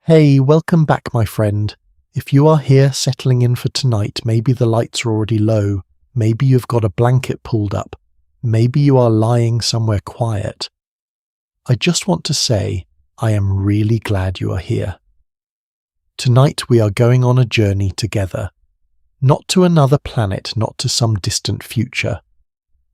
Hey, welcome back, my friend. If you are here settling in for tonight, maybe the lights are already low, maybe you've got a blanket pulled up, maybe you are lying somewhere quiet. I just want to say, I am really glad you are here. Tonight we are going on a journey together. Not to another planet, not to some distant future.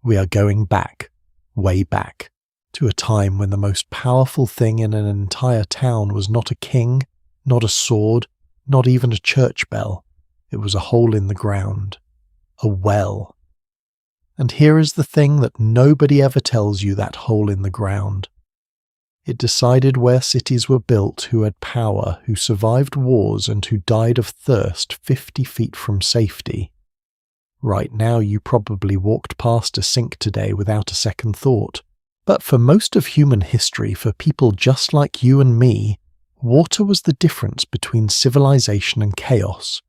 We are going back, way back, to a time when the most powerful thing in an entire town was not a king, not a sword, not even a church bell. It was a hole in the ground. A well. And here is the thing that nobody ever tells you, that hole in the ground. It decided where cities were built, who had power, who survived wars, and who died of thirst 50 feet from safety. Right now you probably walked past a sink today without a second thought. But for most of human history, for people just like you and me, water was the difference between civilization and chaos.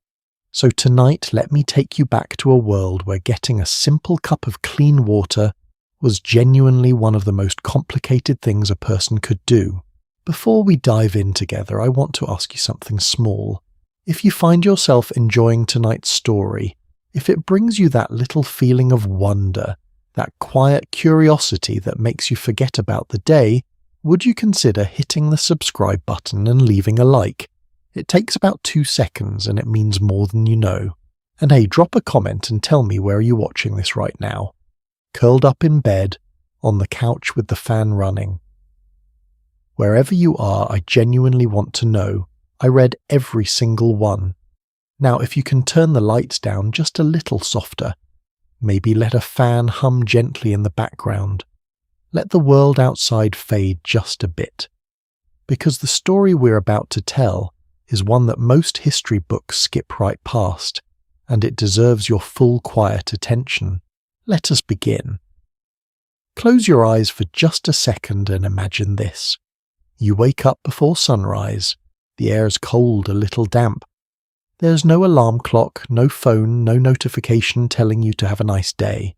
So tonight, let me take you back to a world where getting a simple cup of clean water was genuinely one of the most complicated things a person could do. Before we dive in together, I want to ask you something small. If you find yourself enjoying tonight's story, if it brings you that little feeling of wonder, that quiet curiosity that makes you forget about the day, would you consider hitting the subscribe button and leaving a like? It takes about 2 seconds and it means more than you know. And hey, drop a comment and tell me where you're watching this right now. Curled up in bed, on the couch with the fan running. Wherever you are, I genuinely want to know. I read every single one. Now, if you can turn the lights down just a little softer, maybe let a fan hum gently in the background. Let the world outside fade just a bit. Because the story we're about to tell is one that most history books skip right past, and it deserves your full quiet attention. Let us begin. Close your eyes for just a second and imagine this. You wake up before sunrise. The air is cold, a little damp. There's no alarm clock, no phone, no notification telling you to have a nice day.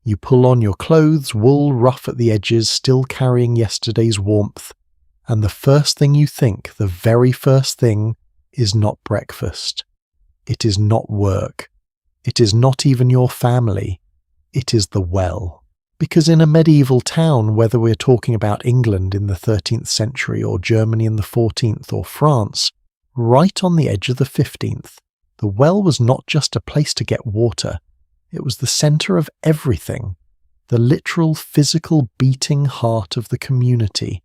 You pull on your clothes, wool rough at the edges, still carrying yesterday's warmth, and the first thing you think, the very first thing, is not breakfast. It is not work. It is not even your family. It is the well. Because in a medieval town, whether we're talking about England in the 13th century or Germany in the 14th or France, right on the edge of the 15th, the well was not just a place to get water, it was the centre of everything, the literal physical beating heart of the community.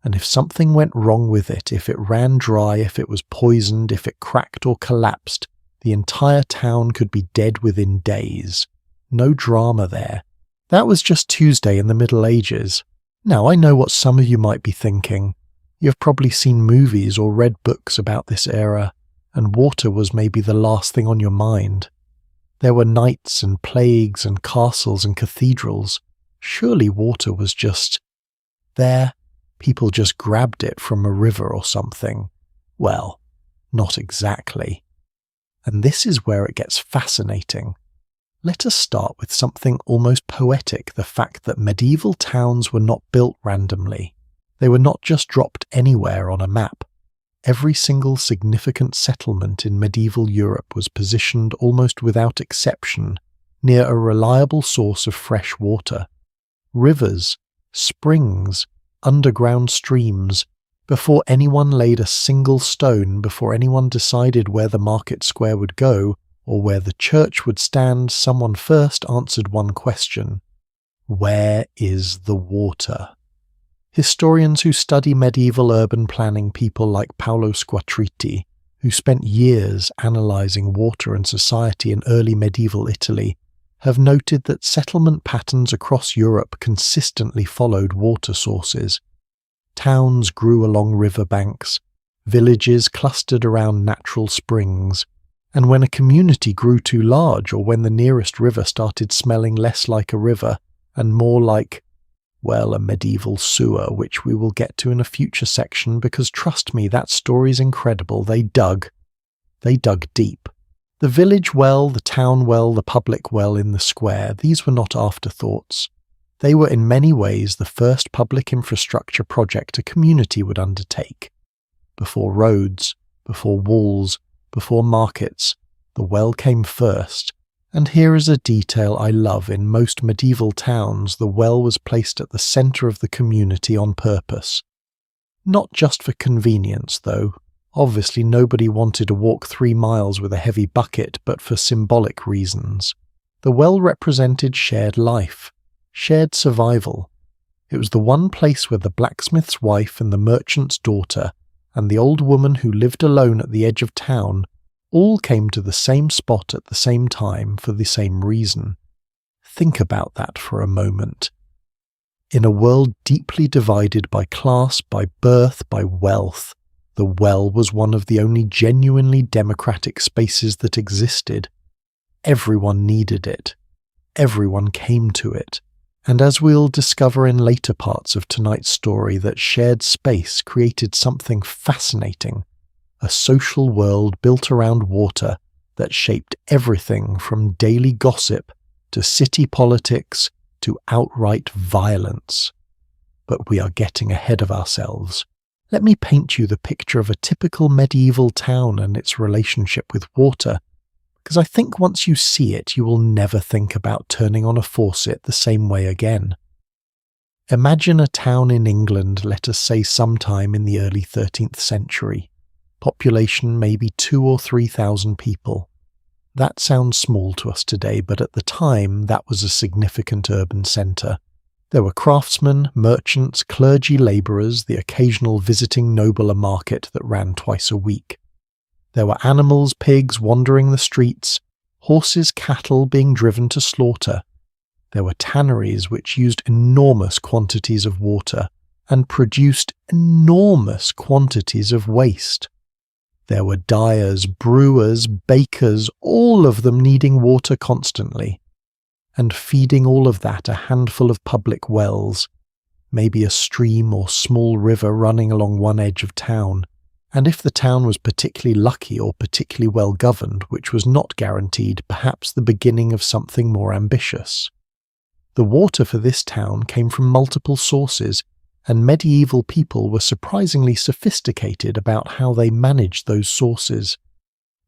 And if something went wrong with it, if it ran dry, if it was poisoned, if it cracked or collapsed, the entire town could be dead within days. No drama there. That was just Tuesday in the Middle Ages. Now I know what some of you might be thinking. You've probably seen movies or read books about this era, and water was maybe the last thing on your mind. There were knights and plagues and castles and cathedrals. Surely water was just there. People just grabbed it from a river or something. Well, not exactly. And this is where it gets fascinating. Let us start with something almost poetic, the fact that medieval towns were not built randomly. They were not just dropped anywhere on a map. Every single significant settlement in medieval Europe was positioned almost without exception near a reliable source of fresh water. Rivers, springs, underground streams. Before anyone laid a single stone, before anyone decided where the market square would go or where the church would stand, someone first answered one question. Where is the water? Historians who study medieval urban planning, people like Paolo Squatriti, who spent years analysing water and society in early medieval Italy, have noted that settlement patterns across Europe consistently followed water sources. Towns grew along riverbanks, villages clustered around natural springs, and when a community grew too large or when the nearest river started smelling less like a river and more like, well, a medieval sewer, which we will get to in a future section because trust me, that story's incredible. They dug deep. The village well, the town well, the public well in the square, these were not afterthoughts. They were in many ways the first public infrastructure project a community would undertake. before roads, before walls, before markets. The well came first. And here is a detail I love. In most medieval towns, the well was placed at the centre of the community on purpose. Not just for convenience, though. Obviously nobody wanted to walk 3 miles with a heavy bucket, but for symbolic reasons. The well represented shared life, shared survival. It was the one place where the blacksmith's wife and the merchant's daughter and the old woman who lived alone at the edge of town all came to the same spot at the same time for the same reason. Think about that for a moment. In a world deeply divided by class, by birth, by wealth, the well was one of the only genuinely democratic spaces that existed. Everyone needed it. Everyone came to it. And as we'll discover in later parts of tonight's story, that shared space created something fascinating, a social world built around water that shaped everything from daily gossip to city politics to outright violence. But we are getting ahead of ourselves. Let me paint you the picture of a typical medieval town and its relationship with water, because I think once you see it, you will never think about turning on a faucet the same way again. Imagine a town in England, let us say sometime in the early 13th century. Population maybe 2,000 or 3,000 people. That sounds small to us today, but at the time that was a significant urban centre. There were craftsmen, merchants, clergy labourers, the occasional visiting nobler market that ran twice a week. There were animals, pigs wandering the streets, horses, cattle being driven to slaughter. There were tanneries which used enormous quantities of water and produced enormous quantities of waste. There were dyers, brewers, bakers, all of them needing water constantly, and feeding all of that a handful of public wells, maybe a stream or small river running along one edge of town, and if the town was particularly lucky or particularly well governed, which was not guaranteed, perhaps the beginning of something more ambitious. The water for this town came from multiple sources, and medieval people were surprisingly sophisticated about how they managed those sources.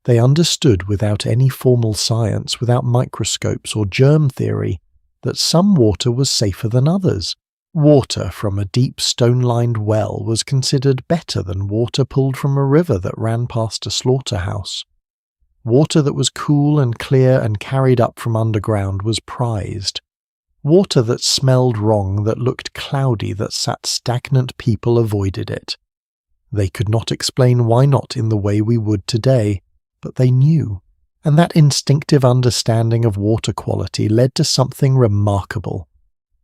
They understood without any formal science, without microscopes or germ theory, that some water was safer than others. Water from a deep stone-lined well was considered better than water pulled from a river that ran past a slaughterhouse. Water that was cool and clear and carried up from underground was prized. Water that smelled wrong, that looked cloudy, that sat stagnant, people avoided it. They could not explain why not in the way we would today, but they knew, and that instinctive understanding of water quality led to something remarkable.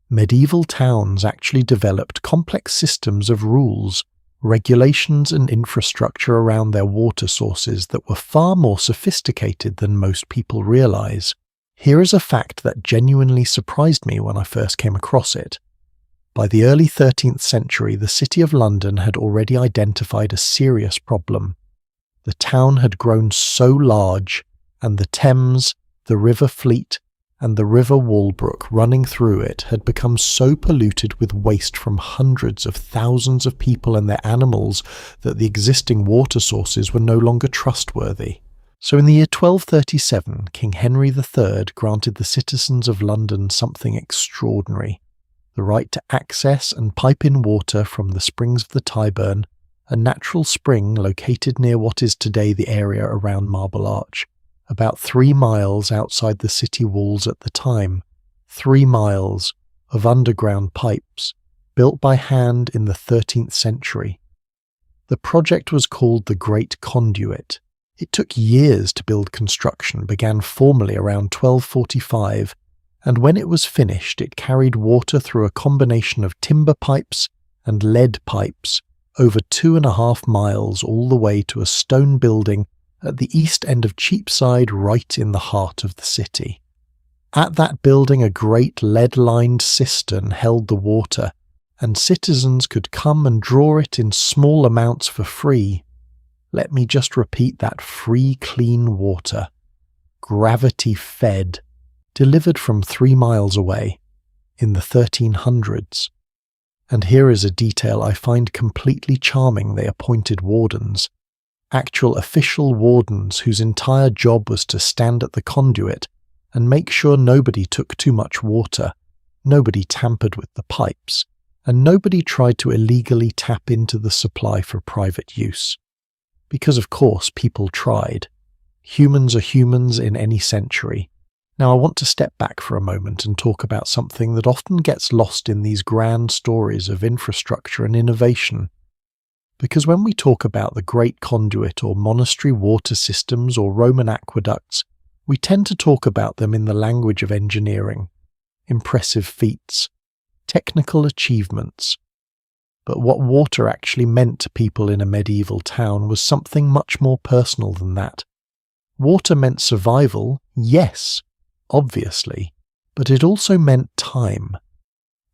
Medieval towns actually developed complex systems of rules, regulations and infrastructure around their water sources that were far more sophisticated than most people realize. Here is a fact that genuinely surprised me when I first came across it. By the early 13th century, the City of London had already identified a serious problem. The town had grown so large, and the Thames, the River Fleet, and the River Walbrook running through it had become so polluted with waste from hundreds of thousands of people and their animals that the existing water sources were no longer trustworthy. So in the year 1237, King Henry III granted the citizens of London something extraordinary: the right to access and pipe in water from the springs of the Tyburn, a natural spring located near what is today the area around Marble Arch, about 3 miles outside the city walls at the time. 3 miles of underground pipes, built by hand in the 13th century. The project was called the Great Conduit. It took years to build. Construction began formally around 1245, and when it was finished it carried water through a combination of timber pipes and lead pipes over 2.5 miles all the way to a stone building at the east end of Cheapside, right in the heart of the city. At that building a great lead-lined cistern held the water, and citizens could come and draw it in small amounts for free. Let me just repeat that: free, clean water. Gravity-fed, delivered from 3 miles away, in the 1300s. And here is a detail I find completely charming: they appointed wardens. Actual official wardens whose entire job was to stand at the conduit and make sure nobody took too much water, nobody tampered with the pipes, and nobody tried to illegally tap into the supply for private use. Because of course people tried. Humans are humans in any century. Now I want to step back for a moment and talk about something that often gets lost in these grand stories of infrastructure and innovation. Because when we talk about the great conduit or monastery water systems or Roman aqueducts, we tend to talk about them in the language of engineering, impressive feats, technical achievements. But what water actually meant to people in a medieval town was something much more personal than that. Water meant survival, yes, obviously, but it also meant time.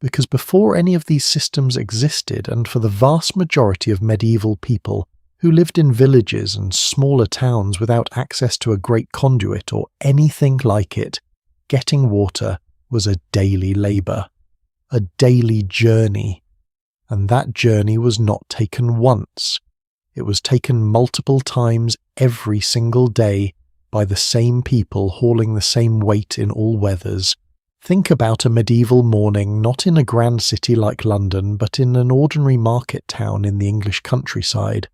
Because before any of these systems existed, and for the vast majority of medieval people who lived in villages and smaller towns without access to a great conduit or anything like it, getting water was a daily labour, a daily journey. And that journey was not taken once. It was taken multiple times every single day by the same people hauling the same weight in all weathers. Think about a medieval morning not in a grand city like London, but in an ordinary market town in the English countryside.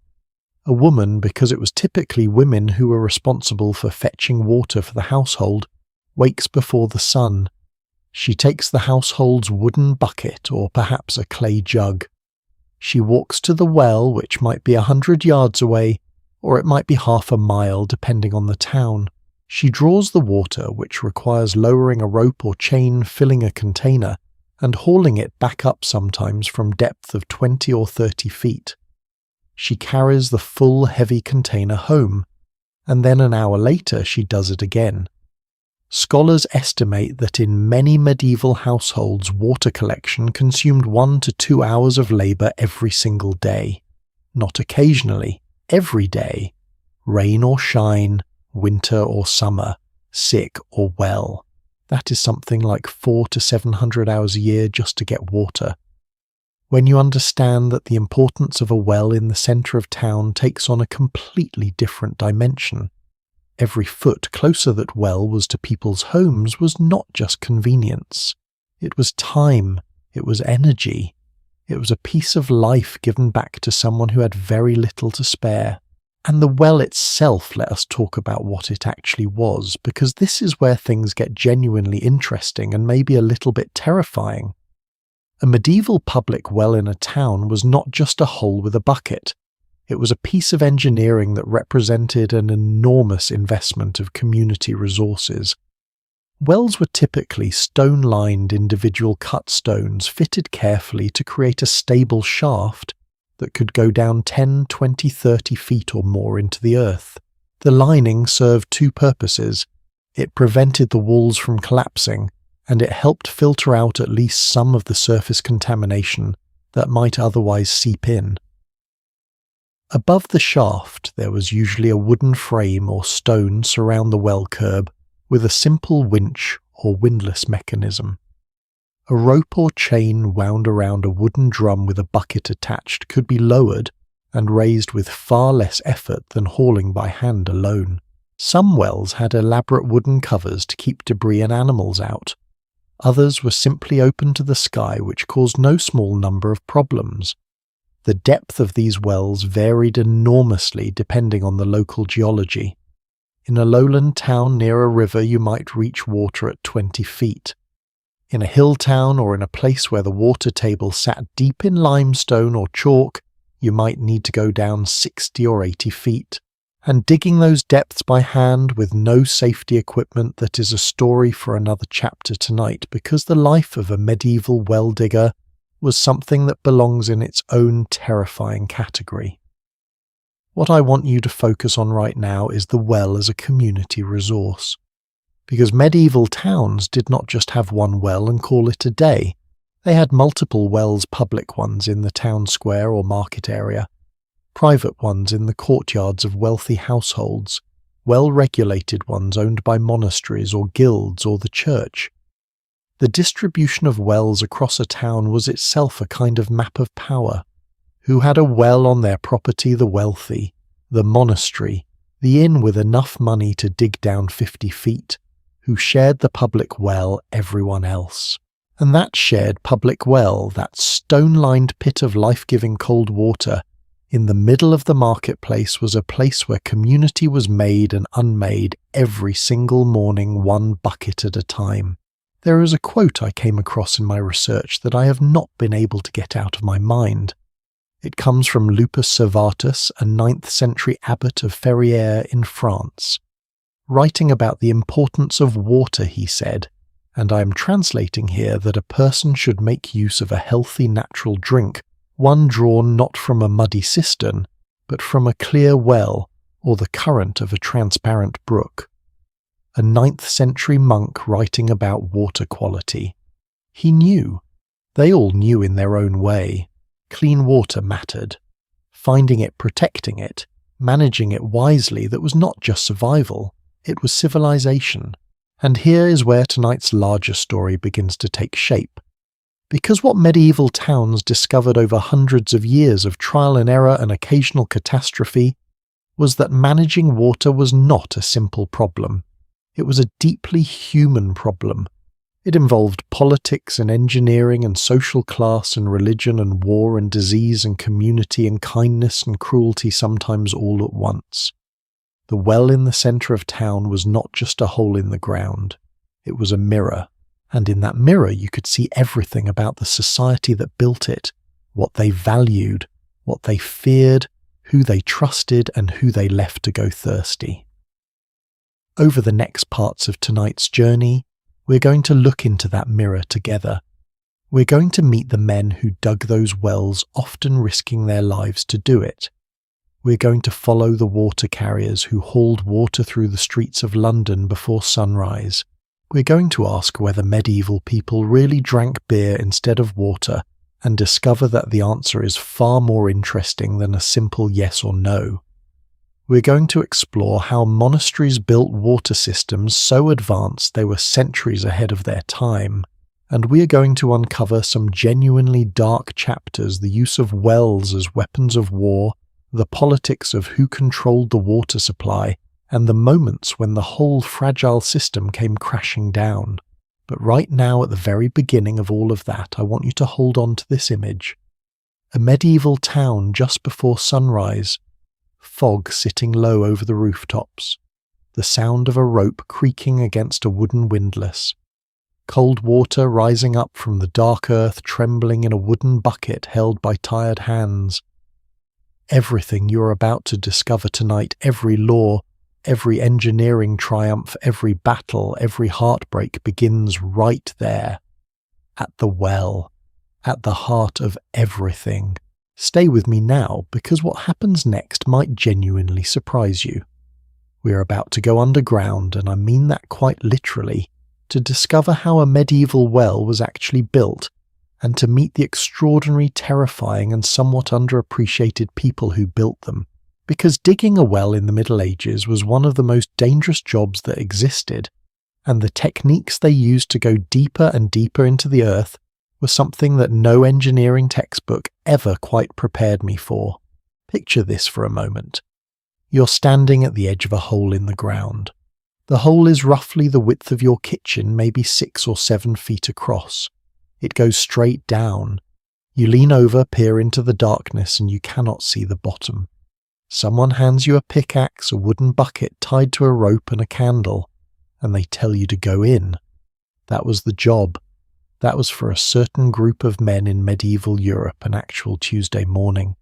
A woman, because it was typically women who were responsible for fetching water for the household, wakes before the sun. She takes the household's wooden bucket or perhaps a clay jug. She walks to the well, which might be 100 yards away, or it might be half a mile depending on the town. She draws the water, which requires lowering a rope or chain, filling a container, and hauling it back up sometimes from depth of 20 or 30 feet. She carries the full heavy container home, and then an hour later she does it again. Scholars estimate that in many medieval households water collection consumed 1 to 2 hours of labour every single day. Not occasionally, every day. Rain or shine, winter or summer, sick or well. That is something like 400 to 700 hours a year just to get water. When you understand that the importance of a well in the centre of town takes on a completely different dimension. Every foot closer that well was to people's homes was not just convenience. It was time, it was energy, it was a piece of life given back to someone who had very little to spare. And the well itself, let us talk about what it actually was, because this is where things get genuinely interesting and maybe a little bit terrifying. A medieval public well in a town was not just a hole with a bucket. It was a piece of engineering that represented an enormous investment of community resources. Wells were typically stone-lined individual cut stones fitted carefully to create a stable shaft that could go down 10, 20, 30 feet or more into the earth. The lining served two purposes. It prevented the walls from collapsing, and it helped filter out at least some of the surface contamination that might otherwise seep in. Above the shaft there was usually a wooden frame or stone surround the well curb with a simple winch or windlass mechanism. A rope or chain wound around a wooden drum with a bucket attached could be lowered and raised with far less effort than hauling by hand alone. Some wells had elaborate wooden covers to keep debris and animals out. Others were simply open to the sky, which caused no small number of problems. The depth of these wells varied enormously depending on the local geology. In a lowland town near a river you might reach water at 20 feet. In a hill town or in a place where the water table sat deep in limestone or chalk, you might need to go down 60 or 80 feet. And digging those depths by hand with no safety equipment, that is a story for another chapter tonight, because the life of a medieval well digger was something that belongs in its own terrifying category. What I want you to focus on right now is the well as a community resource. Because medieval towns did not just have one well and call it a day. They had multiple wells, public ones in the town square or market area, private ones in the courtyards of wealthy households, well-regulated ones owned by monasteries or guilds or the church. The distribution of wells across a town was itself a kind of map of power. Who had a well on their property? The wealthy, the monastery, the inn with enough money to dig down 50 feet. Who shared the public well? Everyone else. And that shared public well, that stone-lined pit of life-giving cold water, in the middle of the marketplace was a place where community was made and unmade every single morning, one bucket at a time. There is a quote I came across in my research that I have not been able to get out of my mind. It comes from Lupus Servatus, a 9th century abbot of Ferrières in France. Writing about the importance of water, he said, and I am translating here, that a person should make use of a healthy natural drink, one drawn not from a muddy cistern, but from a clear well or the current of a transparent brook. A 9th century monk writing about water quality. He knew. They all knew in their own way. Clean water mattered. Finding it, protecting it, managing it wisely, that was not just survival, it was civilization. And here is where tonight's larger story begins to take shape. Because what medieval towns discovered over hundreds of years of trial and error and occasional catastrophe was that managing water was not a simple problem. It was a deeply human problem. It involved politics and engineering and social class and religion and war and disease and community and kindness and cruelty, sometimes all at once. The well in the centre of town was not just a hole in the ground. It was a mirror. And in that mirror you could see everything about the society that built it, what they valued, what they feared, who they trusted, and who they left to go thirsty. Over the next parts of tonight's journey, we're going to look into that mirror together. We're going to meet the men who dug those wells, often risking their lives to do it. We're going to follow the water carriers who hauled water through the streets of London before sunrise. We're going to ask whether medieval people really drank beer instead of water and discover that the answer is far more interesting than a simple yes or no. We're going to explore how monasteries built water systems so advanced they were centuries ahead of their time, and we are going to uncover some genuinely dark chapters, the use of wells as weapons of war, the politics of who controlled the water supply, and the moments when the whole fragile system came crashing down. But right now, at the very beginning of all of that, I want you to hold on to this image. A medieval town just before sunrise, fog sitting low over the rooftops, the sound of a rope creaking against a wooden windlass, cold water rising up from the dark earth trembling in a wooden bucket held by tired hands. Everything you're about to discover tonight, every law, every engineering triumph, every battle, every heartbreak begins right there, at the well, at the heart of everything. Stay with me now, because what happens next might genuinely surprise you. We are about to go underground, and I mean that quite literally, to discover how a medieval well was actually built, and to meet the extraordinary, terrifying, and somewhat underappreciated people who built them. Because digging a well in the Middle Ages was one of the most dangerous jobs that existed, and the techniques they used to go deeper and deeper into the earth was something that no engineering textbook ever quite prepared me for. Picture this for a moment. You're standing at the edge of a hole in the ground. The hole is roughly the width of your kitchen, maybe 6 or 7 feet across. It goes straight down. You lean over, peer into the darkness, and you cannot see the bottom. Someone hands you a pickaxe, a wooden bucket tied to a rope, and a candle, and they tell you to go in. That was the job. That was for a certain group of men in medieval Europe an actual Tuesday morning.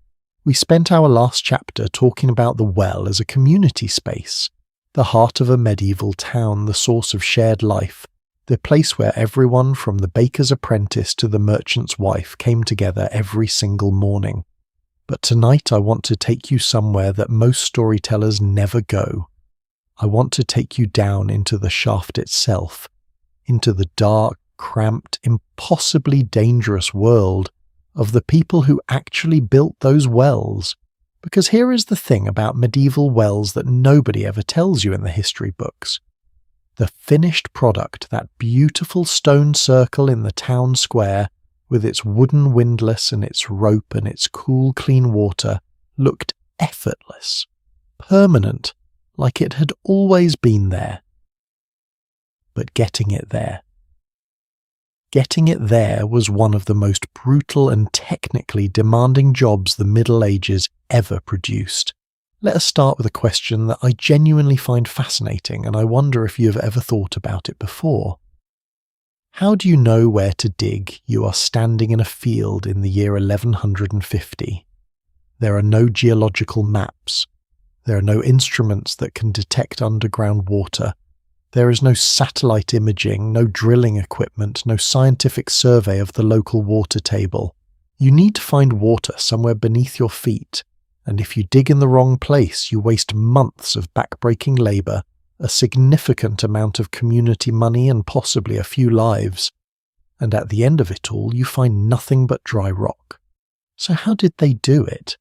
We spent our last chapter talking about the well as a community space, the heart of a medieval town, the source of shared life, the place where everyone from the baker's apprentice to the merchant's wife came together every single morning. But tonight I want to take you somewhere that most storytellers never go. I want to take you down into the shaft itself, into the dark, cramped, impossibly dangerous world of the people who actually built those wells. Because here is the thing about medieval wells that nobody ever tells you in the history books. The finished product, that beautiful stone circle in the town square, with its wooden windlass and its rope and its cool, clean water, looked effortless, permanent, like it had always been there. But getting it there was one of the most brutal and technically demanding jobs the Middle Ages ever produced. Let us start with a question that I genuinely find fascinating, and I wonder if you have ever thought about it before. How do you know where to dig? You are standing in a field in the year 1150. There are no geological maps. There are no instruments that can detect underground water. There is no satellite imaging, no drilling equipment, no scientific survey of the local water table. You need to find water somewhere beneath your feet, and if you dig in the wrong place, you waste months of backbreaking labour, a significant amount of community money and possibly a few lives. And at the end of it all, you find nothing but dry rock. So how did they do it?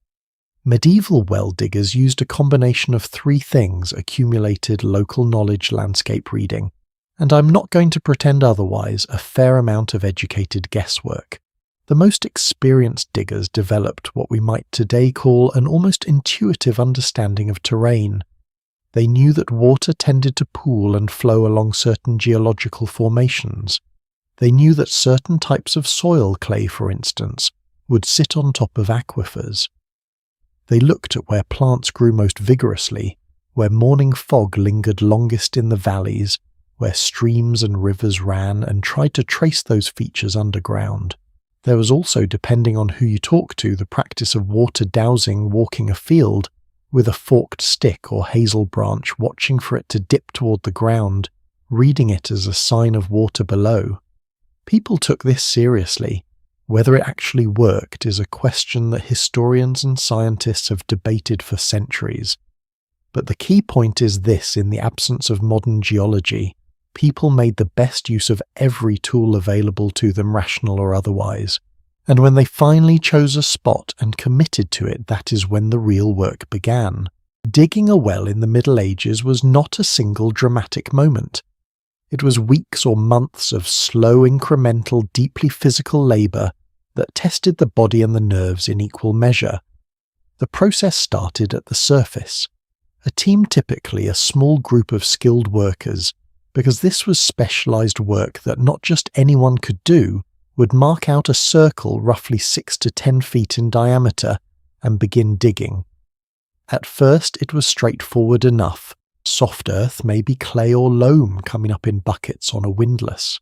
Medieval well diggers used a combination of three things: accumulated local knowledge, landscape reading, and I'm not going to pretend otherwise, a fair amount of educated guesswork. The most experienced diggers developed what we might today call an almost intuitive understanding of terrain. They knew that water tended to pool and flow along certain geological formations. They knew that certain types of soil, clay for instance, would sit on top of aquifers. They looked at where plants grew most vigorously, where morning fog lingered longest in the valleys, where streams and rivers ran, and tried to trace those features underground. There was also, depending on who you talk to, the practice of water dowsing, walking a field with a forked stick or hazel branch, watching for it to dip toward the ground, reading it as a sign of water below. People took this seriously. Whether it actually worked is a question that historians and scientists have debated for centuries. But the key point is this: in the absence of modern geology, people made the best use of every tool available to them, rational or otherwise. And when they finally chose a spot and committed to it, that is when the real work began. Digging a well in the Middle Ages was not a single dramatic moment. It was weeks or months of slow, incremental, deeply physical labour that tested the body and the nerves in equal measure. The process started at the surface. A team, typically a small group of skilled workers, because this was specialised work that not just anyone could do, would mark out a circle roughly 6 to 10 feet in diameter and begin digging. At first it was straightforward enough: soft earth, maybe clay or loam, coming up in buckets on a windlass.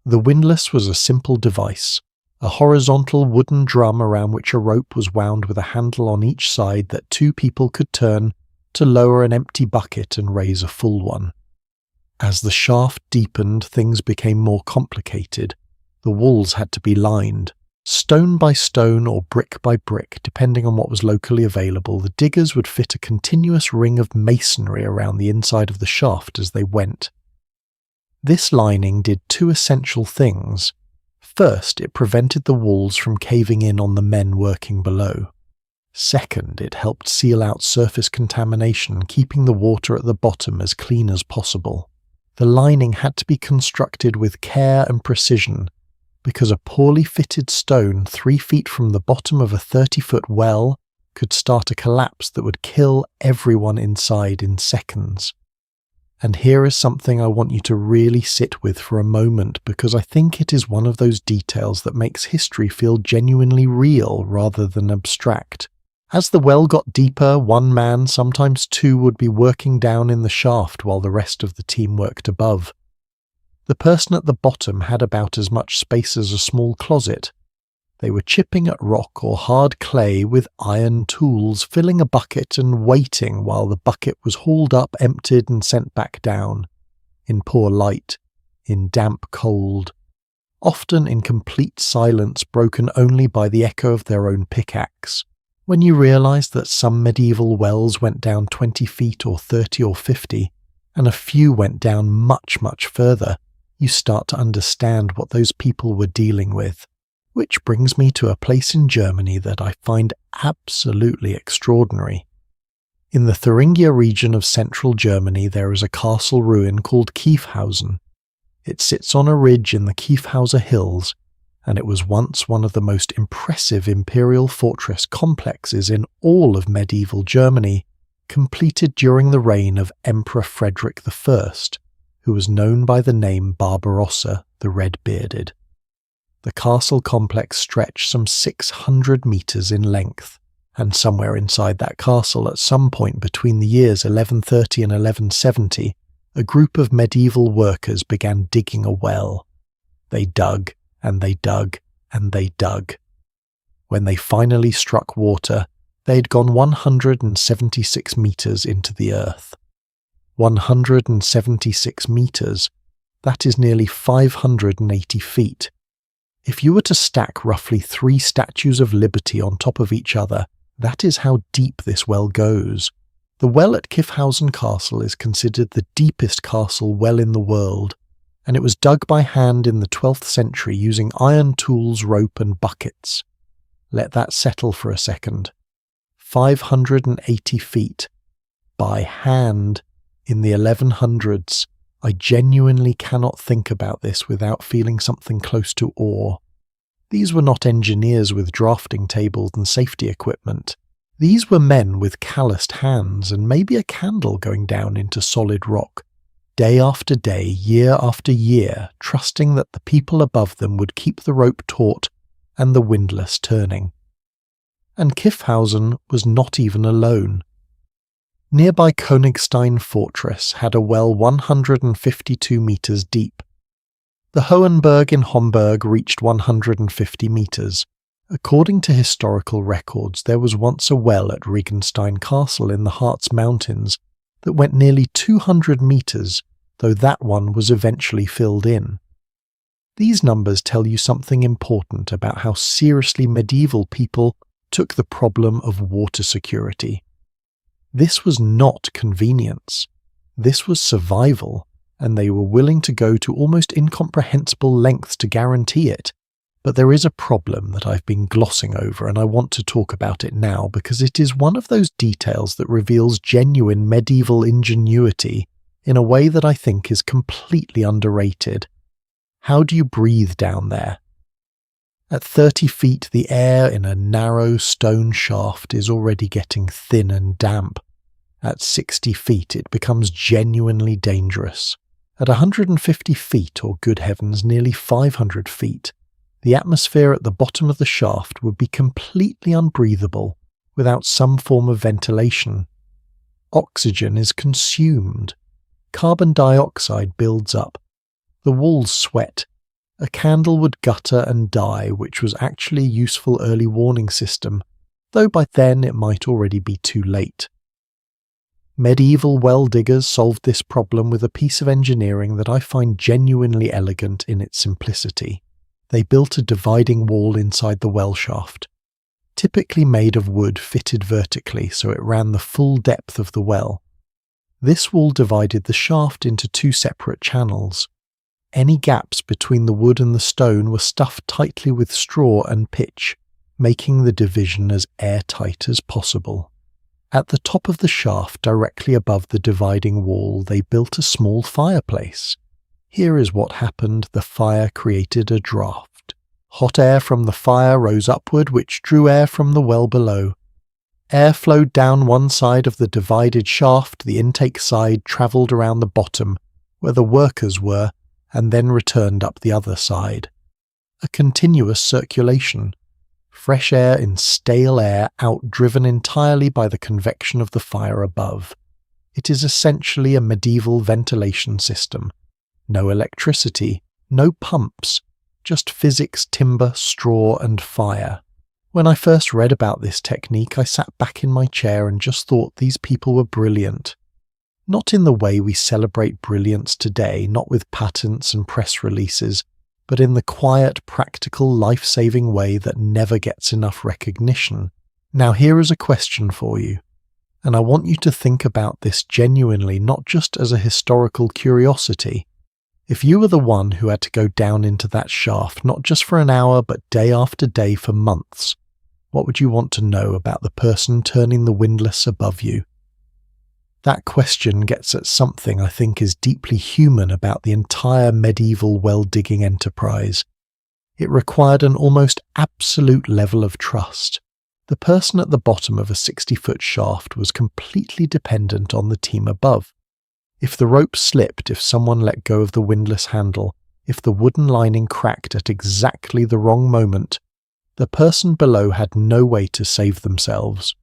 The windlass was a simple device, a horizontal wooden drum around which a rope was wound with a handle on each side that two people could turn to lower an empty bucket and raise a full one. As the shaft deepened, things became more complicated. The walls had to be lined. Stone by stone or brick by brick, depending on what was locally available, the diggers would fit a continuous ring of masonry around the inside of the shaft as they went. This lining did two essential things. First, it prevented the walls from caving in on the men working below. Second, it helped seal out surface contamination, keeping the water at the bottom as clean as possible. The lining had to be constructed with care and precision, because a poorly fitted stone 3 feet from the bottom of a 30-foot well could start a collapse that would kill everyone inside in seconds. And here is something I want you to really sit with for a moment, because I think it is one of those details that makes history feel genuinely real rather than abstract. As the well got deeper, one man, sometimes two, would be working down in the shaft while the rest of the team worked above. The person at the bottom had about as much space as a small closet. They were chipping at rock or hard clay with iron tools, filling a bucket and waiting while the bucket was hauled up, emptied and sent back down, in poor light, in damp cold, often in complete silence broken only by the echo of their own pickaxe. When you realise that some medieval wells went down 20 feet or 30 or 50, and a few went down much, much further, you start to understand what those people were dealing with. Which brings me to a place in Germany that I find absolutely extraordinary. In the Thuringia region of central Germany there is a castle ruin called Kiefhausen. It sits on a ridge in the Kiefhauser Hills, and it was once one of the most impressive imperial fortress complexes in all of medieval Germany, completed during the reign of Emperor Frederick I, who was known by the name Barbarossa the Red-Bearded. The castle complex stretched some 600 metres in length, and somewhere inside that castle at some point between the years 1130 and 1170, a group of medieval workers began digging a well. They dug, and they dug, and they dug. When they finally struck water, they had gone 176 metres into the earth. 176 metres, that is nearly 580 feet. If you were to stack roughly 3 statues of liberty on top of each other, that is how deep this well goes. The well at Kiefhausen Castle is considered the deepest castle well in the world, and it was dug by hand in the 12th century using iron tools, rope and buckets. Let that settle for a second. 580 feet. By hand. In the 1100s. I genuinely cannot think about this without feeling something close to awe. These were not engineers with drafting tables and safety equipment. These were men with calloused hands and maybe a candle going down into solid rock, day after day, year after year, trusting that the people above them would keep the rope taut and the windlass turning. And Kiefhausen was not even alone. Nearby Königstein Fortress had a well 152 metres deep. The Hohenberg in Homburg reached 150 metres. According to historical records, there was once a well at Regenstein Castle in the Harz Mountains that went nearly 200 metres, though that one was eventually filled in. These numbers tell you something important about how seriously medieval people took the problem of water security. This was not convenience. This was survival, and they were willing to go to almost incomprehensible lengths to guarantee it. But there is a problem that I've been glossing over, and I want to talk about it now because it is one of those details that reveals genuine medieval ingenuity in a way that I think is completely underrated. How do you breathe down there? At 30 feet, the air in a narrow stone shaft is already getting thin and damp. At 60 feet, it becomes genuinely dangerous. At 150 feet, or good heavens, nearly 500 feet, the atmosphere at the bottom of the shaft would be completely unbreathable without some form of ventilation. Oxygen is consumed. Carbon dioxide builds up. The walls sweat. A candle would gutter and die, which was actually a useful early warning system, though by then it might already be too late. Medieval well diggers solved this problem with a piece of engineering that I find genuinely elegant in its simplicity. They built a dividing wall inside the well shaft, typically made of wood fitted vertically so it ran the full depth of the well. This wall divided the shaft into 2 separate channels. Any gaps between the wood and the stone were stuffed tightly with straw and pitch, making the division as airtight as possible. At the top of the shaft, directly above the dividing wall, they built a small fireplace. Here is what happened. The fire created a draft. Hot air from the fire rose upward, which drew air from the well below. Air flowed down one side of the divided shaft, the intake side travelled around the bottom, where the workers were, and then returned up the other side. A continuous circulation. Fresh air in stale air, outdriven entirely by the convection of the fire above. It is essentially a medieval ventilation system. No electricity, no pumps, just physics, timber, straw and fire. When I first read about this technique, I sat back in my chair and just thought these people were brilliant. Not in the way we celebrate brilliance today, not with patents and press releases, but in the quiet, practical, life-saving way that never gets enough recognition. Now here is a question for you, and I want you to think about this genuinely, not just as a historical curiosity. If you were the one who had to go down into that shaft, not just for an hour, but day after day for months, what would you want to know about the person turning the windlass above you? That question gets at something I think is deeply human about the entire medieval well-digging enterprise. It required an almost absolute level of trust. The person at the bottom of a 60-foot shaft was completely dependent on the team above. If the rope slipped, if someone let go of the windlass handle, if the wooden lining cracked at exactly the wrong moment, the person below had no way to save themselves.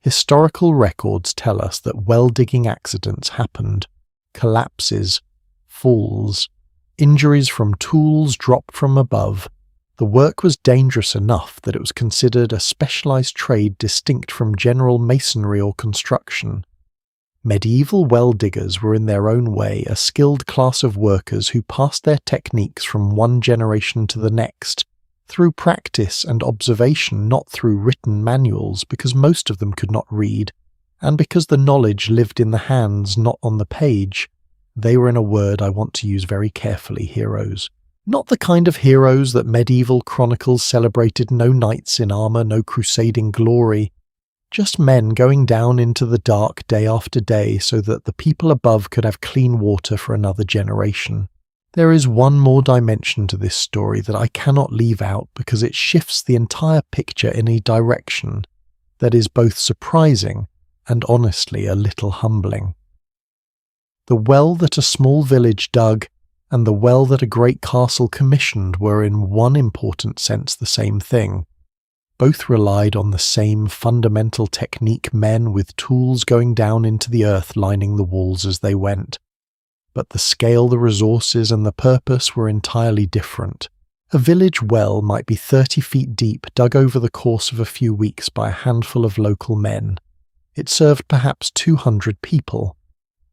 Historical records tell us that well-digging accidents happened. Collapses, falls, injuries from tools dropped from above. The work was dangerous enough that it was considered a specialized trade distinct from general masonry or construction. Medieval well-diggers were in their own way a skilled class of workers who passed their techniques from one generation to the next, through practice and observation, not through written manuals, because most of them could not read, and because the knowledge lived in the hands, not on the page. They were, in a word I want to use very carefully, heroes. Not the kind of heroes that medieval chronicles celebrated: no knights in armour, no crusading glory. Just men going down into the dark day after day so that the people above could have clean water for another generation. There is one more dimension to this story that I cannot leave out because it shifts the entire picture in a direction that is both surprising and honestly a little humbling. The well that a small village dug and the well that a great castle commissioned were in one important sense the same thing. Both relied on the same fundamental technique, men with tools going down into the earth lining the walls as they went. But the scale, the resources, and the purpose were entirely different. A village well might be 30 feet deep, dug over the course of a few weeks by a handful of local men. It served perhaps 200 people.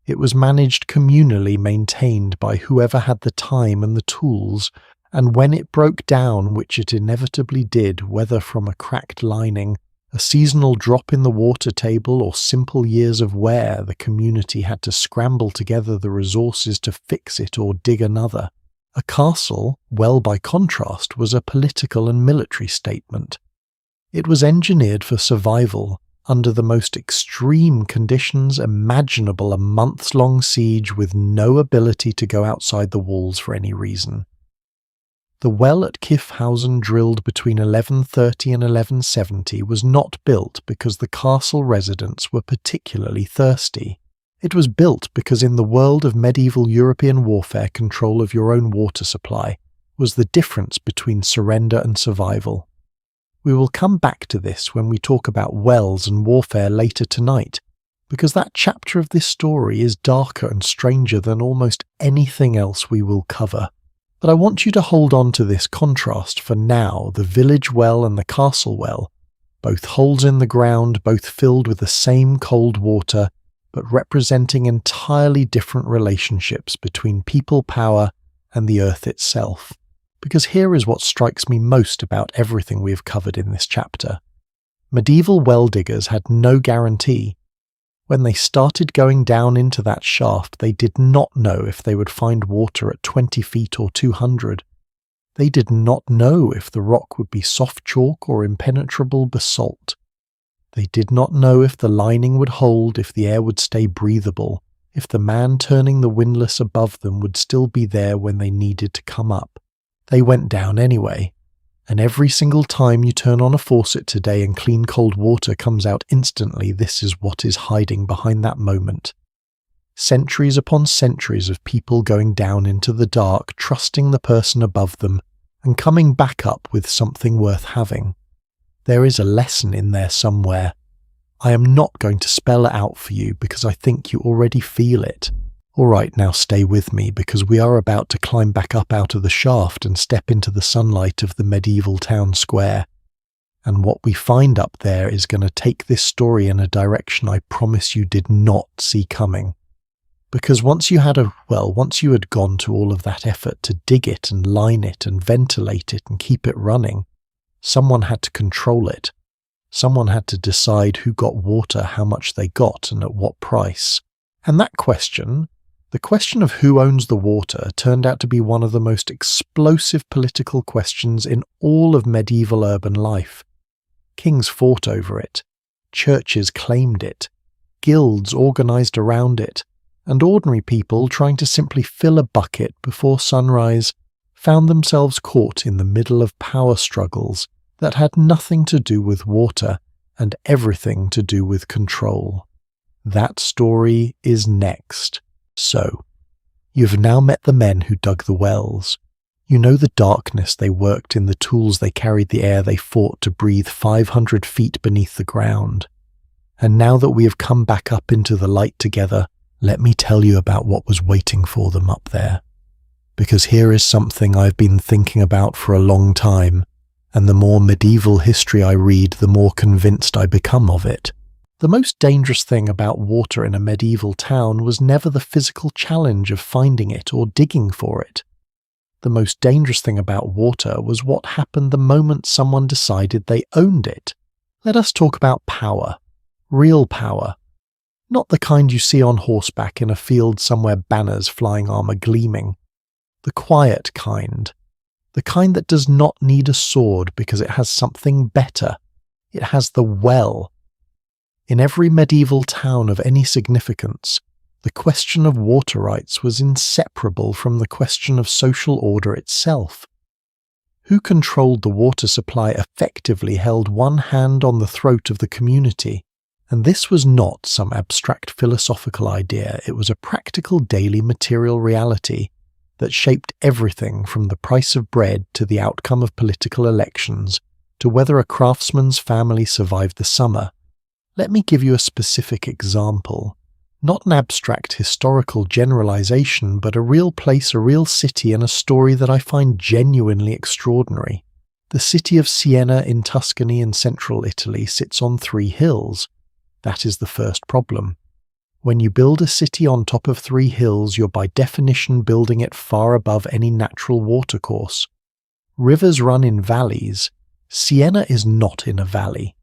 It was managed communally, maintained by whoever had the time and the tools, and when it broke down, which it inevitably did, whether from a cracked lining, a seasonal drop in the water table, or simple years of wear, the community had to scramble together the resources to fix it or dig another. A castle, well by contrast, was a political and military statement. It was engineered for survival, under the most extreme conditions imaginable, a months-long siege with no ability to go outside the walls for any reason. The well at Kiffhausen, drilled between 1130 and 1170, was not built because the castle residents were particularly thirsty. It was built because in the world of medieval European warfare, control of your own water supply was the difference between surrender and survival. We will come back to this when we talk about wells and warfare later tonight, because that chapter of this story is darker and stranger than almost anything else we will cover. But I want you to hold on to this contrast for now: the village well and the castle well, both holes in the ground, both filled with the same cold water, but representing entirely different relationships between people power and the earth itself. Because here is what strikes me most about everything we have covered in this chapter. Medieval well diggers had no guarantee. When they started going down into that shaft, they did not know if they would find water at 20 feet or 200. They did not know if the rock would be soft chalk or impenetrable basalt. They did not know if the lining would hold, if the air would stay breathable, if the man turning the windlass above them would still be there when they needed to come up. They went down anyway. And every single time you turn on a faucet today and clean cold water comes out instantly, this is what is hiding behind that moment. Centuries upon centuries of people going down into the dark, trusting the person above them, and coming back up with something worth having. There is a lesson in there somewhere. I am not going to spell it out for you because I think you already feel it. Alright, now stay with me because we are about to climb back up out of the shaft and step into the sunlight of the medieval town square. And what we find up there is going to take this story in a direction I promise you did not see coming. Because once you had gone to all of that effort to dig it and line it and ventilate it and keep it running, someone had to control it. Someone had to decide who got water, how much they got, and at what price. And that question, the question of who owns the water, turned out to be one of the most explosive political questions in all of medieval urban life. Kings fought over it. Churches claimed it. guilds organized around it, and ordinary people trying to simply fill a bucket before sunrise found themselves caught in the middle of power struggles that had nothing to do with water and everything to do with control. That story is next. So, you've now met the men who dug the wells. You know the darkness they worked in, the tools they carried, the air they fought to breathe 500 feet beneath the ground. And now that we have come back up into the light together, let me tell you about what was waiting for them up there. Because here is something I've been thinking about for a long time, and the more medieval history I read, the more convinced I become of it. The most dangerous thing about water in a medieval town was never the physical challenge of finding it or digging for it. The most dangerous thing about water was what happened the moment someone decided they owned it. Let us talk about power. Real power. Not the kind you see on horseback in a field somewhere, banners, flying armor gleaming. The quiet kind. The kind that does not need a sword because it has something better. It has the well. In every medieval town of any significance, the question of water rights was inseparable from the question of social order itself. Who controlled the water supply effectively held one hand on the throat of the community, and this was not some abstract philosophical idea, it was a practical daily material reality that shaped everything from the price of bread to the outcome of political elections to whether a craftsman's family survived the summer. Let me give you a specific example. Not an abstract historical generalization, but a real place, a real city, and a story that I find genuinely extraordinary. The city of Siena in Tuscany in central Italy sits on 3 hills. That is the first problem. When you build a city on top of 3 hills, you're by definition building it far above any natural watercourse. Rivers run in valleys. Siena is not in a valley.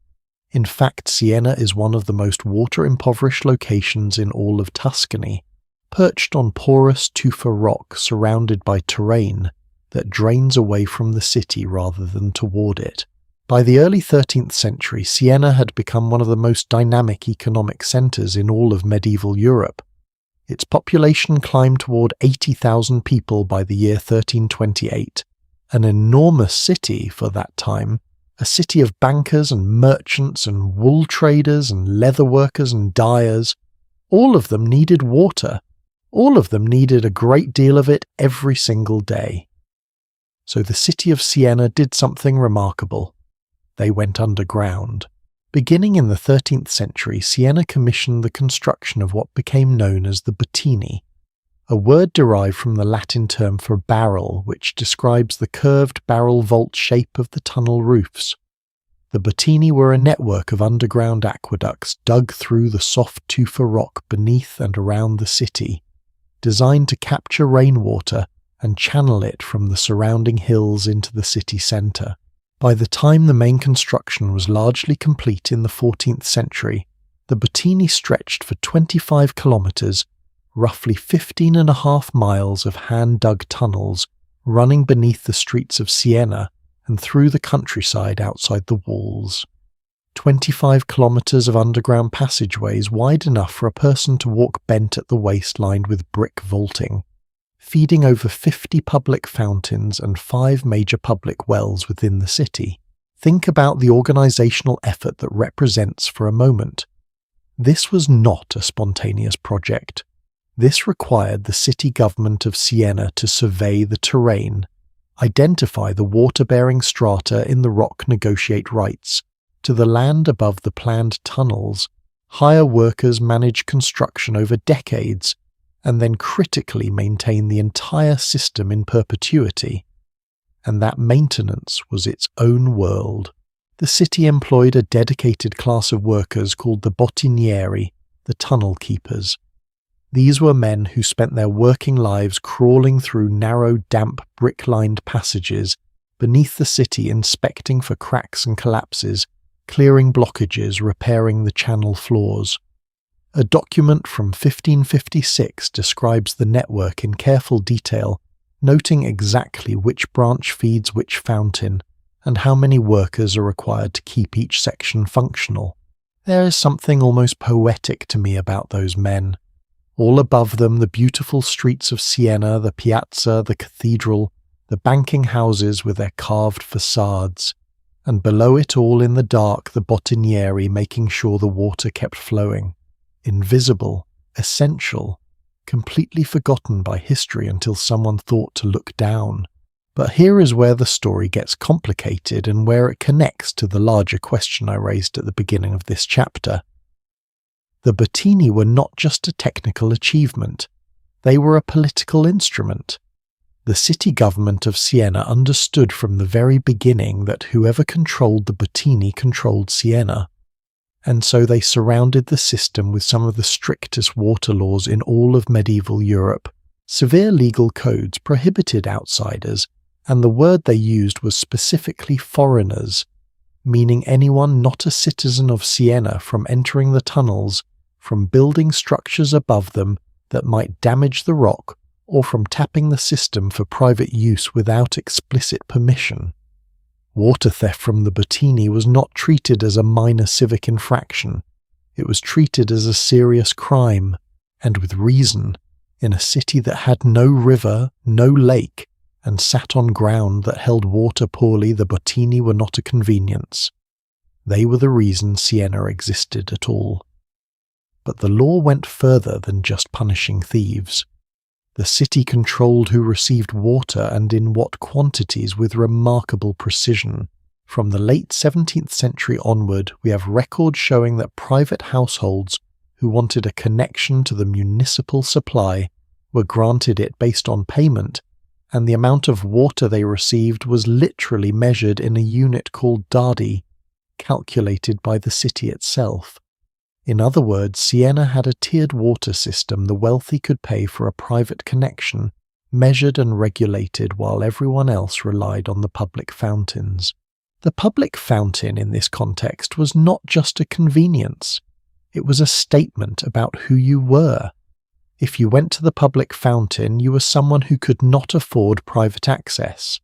In fact, Siena is one of the most water-impoverished locations in all of Tuscany, perched on porous tufa rock surrounded by terrain that drains away from the city rather than toward it. By the early 13th century, Siena had become one of the most dynamic economic centres in all of medieval Europe. Its population climbed toward 80,000 people by the year 1328, an enormous city for that time, a city of bankers and merchants and wool traders and leather workers and dyers. All of them needed water. All of them needed a great deal of it every single day. So the city of Siena did something remarkable. They went underground. Beginning in the 13th century, Siena commissioned the construction of what became known as the bottini, a word derived from the Latin term for barrel, which describes the curved barrel vault shape of the tunnel roofs. The bottini were a network of underground aqueducts dug through the soft tufa rock beneath and around the city, designed to capture rainwater and channel it from the surrounding hills into the city centre. By the time the main construction was largely complete in the 14th century, the bottini stretched for 25 kilometres, roughly 15.5 miles of hand-dug tunnels running beneath the streets of Siena and through the countryside outside the walls. 25 kilometres of underground passageways wide enough for a person to walk bent at the waist, lined with brick vaulting, feeding over 50 public fountains and 5 major public wells within the city. Think about the organisational effort that represents for a moment. This was not a spontaneous project. This required the city government of Siena to survey the terrain, identify the water-bearing strata in the rock, negotiate rights to the land above the planned tunnels, hire workers, manage construction over decades, and then critically maintain the entire system in perpetuity. And that maintenance was its own world. The city employed a dedicated class of workers called the bottinieri, the tunnel keepers. These were men who spent their working lives crawling through narrow, damp, brick-lined passages beneath the city, inspecting for cracks and collapses, clearing blockages, repairing the channel floors. A document from 1556 describes the network in careful detail, noting exactly which branch feeds which fountain and how many workers are required to keep each section functional. There is something almost poetic to me about those men. All above them, the beautiful streets of Siena, the piazza, the cathedral, the banking houses with their carved facades, and below it all in the dark, the bottinieri making sure the water kept flowing. Invisible, essential, completely forgotten by history until someone thought to look down. But here is where the story gets complicated and where it connects to the larger question I raised at the beginning of this chapter. The Bottini were not just a technical achievement, they were a political instrument. The city government of Siena understood from the very beginning that whoever controlled the Bottini controlled Siena, and so they surrounded the system with some of the strictest water laws in all of medieval Europe. Severe legal codes prohibited outsiders, and the word they used was specifically foreigners, meaning anyone not a citizen of Siena from entering the tunnels, from building structures above them that might damage the rock, or from tapping the system for private use without explicit permission. Water theft from the Bottini was not treated as a minor civic infraction. It was treated as a serious crime, and with reason, in a city that had no river, no lake, and sat on ground that held water poorly. The Bottini were not a convenience. They were the reason Siena existed at all. But the law went further than just punishing thieves. The city controlled who received water and in what quantities with remarkable precision. From the late 17th century onward, we have records showing that private households who wanted a connection to the municipal supply were granted it based on payment, and the amount of water they received was literally measured in a unit called dadi, calculated by the city itself. In other words, Siena had a tiered water system the wealthy could pay for a private connection, measured and regulated while everyone else relied on the public fountains. The public fountain in this context was not just a convenience. It was a statement about who you were. If you went to the public fountain, you were someone who could not afford private access.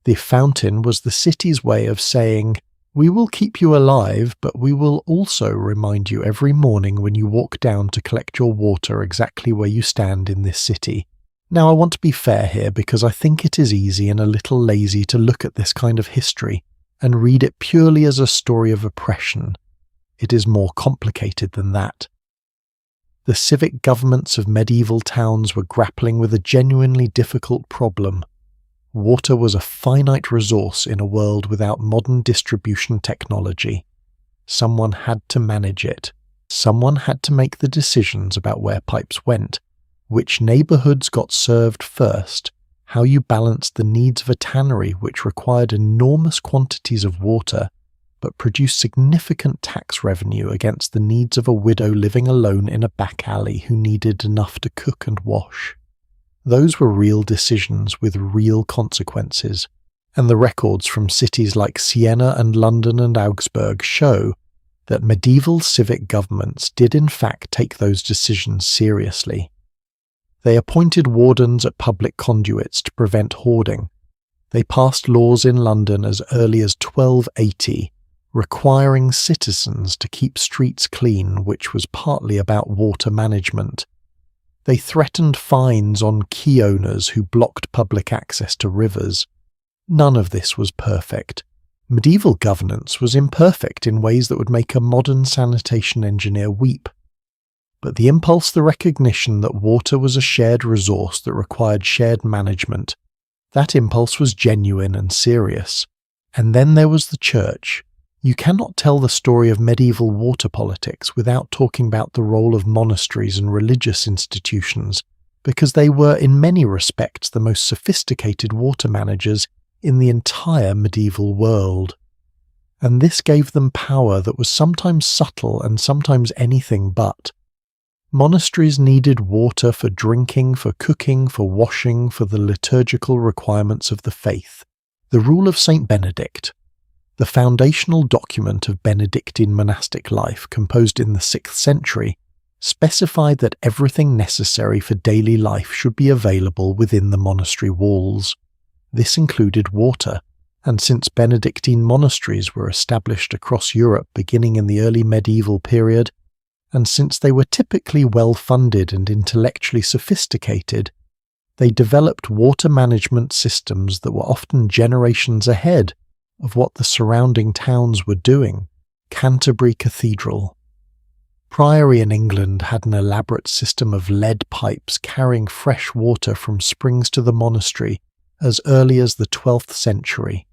The fountain was the city's way of saying, "We will keep you alive, but we will also remind you every morning when you walk down to collect your water exactly where you stand in this city." Now, I want to be fair here because I think it is easy and a little lazy to look at this kind of history and read it purely as a story of oppression. It is more complicated than that. The civic governments of medieval towns were grappling with a genuinely difficult problem. Water was a finite resource in a world without modern distribution technology. Someone had to manage it. Someone had to make the decisions about where pipes went, which neighborhoods got served first, how you balanced the needs of a tannery which required enormous quantities of water but produced significant tax revenue against the needs of a widow living alone in a back alley who needed enough to cook and wash. Those were real decisions with real consequences, and the records from cities like Siena and London and Augsburg show that medieval civic governments did in fact take those decisions seriously. They appointed wardens at public conduits to prevent hoarding. They passed laws in London as early as 1280, requiring citizens to keep streets clean, which was partly about water management. They threatened fines on key owners who blocked public access to rivers. None of this was perfect. Medieval governance was imperfect in ways that would make a modern sanitation engineer weep. But the impulse, the recognition that water was a shared resource that required shared management, that impulse was genuine and serious. And then there was the church. You cannot tell the story of medieval water politics without talking about the role of monasteries and religious institutions, because they were in many respects the most sophisticated water managers in the entire medieval world. And this gave them power that was sometimes subtle and sometimes anything but. Monasteries needed water for drinking, for cooking, for washing, for the liturgical requirements of the faith. The rule of Saint Benedict, the foundational document of Benedictine monastic life composed in the 6th century, specified that everything necessary for daily life should be available within the monastery walls. This included water, And since Benedictine monasteries were established across Europe beginning in the early medieval period, and since they were typically well-funded and intellectually sophisticated, they developed water management systems that were often generations ahead of what the surrounding towns were doing. Canterbury Cathedral. Priory in England had an elaborate system of lead pipes carrying fresh water from springs to the monastery as early as the 12th century.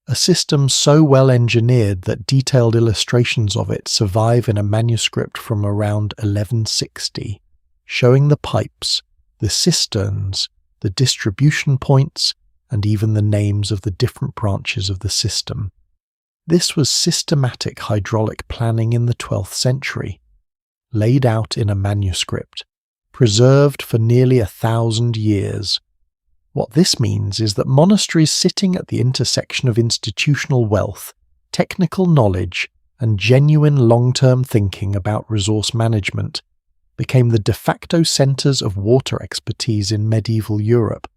A system so well engineered that detailed illustrations of it survive in a manuscript from around 1160, showing the pipes, the cisterns, the distribution points, and even the names of the different branches of the system. This was systematic hydraulic planning in the 12th century, laid out in a manuscript, preserved for nearly 1,000 years. What this means is that monasteries sitting at the intersection of institutional wealth, technical knowledge, and genuine long-term thinking about resource management became the de facto centres of water expertise in medieval Europe.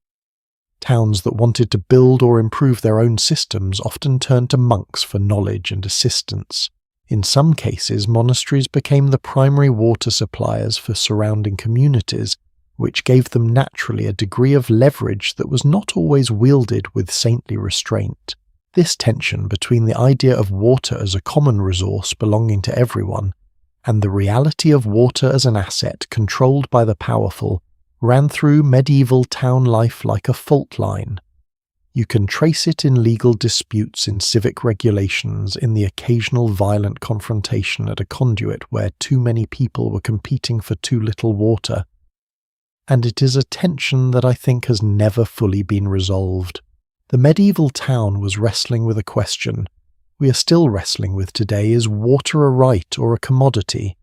Towns that wanted to build or improve their own systems often turned to monks for knowledge and assistance. In some cases, monasteries became the primary water suppliers for surrounding communities, which gave them naturally a degree of leverage that was not always wielded with saintly restraint. This tension between the idea of water as a common resource belonging to everyone and the reality of water as an asset controlled by the powerful ran through medieval town life like a fault line. You can trace it in legal disputes, in civic regulations, in the occasional violent confrontation at a conduit where too many people were competing for too little water. And it is a tension that I think has never fully been resolved. The medieval town was wrestling with a question we are still wrestling with today: is water a right or a commodity?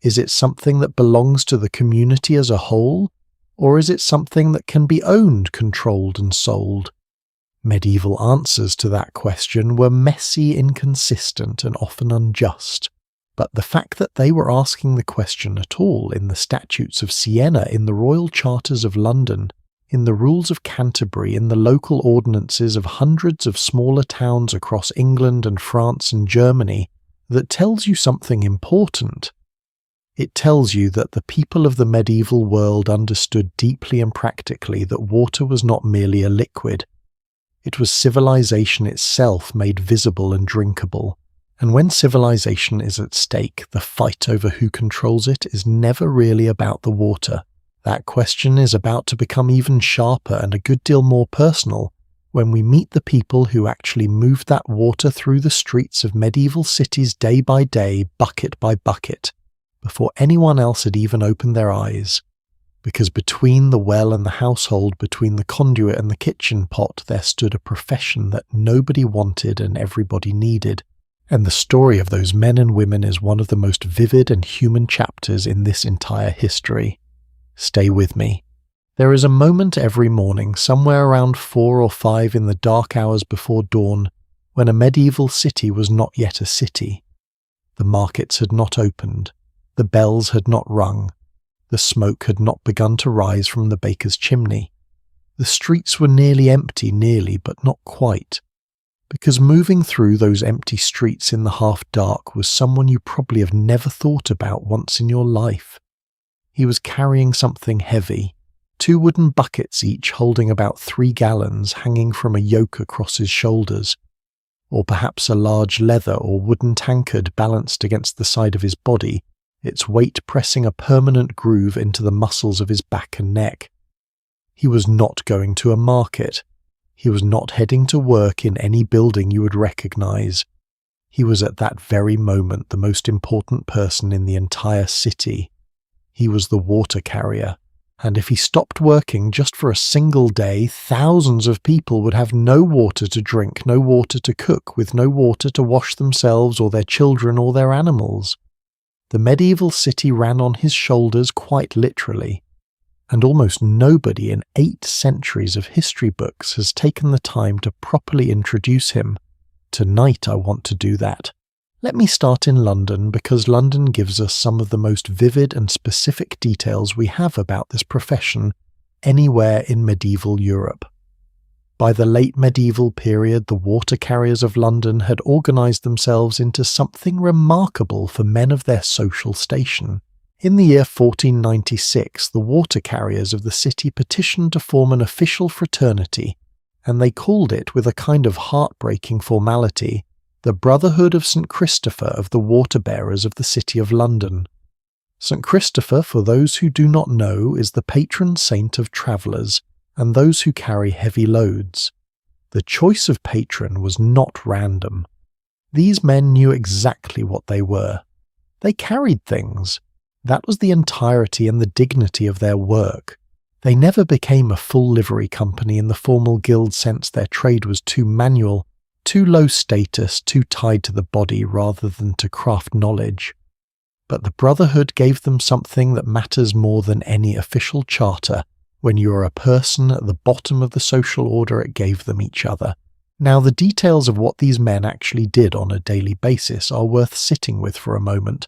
Is it something that belongs to the community as a whole, or is it something that can be owned, controlled, and sold? Medieval answers to that question were messy, inconsistent, and often unjust. But the fact that they were asking the question at all in the statutes of Siena, in the royal charters of London, in the rules of Canterbury, in the local ordinances of hundreds of smaller towns across England and France and Germany, that tells you something important. It tells you that the people of the medieval world understood deeply and practically that water was not merely a liquid. It was civilization itself made visible and drinkable. And when civilization is at stake, the fight over who controls it is never really about the water. That question is about to become even sharper and a good deal more personal when we meet the people who actually moved that water through the streets of medieval cities day by day, bucket by bucket, before anyone else had even opened their eyes. Because between the well and the household, between the conduit and the kitchen pot, there stood a profession that nobody wanted and everybody needed. And the story of those men and women is one of the most vivid and human chapters in this entire history. Stay with me. There is a moment every morning, somewhere around 4 or 5 in the dark hours before dawn, when a medieval city was not yet a city. The markets had not opened, the bells had not rung, the smoke had not begun to rise from the baker's chimney. The streets were nearly empty, but not quite. Because moving through those empty streets in the half-dark was someone you probably have never thought about once in your life. He was carrying something heavy, 2 wooden buckets each holding about 3 gallons hanging from a yoke across his shoulders, or perhaps a large leather or wooden tankard balanced against the side of his body, its weight pressing a permanent groove into the muscles of his back and neck. He was not going to a market. He was not heading to work in any building you would recognize. He was at that very moment the most important person in the entire city. He was the water carrier, and if he stopped working just for a single day, thousands of people would have no water to drink, no water to cook, with no water to wash themselves or their children or their animals. The medieval city ran on his shoulders quite literally. And almost nobody in 8 centuries of history books has taken the time to properly introduce him. Tonight I want to do that. Let me start in London, because London gives us some of the most vivid and specific details we have about this profession anywhere in medieval Europe. By the late medieval period, the water carriers of London had organised themselves into something remarkable for men of their social station. In the year 1496, the water carriers of the city petitioned to form an official fraternity, and they called it, with a kind of heartbreaking formality, the Brotherhood of St. Christopher of the Water-bearers of the City of London. St. Christopher, for those who do not know, is the patron saint of travellers and those who carry heavy loads. The choice of patron was not random. These men knew exactly what they were. They carried things. That was the entirety and the dignity of their work. They never became a full livery company in the formal guild sense. Their trade was too manual, too low status, too tied to the body rather than to craft knowledge. But the Brotherhood gave them something that matters more than any official charter. When you are a person at the bottom of the social order, it gave them each other. Now, the details of what these men actually did on a daily basis are worth sitting with for a moment,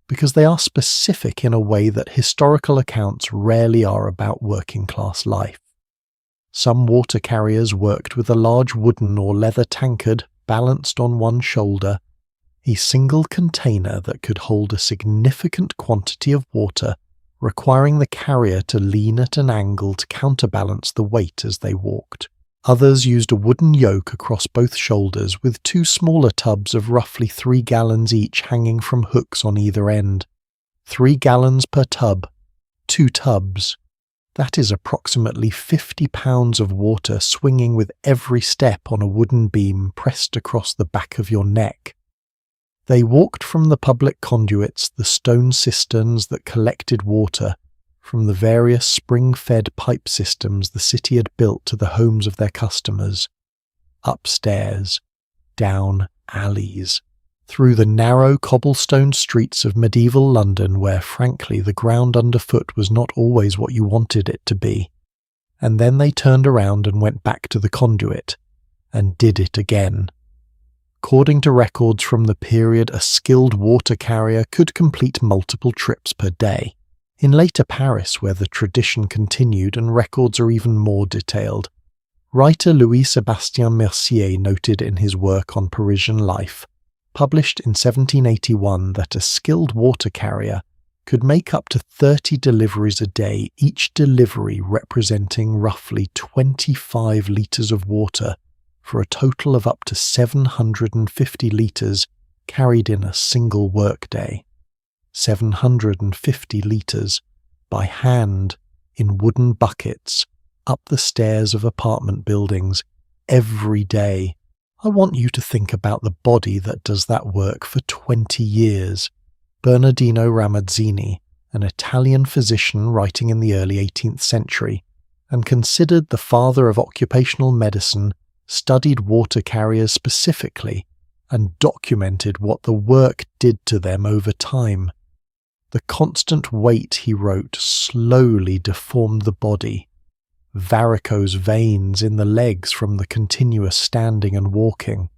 because they are specific in a way that historical accounts rarely are about working-class life. Some water carriers worked with a large wooden or leather tankard balanced on one shoulder, a single container that could hold a significant quantity of water, requiring the carrier to lean at an angle to counterbalance the weight as they walked. Others used a wooden yoke across both shoulders with two smaller tubs of roughly 3 gallons each hanging from hooks on either end. 3 gallons per tub. 2 tubs. That is approximately 50 pounds of water swinging with every step on a wooden beam pressed across the back of your neck. They walked from the public conduits, the stone cisterns that collected water, from the various spring-fed pipe systems the city had built to the homes of their customers, upstairs, down alleys, through the narrow cobblestone streets of medieval London where, frankly, the ground underfoot was not always what you wanted it to be. And then they turned around and went back to the conduit, and did it again. According to records from the period, a skilled water carrier could complete multiple trips per day. In later Paris, where the tradition continued and records are even more detailed, writer Louis-Sébastien Mercier noted in his work on Parisian life, published in 1781, that a skilled water carrier could make up to 30 deliveries a day, each delivery representing roughly 25 litres of water, for a total of up to 750 litres carried in a single workday. 750 litres, by hand, in wooden buckets, up the stairs of apartment buildings, every day. I want you to think about the body that does that work for 20 years. Bernardino Ramazzini, an Italian physician writing in the early 18th century, and considered the father of occupational medicine, studied water carriers specifically, and documented what the work did to them over time. The constant weight, he wrote, slowly deformed the body. Varicose veins in the legs from the continuous standing and walking,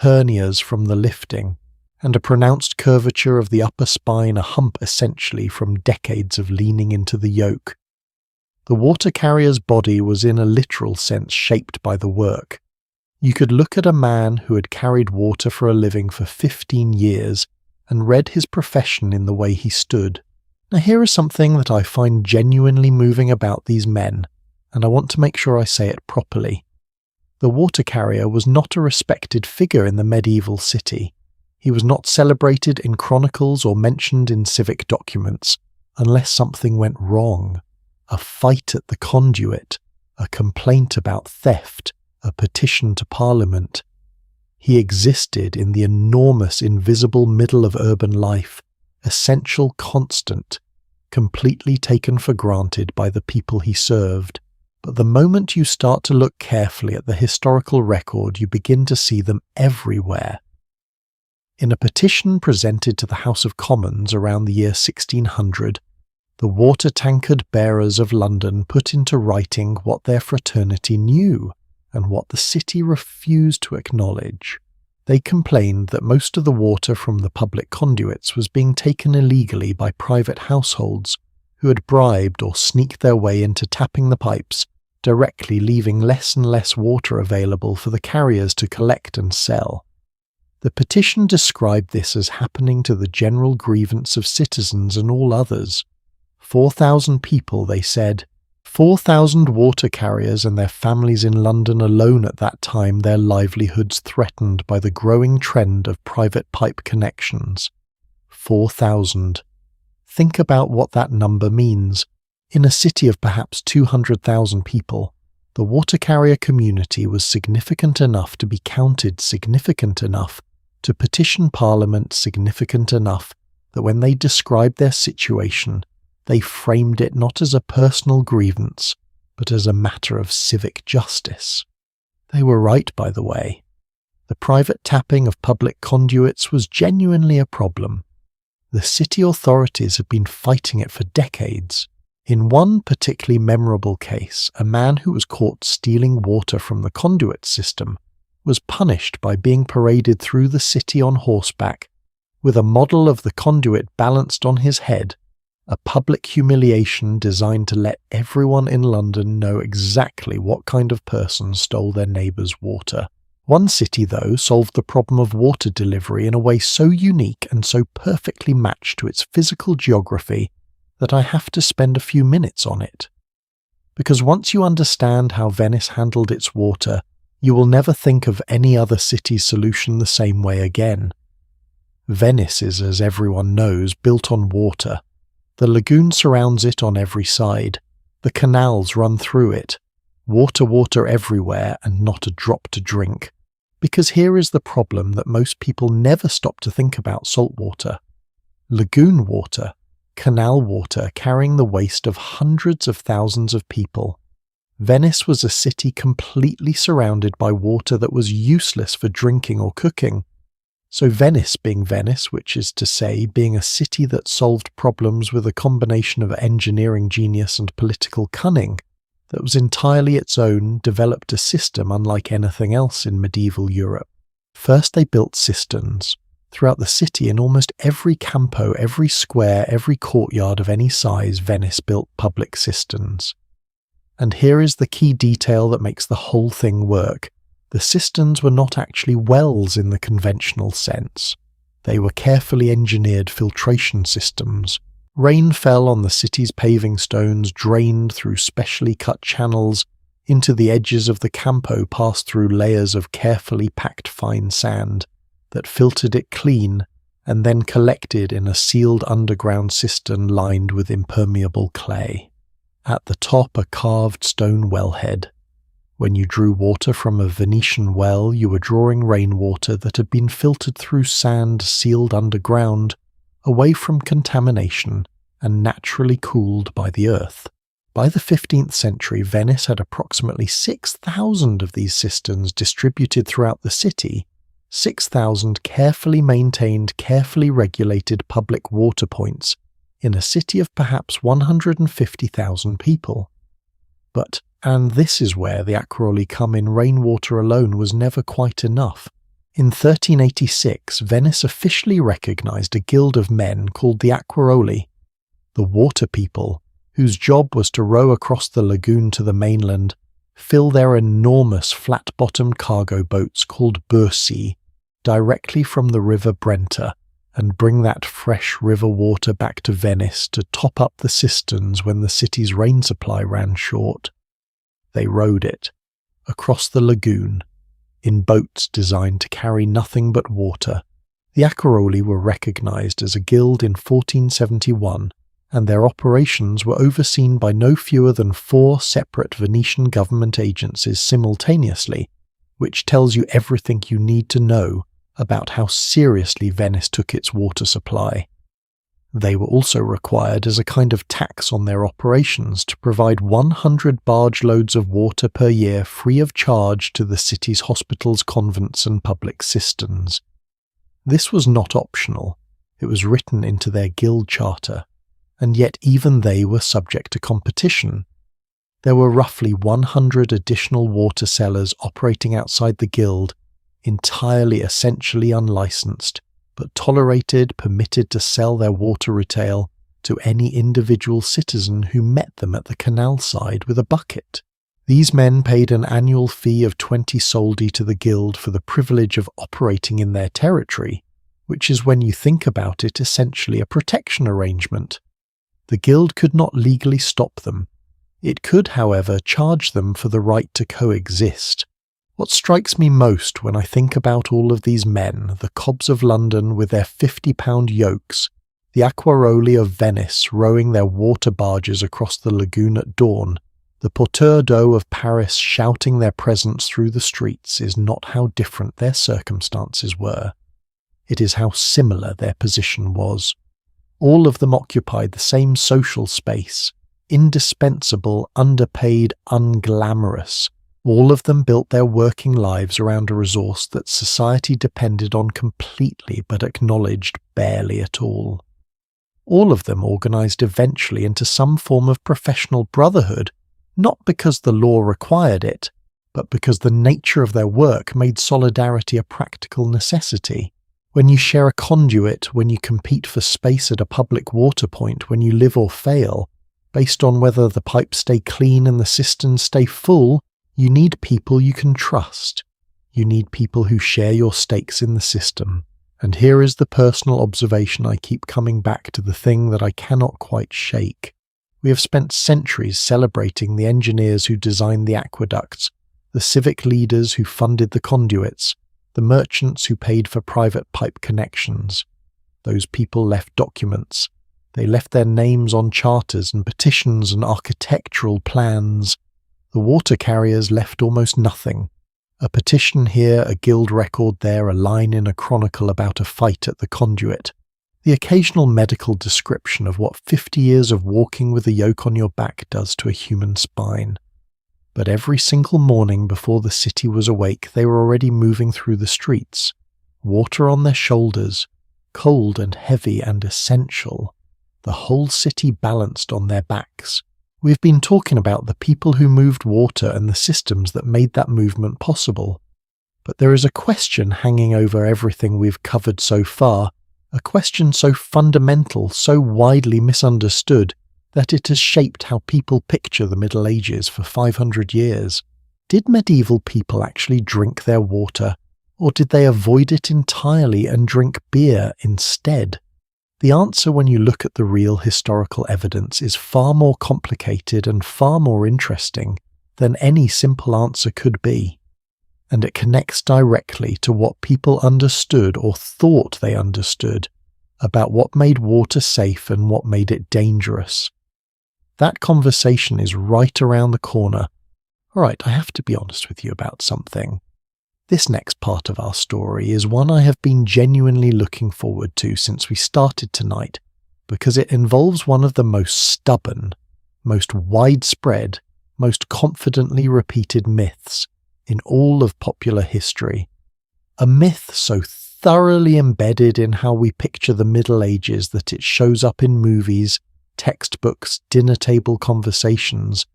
hernias from the lifting, and a pronounced curvature of the upper spine, a hump essentially from decades of leaning into the yoke. The water carrier's body was in a literal sense shaped by the work. You could look at a man who had carried water for a living for 15 years and read his profession in the way he stood. Now here is something that I find genuinely moving about these men, and I want to make sure I say it properly. The water carrier was not a respected figure in the medieval city. He was not celebrated in chronicles or mentioned in civic documents, unless something went wrong. A fight at the conduit, a complaint about theft, a petition to Parliament. He existed in the enormous invisible middle of urban life, essential constant, completely taken for granted by the people he served. But the moment you start to look carefully at the historical record, you begin to see them everywhere. In a petition presented to the House of Commons around the year 1600, the water tankard bearers of London put into writing what their fraternity knew and what the city refused to acknowledge. They complained that most of the water from the public conduits was being taken illegally by private households who had bribed or sneaked their way into tapping the pipes directly leaving less and less water available for the carriers to collect and sell. The petition described this as happening to the general grievance of citizens and all others. 4,000 people, they said. 4,000 water carriers and their families in London alone at that time, their livelihoods threatened by the growing trend of private pipe connections. 4,000. Think about what that number means. In a city of perhaps 200,000 people, the water carrier community was significant enough to be counted significant enough to petition Parliament significant enough that when they described their situation, they framed it not as a personal grievance, but as a matter of civic justice. They were right, by the way. The private tapping of public conduits was genuinely a problem. The city authorities had been fighting it for decades. In one particularly memorable case, a man who was caught stealing water from the conduit system was punished by being paraded through the city on horseback, with a model of the conduit balanced on his head, a public humiliation designed to let everyone in London know exactly what kind of person stole their neighbour's water. One city, though, solved the problem of water delivery in a way so unique and so perfectly matched to its physical geography that I have to spend a few minutes on it. Because once you understand how Venice handled its water, you will never think of any other city's solution the same way again. Venice is, as everyone knows, built on water. The lagoon surrounds it on every side. The canals run through it. Water everywhere and not a drop to drink. Because here is the problem that most people never stop to think about salt water. Lagoon water, canal water carrying the waste of hundreds of thousands of people. Venice was a city completely surrounded by water that was useless for drinking or cooking. So Venice being Venice, which is to say being a city that solved problems with a combination of engineering genius and political cunning, that was entirely its own, developed a system unlike anything else in medieval Europe. First they built cisterns. Throughout the city, in almost every campo, every square, every courtyard of any size, Venice built public cisterns. And here is the key detail that makes the whole thing work. The cisterns were not actually wells in the conventional sense. They were carefully engineered filtration systems. Rain fell on the city's paving stones, drained through specially cut channels into the edges of the campo, passed through layers of carefully packed fine sand that filtered it clean and then collected in a sealed underground cistern lined with impermeable clay. At the top, a carved stone wellhead. When you drew water from a Venetian well, you were drawing rainwater that had been filtered through sand sealed underground, away from contamination and naturally cooled by the earth. By the 15th century, Venice had approximately 6,000 of these cisterns distributed throughout the city, 6,000 carefully maintained, carefully regulated public water points in a city of perhaps 150,000 people. But, and this is where the acquaroli come in, rainwater alone was never quite enough. In 1386, Venice officially recognized a guild of men called the acquaroli, the water people, whose job was to row across the lagoon to the mainland, fill their enormous flat-bottomed cargo boats called bursi directly from the river Brenta, and bring that fresh river water back to Venice to top up the cisterns when the city's rain supply ran short. They rowed it, across the lagoon, in boats designed to carry nothing but water. The acquaroli were recognized as a guild in 1471, and their operations were overseen by no fewer than 4 separate Venetian government agencies simultaneously, which tells you everything you need to know about how seriously Venice took its water supply. They were also required as a kind of tax on their operations to provide 100 barge loads of water per year free of charge to the city's hospitals, convents and public cisterns. This was not optional, it was written into their guild charter, and yet even they were subject to competition. There were roughly 100 additional water sellers operating outside the guild, entirely essentially unlicensed, but tolerated, permitted to sell their water retail to any individual citizen who met them at the canal side with a bucket. These men paid an annual fee of 20 soldi to the guild for the privilege of operating in their territory, which is, when you think about it, essentially a protection arrangement. The guild could not legally stop them. It could, however, charge them for the right to coexist. What strikes me most when I think about all of these men, the cobs of London with their 50-pound yokes, the acquaroli of Venice rowing their water barges across the lagoon at dawn, the porteurs d'eau of Paris shouting their presence through the streets, is not how different their circumstances were. It is how similar their position was. All of them occupied the same social space, indispensable, underpaid, unglamorous. All of them built their working lives around a resource that society depended on completely but acknowledged barely at all. All of them organized eventually into some form of professional brotherhood, not because the law required it, but because the nature of their work made solidarity a practical necessity. When you share a conduit, when you compete for space at a public water point, when you live or fail, based on whether the pipes stay clean and the cisterns stay full, you need people you can trust. You need people who share your stakes in the system. And here is the personal observation I keep coming back to, the thing that I cannot quite shake. We have spent centuries celebrating the engineers who designed the aqueducts, the civic leaders who funded the conduits, the merchants who paid for private pipe connections. Those people left documents. They left their names on charters and petitions and architectural plans. The water carriers left almost nothing. A petition here, a guild record there, a line in a chronicle about a fight at the conduit. The occasional medical description of what 50 years of walking with a yoke on your back does to a human spine. But every single morning before the city was awake, they were already moving through the streets, water on their shoulders, cold and heavy and essential. The whole city balanced on their backs. We've been talking about the people who moved water and the systems that made that movement possible. But there is a question hanging over everything we've covered so far, a question so fundamental, so widely misunderstood, that it has shaped how people picture the Middle Ages for 500 years. Did medieval people actually drink their water, or did they avoid it entirely and drink beer instead? The answer, when you look at the real historical evidence, is far more complicated and far more interesting than any simple answer could be. And it connects directly to what people understood or thought they understood about what made water safe and what made it dangerous. That conversation is right around the corner. All right, I have to be honest with you about something. This next part of our story is one I have been genuinely looking forward to since we started tonight, because it involves one of the most stubborn, most widespread, most confidently repeated myths in all of popular history. A myth so thoroughly embedded in how we picture the Middle Ages that it shows up in movies, textbooks, dinner table conversations,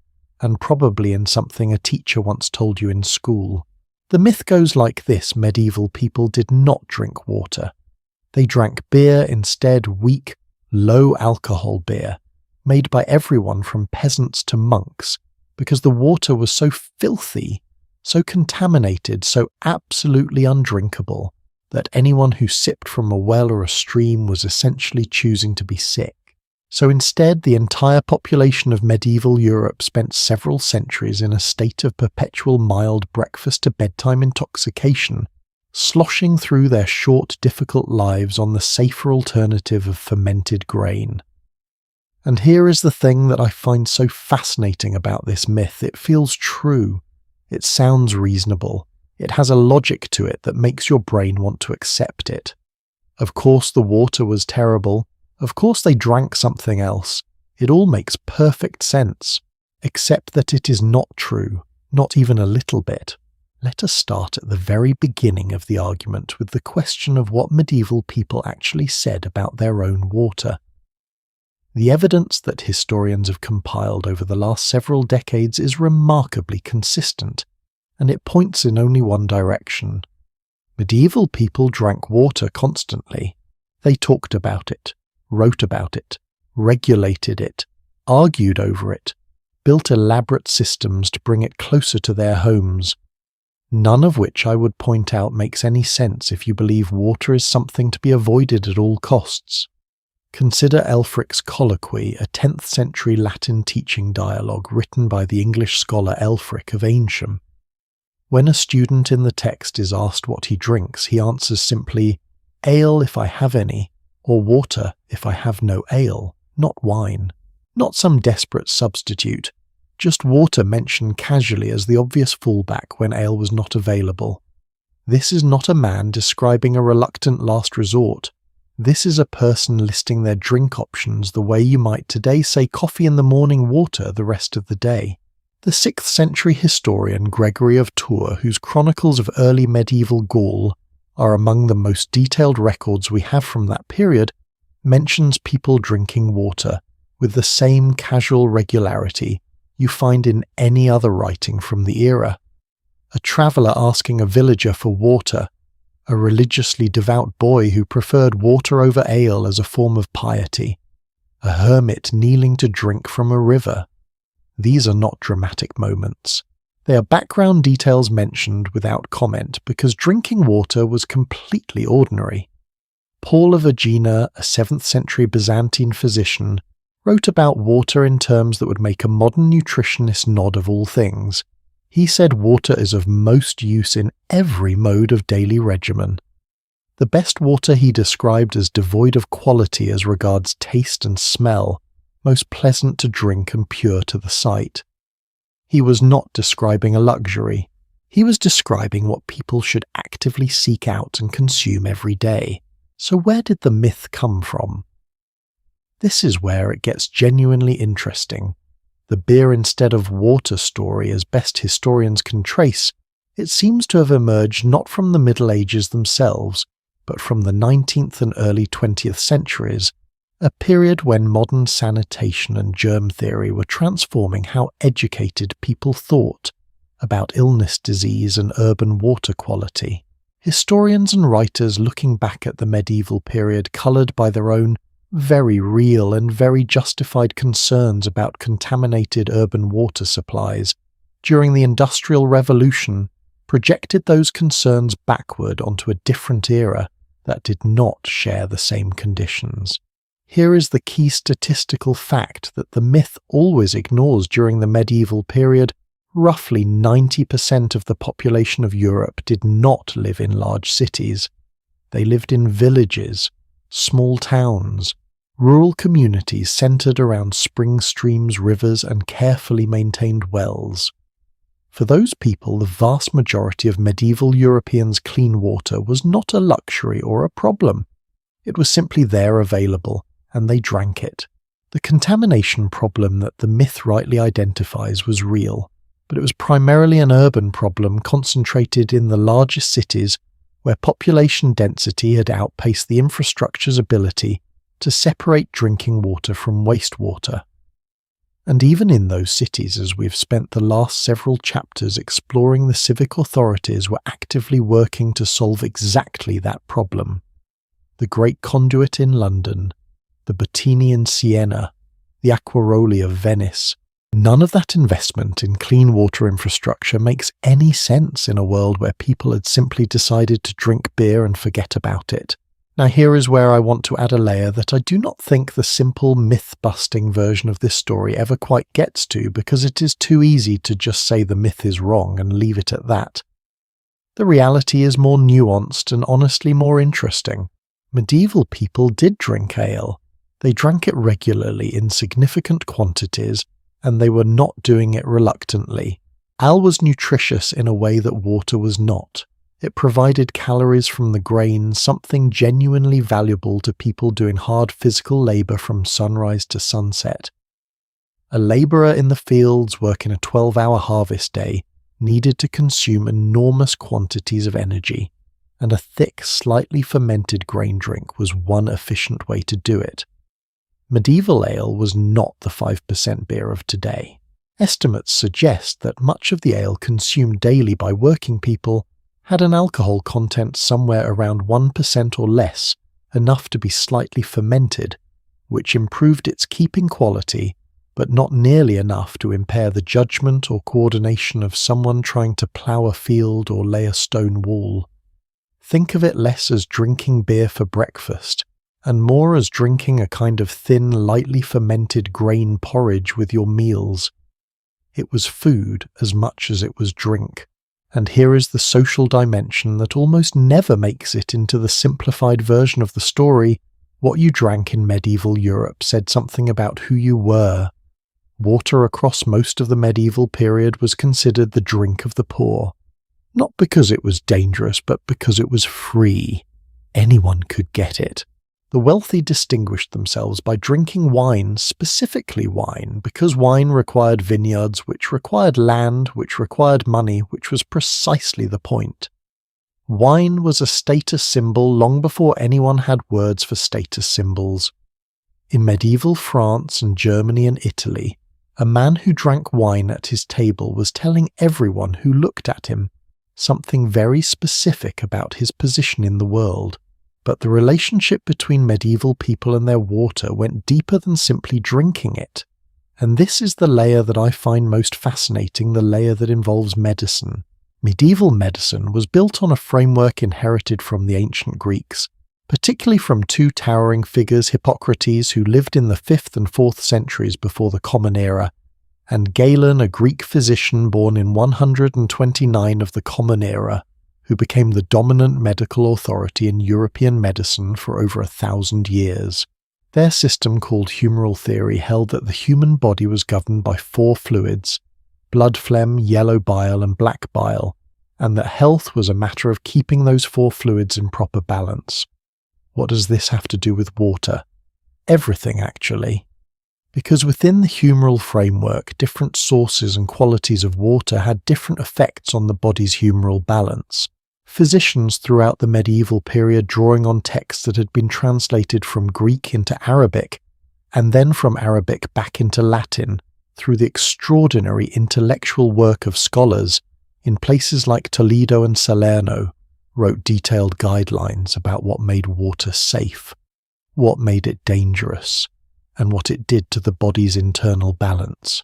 and probably in something a teacher once told you in school. The myth goes like this: medieval people did not drink water. They drank beer instead, weak, low-alcohol beer, made by everyone from peasants to monks, because the water was so filthy, so contaminated, so absolutely undrinkable, that anyone who sipped from a well or a stream was essentially choosing to be sick. So instead, the entire population of medieval Europe spent several centuries in a state of perpetual mild breakfast-to-bedtime intoxication, sloshing through their short, difficult lives on the safer alternative of fermented grain. And here is the thing that I find so fascinating about this myth. It feels true. It sounds reasonable. It has a logic to it that makes your brain want to accept it. Of course the water was terrible. Of course they drank something else. It all makes perfect sense, except that it is not true, not even a little bit. Let us start at the very beginning of the argument with the question of what medieval people actually said about their own water. The evidence that historians have compiled over the last several decades is remarkably consistent, and it points in only one direction. Medieval people drank water constantly. They talked about it, wrote about it, regulated it, argued over it, built elaborate systems to bring it closer to their homes. None of which I would point out makes any sense if you believe water is something to be avoided at all costs. Consider Elfric's Colloquy, a 10th century Latin teaching dialogue written by the English scholar Elfric of Eynsham. When a student in the text is asked what he drinks, he answers simply, "Ale if I have any," or "water if I have no ale," not wine. Not some desperate substitute, just water mentioned casually as the obvious fallback when ale was not available. This is not a man describing a reluctant last resort. This is a person listing their drink options the way you might today say coffee in the morning, water the rest of the day. The 6th century historian Gregory of Tours, whose chronicles of early medieval Gaul are among the most detailed records we have from that period, mentions people drinking water with the same casual regularity you find in any other writing from the era. A traveller asking a villager for water, a religiously devout boy who preferred water over ale as a form of piety, a hermit kneeling to drink from a river. These are not dramatic moments. They are background details mentioned without comment because drinking water was completely ordinary. Paul of Aegina, a 7th century Byzantine physician, wrote about water in terms that would make a modern nutritionist nod of all things. He said water is of most use in every mode of daily regimen. The best water he described as devoid of quality as regards taste and smell, most pleasant to drink and pure to the sight. He was not describing a luxury. He was describing what people should actively seek out and consume every day. So where did the myth come from? This is where it gets genuinely interesting. The beer instead of water story, as best historians can trace, it seems to have emerged not from the Middle Ages themselves, but from the 19th and early 20th centuries, a period when modern sanitation and germ theory were transforming how educated people thought about illness, disease, and urban water quality. Historians and writers looking back at the medieval period coloured by their own very real and very justified concerns about contaminated urban water supplies during the Industrial Revolution projected those concerns backward onto a different era that did not share the same conditions. Here is the key statistical fact that the myth always ignores during the medieval period. Roughly 90% of the population of Europe did not live in large cities. They lived in villages, small towns, rural communities centered around spring streams, rivers, and carefully maintained wells. For those people, the vast majority of medieval Europeans' clean water was not a luxury or a problem. It was simply there available, and they drank it. The contamination problem that the myth rightly identifies was real, but it was primarily an urban problem concentrated in the largest cities where population density had outpaced the infrastructure's ability to separate drinking water from wastewater. And even in those cities, as we've spent the last several chapters exploring, the civic authorities were actively working to solve exactly that problem. The Great Conduit in London, the Bottini in Siena, the Acquaroli of Venice. None of that investment in clean water infrastructure makes any sense in a world where people had simply decided to drink beer and forget about it. Now here is where I want to add a layer that I do not think the simple myth-busting version of this story ever quite gets to, because it is too easy to just say the myth is wrong and leave it at that. The reality is more nuanced and honestly more interesting. Medieval people did drink ale. They drank it regularly in significant quantities, and they were not doing it reluctantly. Ale was nutritious in a way that water was not. It provided calories from the grain, something genuinely valuable to people doing hard physical labour from sunrise to sunset. A labourer in the fields working a 12-hour harvest day needed to consume enormous quantities of energy, and a thick, slightly fermented grain drink was one efficient way to do it. Medieval ale was not the 5% beer of today. Estimates suggest that much of the ale consumed daily by working people had an alcohol content somewhere around 1% or less, enough to be slightly fermented, which improved its keeping quality but not nearly enough to impair the judgment or coordination of someone trying to plough a field or lay a stone wall. Think of it less as drinking beer for breakfast, and more as drinking a kind of thin, lightly fermented grain porridge with your meals. It was food as much as it was drink, and here is the social dimension that almost never makes it into the simplified version of the story. What you drank in medieval Europe said something about who you were. Water across most of the medieval period was considered the drink of the poor. Not because it was dangerous, but because it was free. Anyone could get it. The wealthy distinguished themselves by drinking wine, specifically wine, because wine required vineyards, which required land, which required money, which was precisely the point. Wine was a status symbol long before anyone had words for status symbols. In medieval France and Germany and Italy, a man who drank wine at his table was telling everyone who looked at him something very specific about his position in the world. But the relationship between medieval people and their water went deeper than simply drinking it. And this is the layer that I find most fascinating, the layer that involves medicine. Medieval medicine was built on a framework inherited from the ancient Greeks, particularly from two towering figures, Hippocrates, who lived in the 5th and 4th centuries before the Common Era, and Galen, a Greek physician born in 129 of the Common Era, who became the dominant medical authority in European medicine for over 1,000 years. Their system, called humoral theory, held that the human body was governed by 4 fluids: blood phlegm, yellow bile, and black bile, and that health was a matter of keeping those 4 fluids in proper balance. What does this have to do with water? Everything, actually. Because within the humoral framework, different sources and qualities of water had different effects on the body's humoral balance. Physicians throughout the medieval period, drawing on texts that had been translated from Greek into Arabic, and then from Arabic back into Latin, through the extraordinary intellectual work of scholars in places like Toledo and Salerno, wrote detailed guidelines about what made water safe, what made it dangerous, and what it did to the body's internal balance.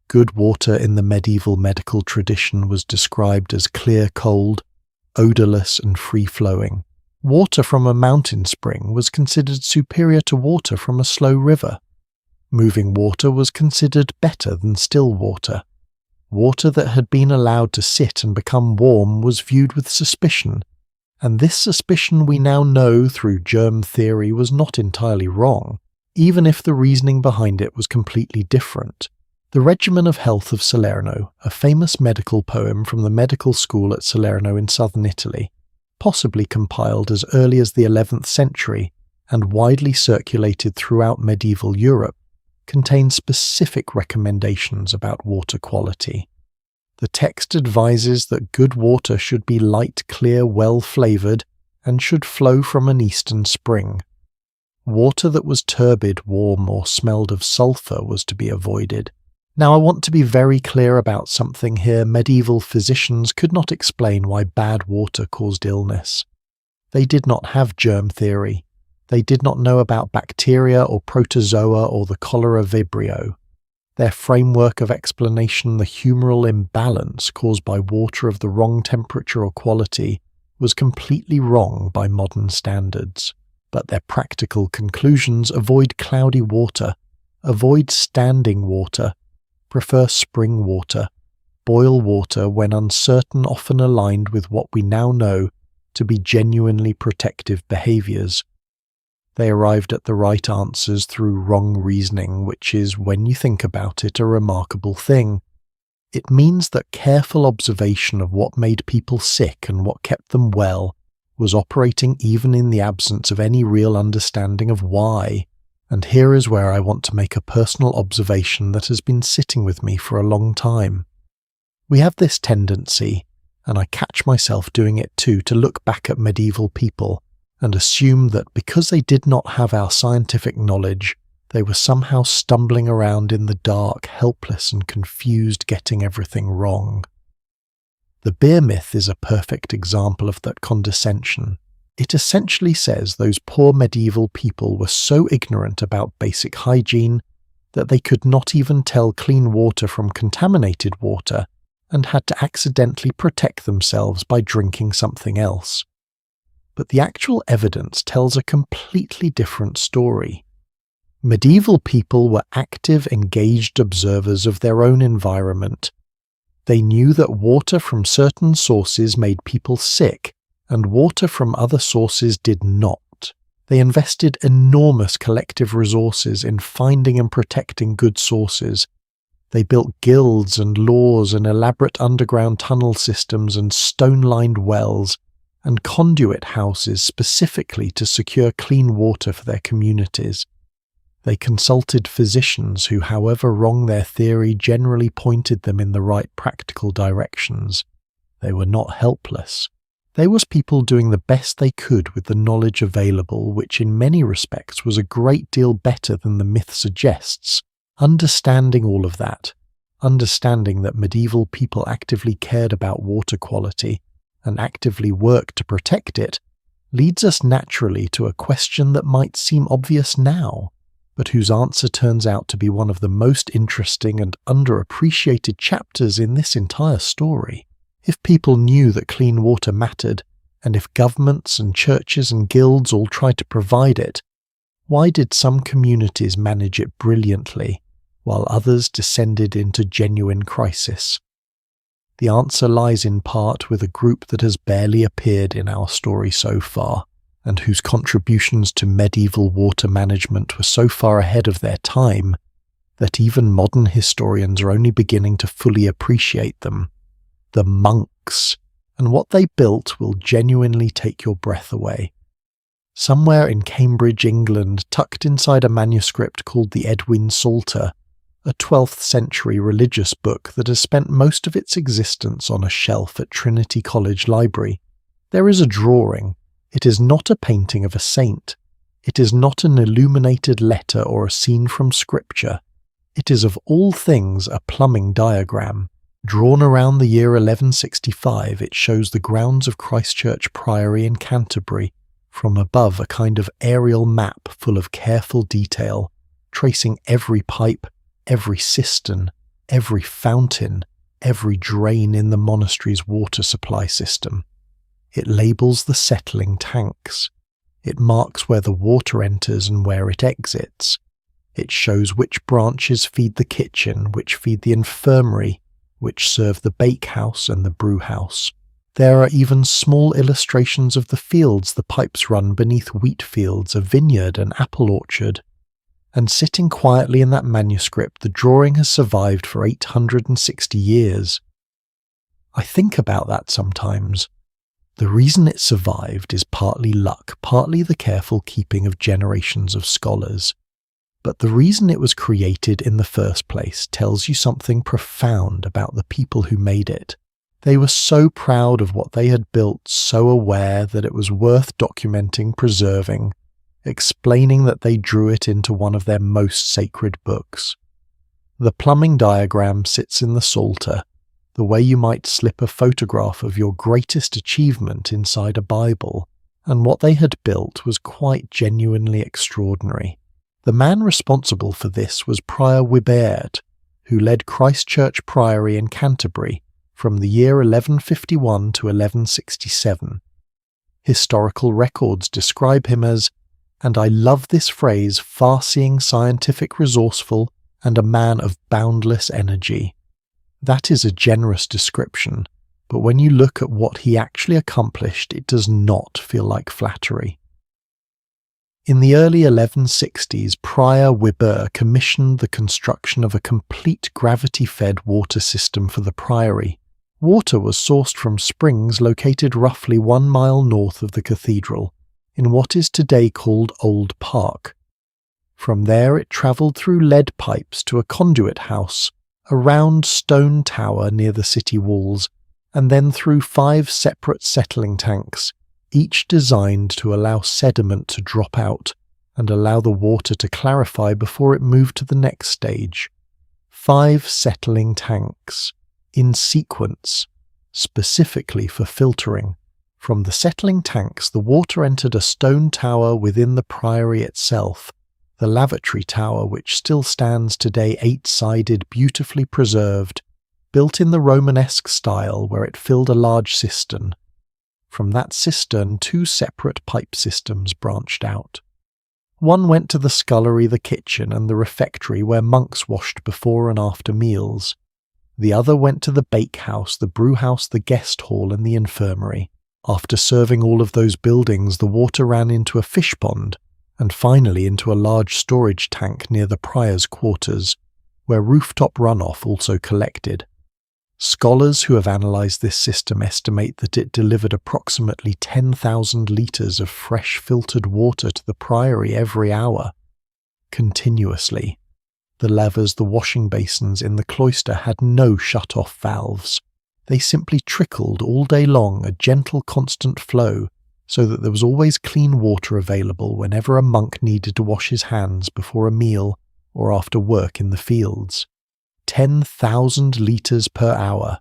Good water in the medieval medical tradition was described as clear cold, odourless and free-flowing. Water from a mountain spring was considered superior to water from a slow river. Moving water was considered better than still water. Water that had been allowed to sit and become warm was viewed with suspicion, and this suspicion we now know through germ theory was not entirely wrong, even if the reasoning behind it was completely different. The Regimen of Health of Salerno, a famous medical poem from the medical school at Salerno in southern Italy, possibly compiled as early as the 11th century and widely circulated throughout medieval Europe, contains specific recommendations about water quality. The text advises that good water should be light, clear, well-flavoured, and should flow from an eastern spring. Water that was turbid, warm, or smelled of sulphur was to be avoided. Now, I want to be very clear about something here. Medieval physicians could not explain why bad water caused illness. They did not have germ theory. They did not know about bacteria or protozoa or the cholera vibrio. Their framework of explanation, the humoral imbalance caused by water of the wrong temperature or quality, was completely wrong by modern standards. But their practical conclusions: avoid cloudy water, avoid standing water, prefer spring water, boil water when uncertain, often aligned with what we now know to be genuinely protective behaviours. They arrived at the right answers through wrong reasoning, which is, when you think about it, a remarkable thing. It means that careful observation of what made people sick and what kept them well was operating even in the absence of any real understanding of why. And here is where I want to make a personal observation that has been sitting with me for a long time. We have this tendency, and I catch myself doing it too, to look back at medieval people and assume that because they did not have our scientific knowledge, they were somehow stumbling around in the dark, helpless and confused, getting everything wrong. The beer myth is a perfect example of that condescension. It essentially says those poor medieval people were so ignorant about basic hygiene, that they could not even tell clean water from contaminated water and had to accidentally protect themselves by drinking something else. But the actual evidence tells a completely different story. Medieval people were active, engaged observers of their own environment. They knew that water from certain sources made people sick, and water from other sources did not. They invested enormous collective resources in finding and protecting good sources. They built guilds and laws and elaborate underground tunnel systems and stone-lined wells and conduit houses specifically to secure clean water for their communities. They consulted physicians who, however wrong their theory, generally pointed them in the right practical directions. They were not helpless. They was people doing the best they could with the knowledge available, which in many respects was a great deal better than the myth suggests. Understanding all of that, understanding that medieval people actively cared about water quality and actively worked to protect it, leads us naturally to a question that might seem obvious now, but whose answer turns out to be one of the most interesting and underappreciated chapters in this entire story. If people knew that clean water mattered, and if governments and churches and guilds all tried to provide it, why did some communities manage it brilliantly, while others descended into genuine crisis? The answer lies in part with a group that has barely appeared in our story so far, and whose contributions to medieval water management were so far ahead of their time that even modern historians are only beginning to fully appreciate them. The monks, and what they built will genuinely take your breath away. Somewhere in Cambridge, England, tucked inside a manuscript called the Edwin Psalter, a 12th century religious book that has spent most of its existence on a shelf at Trinity College Library, there is a drawing. It is not a painting of a saint. It is not an illuminated letter or a scene from scripture. It is of all things a plumbing diagram. Drawn around the year 1165, it shows the grounds of Christ Church Priory in Canterbury, from above a kind of aerial map full of careful detail, tracing every pipe, every cistern, every fountain, every drain in the monastery's water supply system. It labels the settling tanks. It marks where the water enters and where it exits. It shows which branches feed the kitchen, which feed the infirmary, which serve the bakehouse and the brewhouse. There are even small illustrations of the fields the pipes run beneath wheat fields, a vineyard, an apple orchard. And sitting quietly in that manuscript, the drawing has survived for 860 years. I think about that sometimes. The reason it survived is partly luck, partly the careful keeping of generations of scholars. But the reason it was created in the first place tells you something profound about the people who made it. They were so proud of what they had built, so aware that it was worth documenting, preserving, explaining that they drew it into one of their most sacred books. The plumbing diagram sits in the Psalter, the way you might slip a photograph of your greatest achievement inside a Bible, and what they had built was quite genuinely extraordinary. The man responsible for this was Prior Wibert, who led Christ Church Priory in Canterbury from the year 1151 to 1167. Historical records describe him as, and I love this phrase, far-seeing, scientific, resourceful, and a man of boundless energy. That is a generous description, but when you look at what he actually accomplished, it does not feel like flattery. In the early 1160s, Prior Wibert commissioned the construction of a complete gravity-fed water system for the priory. Water was sourced from springs located roughly 1 mile north of the cathedral, in what is today called Old Park. From there it travelled through lead pipes to a conduit house, a round stone tower near the city walls, and then through 5 separate settling tanks, each designed to allow sediment to drop out and allow the water to clarify before it moved to the next stage. 5 settling tanks, in sequence, specifically for filtering. From the settling tanks, the water entered a stone tower within the priory itself the lavatory tower which still stands today 8-sided, beautifully preserved, built in the Romanesque style where it filled a large cistern. From that cistern 2 separate pipe systems branched out. One went to the scullery, the kitchen, and the refectory where monks washed before and after meals. The other went to the bakehouse, the brewhouse, the guest hall, and the infirmary. After serving all of those buildings, the water ran into a fish pond, and finally into a large storage tank near the prior's quarters, where rooftop runoff also collected. Scholars who have analysed this system estimate that it delivered approximately 10,000 litres of fresh filtered water to the priory every hour, continuously. The lavers, the washing basins in the cloister had no shut-off valves. They simply trickled all day long, a gentle constant flow, so that there was always clean water available whenever a monk needed to wash his hands before a meal or after work in the fields. 10,000 litres per hour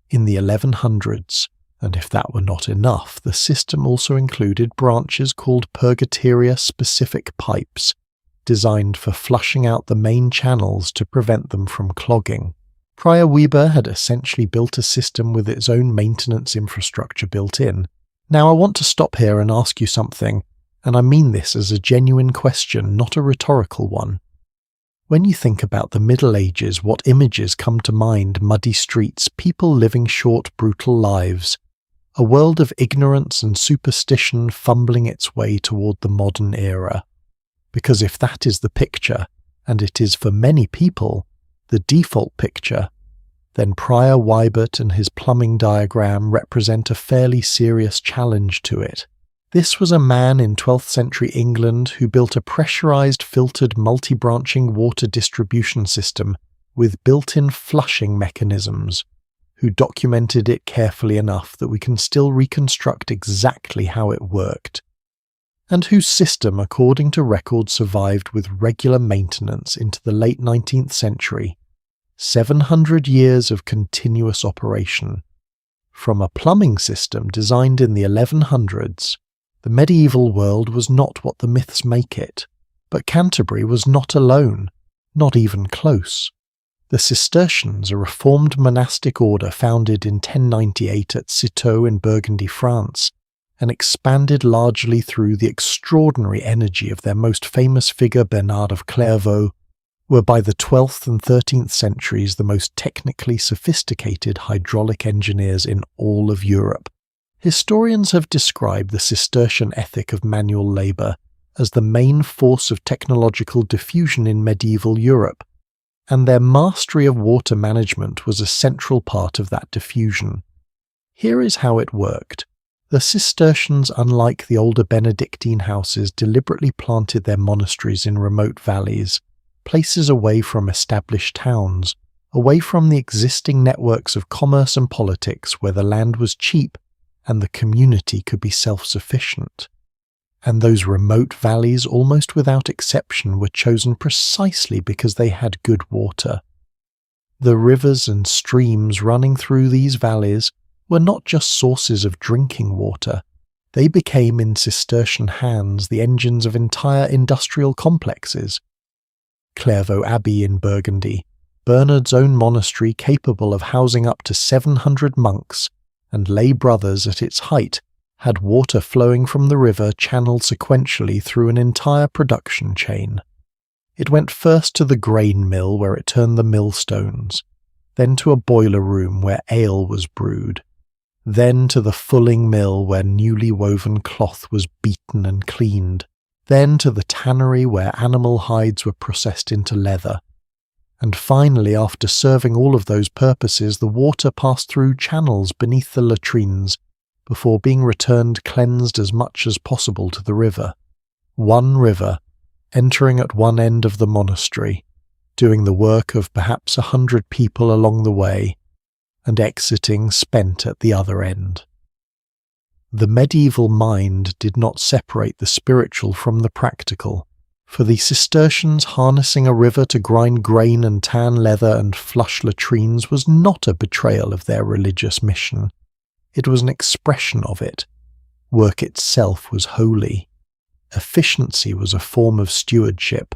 in the 1100s, and if that were not enough, the system also included branches called purgatoria-specific pipes, designed for flushing out the main channels to prevent them from clogging. Prior Weber had essentially built a system with its own maintenance infrastructure built in. Now I want to stop here and ask you something, and I mean this as a genuine question, not a rhetorical one. When you think about the Middle Ages, what images come to mind? Muddy streets, people living short, brutal lives, a world of ignorance and superstition fumbling its way toward the modern era. Because if that is the picture, and it is for many people, the default picture, then Prior Wybert and his plumbing diagram represent a fairly serious challenge to it. This was a man in 12th century England who built a pressurized, filtered, multi-branching water distribution system with built-in flushing mechanisms, who documented it carefully enough that we can still reconstruct exactly how it worked, and whose system, according to record, survived with regular maintenance into the late 19th century. 700 years of continuous operation. From a plumbing system designed in the 1100s, the medieval world was not what the myths make it, but Canterbury was not alone, not even close. The Cistercians, a reformed monastic order founded in 1098 at Citeaux in Burgundy, France, and expanded largely through the extraordinary energy of their most famous figure Bernard of Clairvaux, were by the 12th and 13th centuries the most technically sophisticated hydraulic engineers in all of Europe. Historians have described the Cistercian ethic of manual labour as the main force of technological diffusion in medieval Europe, and their mastery of water management was a central part of that diffusion. Here is how it worked. The Cistercians, unlike the older Benedictine houses, deliberately planted their monasteries in remote valleys, places away from established towns, away from the existing networks of commerce and politics where the land was cheap and the community could be self-sufficient. And those remote valleys, almost without exception, were chosen precisely because they had good water. The rivers and streams running through these valleys were not just sources of drinking water. They became, in Cistercian hands, the engines of entire industrial complexes. Clairvaux Abbey in Burgundy, Bernard's own monastery capable of housing up to 700 monks, and lay brothers at its height, had water flowing from the river channeled sequentially through an entire production chain. It went first to the grain mill where it turned the millstones, then to a boiler room where ale was brewed, then to the fulling mill where newly woven cloth was beaten and cleaned, then to the tannery where animal hides were processed into leather. And finally, after serving all of those purposes, the water passed through channels beneath the latrines before being returned cleansed as much as possible to the river. One river, entering at one end of the monastery, doing the work of perhaps 100 people along the way, and exiting spent at the other end. The medieval mind did not separate the spiritual from the practical. For the Cistercians, harnessing a river to grind grain and tan leather and flush latrines was not a betrayal of their religious mission. It was an expression of it. Work itself was holy. Efficiency was a form of stewardship.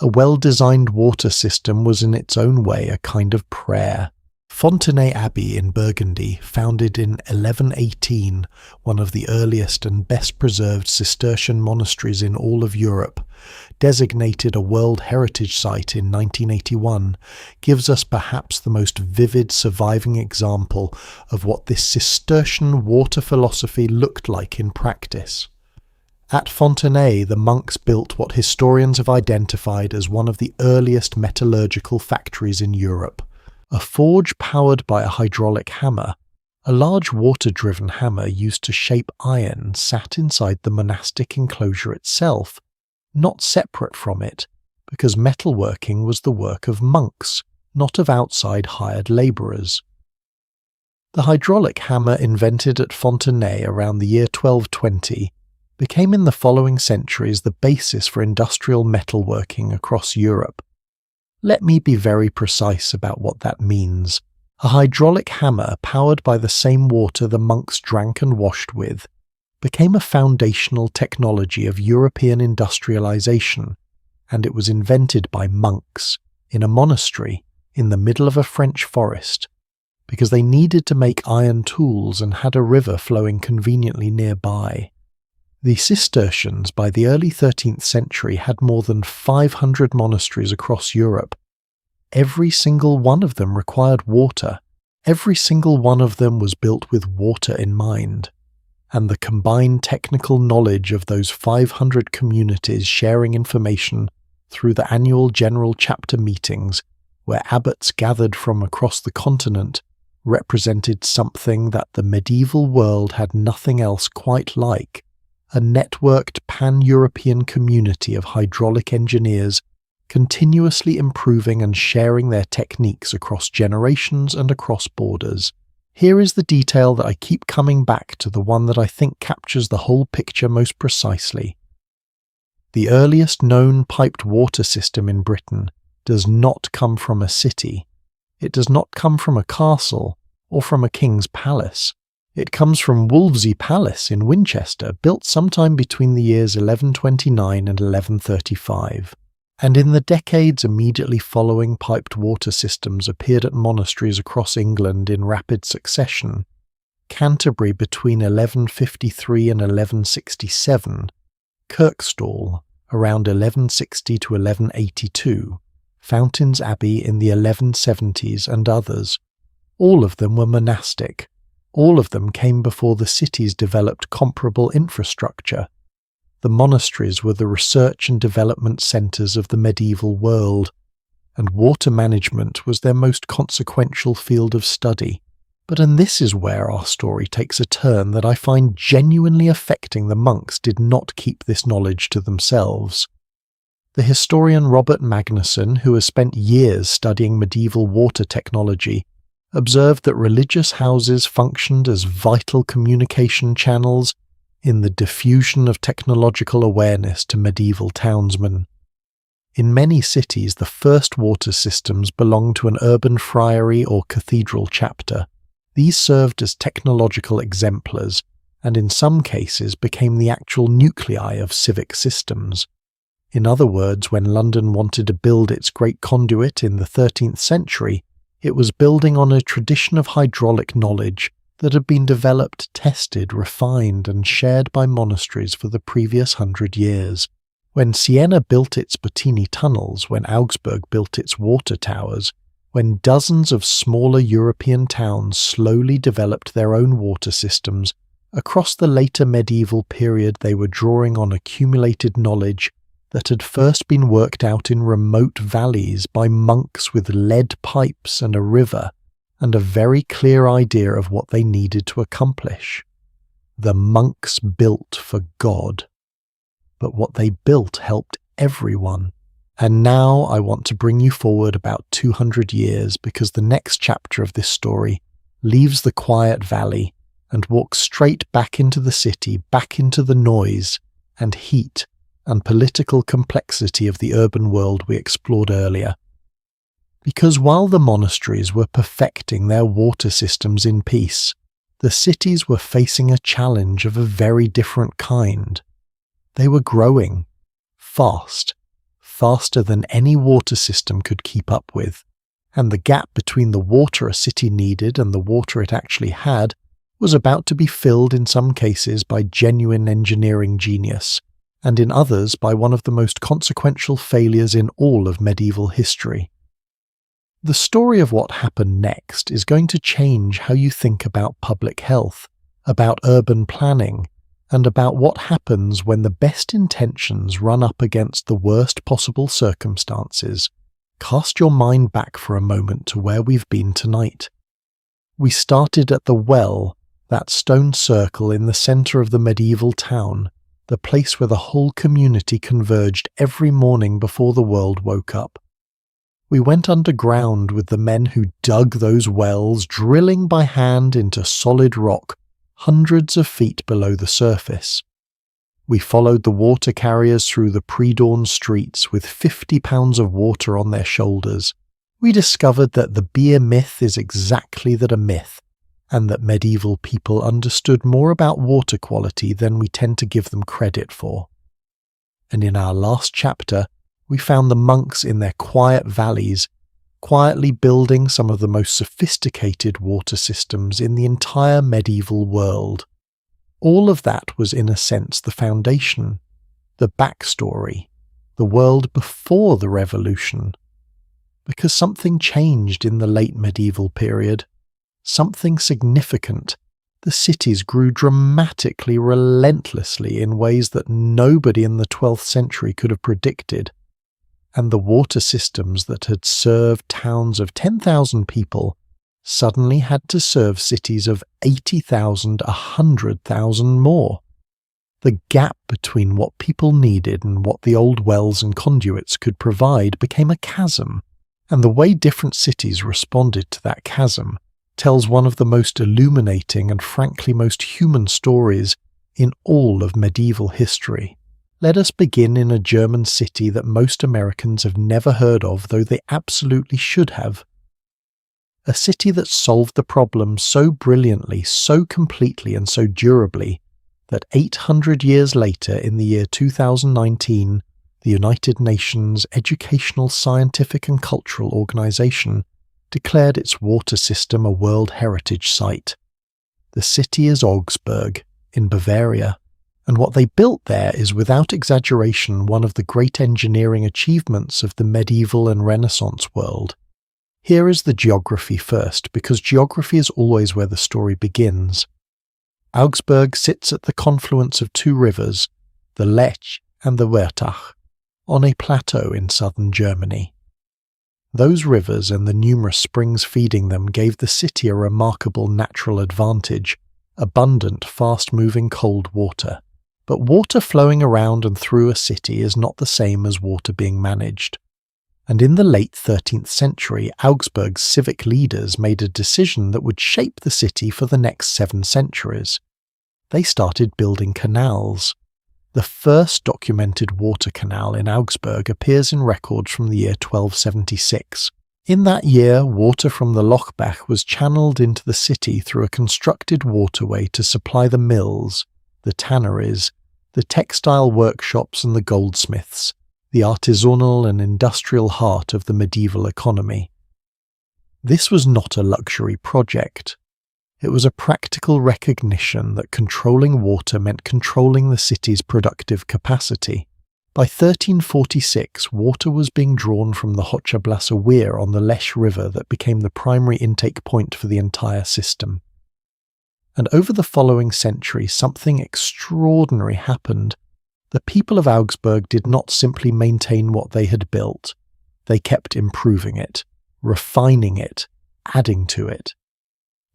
A well-designed water system was in its own way a kind of prayer. Fontenay Abbey in Burgundy, founded in 1118, one of the earliest and best-preserved Cistercian monasteries in all of Europe, designated a World Heritage Site in 1981, gives us perhaps the most vivid surviving example of what this Cistercian water philosophy looked like in practice. At Fontenay, the monks built what historians have identified as one of the earliest metallurgical factories in Europe. A forge powered by a hydraulic hammer, a large water-driven hammer used to shape iron sat inside the monastic enclosure itself, not separate from it, because metalworking was the work of monks, not of outside hired labourers. The hydraulic hammer invented at Fontenay around the year 1220 became in the following centuries the basis for industrial metalworking across Europe. Let me be very precise about what that means. A hydraulic hammer powered by the same water the monks drank and washed with became a foundational technology of European industrialization, and it was invented by monks in a monastery in the middle of a French forest because they needed to make iron tools and had a river flowing conveniently nearby. The Cistercians by the early 13th century had more than 500 monasteries across Europe. Every single one of them required water. Every single one of them was built with water in mind. And the combined technical knowledge of those 500 communities sharing information through the annual general chapter meetings, where abbots gathered from across the continent, represented something that the medieval world had nothing else quite like. A networked pan-European community of hydraulic engineers continuously improving and sharing their techniques across generations and across borders. Here is the detail that I keep coming back to, the one that I think captures the whole picture most precisely. The earliest known piped water system in Britain does not come from a city. It does not come from a castle or from a king's palace. It comes from Wolvesey Palace in Winchester, built sometime between the years 1129 and 1135. And in the decades immediately following, piped water systems appeared at monasteries across England in rapid succession. Canterbury between 1153 and 1167, Kirkstall around 1160 to 1182, Fountains Abbey in the 1170s, and others. All of them were monastic. All of them came before the cities developed comparable infrastructure. The monasteries were the research and development centres of the medieval world, and water management was their most consequential field of study. And this is where our story takes a turn that I find genuinely affecting. The monks did not keep this knowledge to themselves. The historian Robert Magnusson, who has spent years studying medieval water technology, observed that religious houses functioned as vital communication channels in the diffusion of technological awareness to medieval townsmen. In many cities, the first water systems belonged to an urban friary or cathedral chapter. These served as technological exemplars, and in some cases became the actual nuclei of civic systems. In other words, when London wanted to build its great conduit in the 13th century, it was building on a tradition of hydraulic knowledge that had been developed, tested, refined, and shared by monasteries for the previous 100 years. When Siena built its Bottini tunnels, when Augsburg built its water towers, when dozens of smaller European towns slowly developed their own water systems, across the later medieval period they were drawing on accumulated knowledge that had first been worked out in remote valleys by monks with lead pipes and a river, and a very clear idea of what they needed to accomplish. The monks built for God. But what they built helped everyone. And now I want to bring you forward about 200 years, because the next chapter of this story leaves the quiet valley and walks straight back into the city, back into the noise and heat and political complexity of the urban world we explored earlier. Because while the monasteries were perfecting their water systems in peace, the cities were facing a challenge of a very different kind. They were growing, fast, faster than any water system could keep up with, and the gap between the water a city needed and the water it actually had was about to be filled in some cases by genuine engineering genius, and in others by one of the most consequential failures in all of medieval history. The story of what happened next is going to change how you think about public health, about urban planning, and about what happens when the best intentions run up against the worst possible circumstances. Cast your mind back for a moment to where we've been tonight. We started at the well, that stone circle in the centre of the medieval town, the place where the whole community converged every morning before the world woke up. We went underground with the men who dug those wells, drilling by hand into solid rock, hundreds of feet below the surface. We followed the water carriers through the pre-dawn streets with 50 pounds of water on their shoulders. We discovered that the beer myth is exactly that, a myth, and that medieval people understood more about water quality than we tend to give them credit for. And in our last chapter, we found the monks in their quiet valleys, quietly building some of the most sophisticated water systems in the entire medieval world. All of that was in a sense the foundation, the backstory, the world before the revolution. Because something changed in the late medieval period, something significant. The cities grew dramatically, relentlessly in ways that nobody in the 12th century could have predicted. And the water systems that had served towns of 10,000 people suddenly had to serve cities of 80,000, 100,000 more. The gap between what people needed and what the old wells and conduits could provide became a chasm, and the way different cities responded to that chasm tells one of the most illuminating and frankly most human stories in all of medieval history. Let us begin in a German city that most Americans have never heard of, though they absolutely should have. A city that solved the problem so brilliantly, so completely and so durably that 800 years later, in the year 2019, the United Nations Educational, Scientific and Cultural Organization declared its water system a World Heritage Site. The city is Augsburg, in Bavaria, and what they built there is without exaggeration one of the great engineering achievements of the medieval and Renaissance world. Here is the geography first, because geography is always where the story begins. Augsburg sits at the confluence of two rivers, the Lech and the Wertach, on a plateau in southern Germany. Those rivers and the numerous springs feeding them gave the city a remarkable natural advantage, abundant, fast-moving cold water. But water flowing around and through a city is not the same as water being managed. And in the late 13th century, Augsburg's civic leaders made a decision that would shape the city for the next 7 centuries. They started building canals. The first documented water canal in Augsburg appears in records from the year 1276. In that year, water from the Lochbach was channeled into the city through a constructed waterway to supply the mills, the tanneries, the textile workshops and the goldsmiths, the artisanal and industrial heart of the medieval economy. This was not a luxury project. It was a practical recognition that controlling water meant controlling the city's productive capacity. By 1346, water was being drawn from the Hocheblasser Weir on the Lech River that became the primary intake point for the entire system. And over the following century, something extraordinary happened. The people of Augsburg did not simply maintain what they had built. They kept improving it, refining it, adding to it.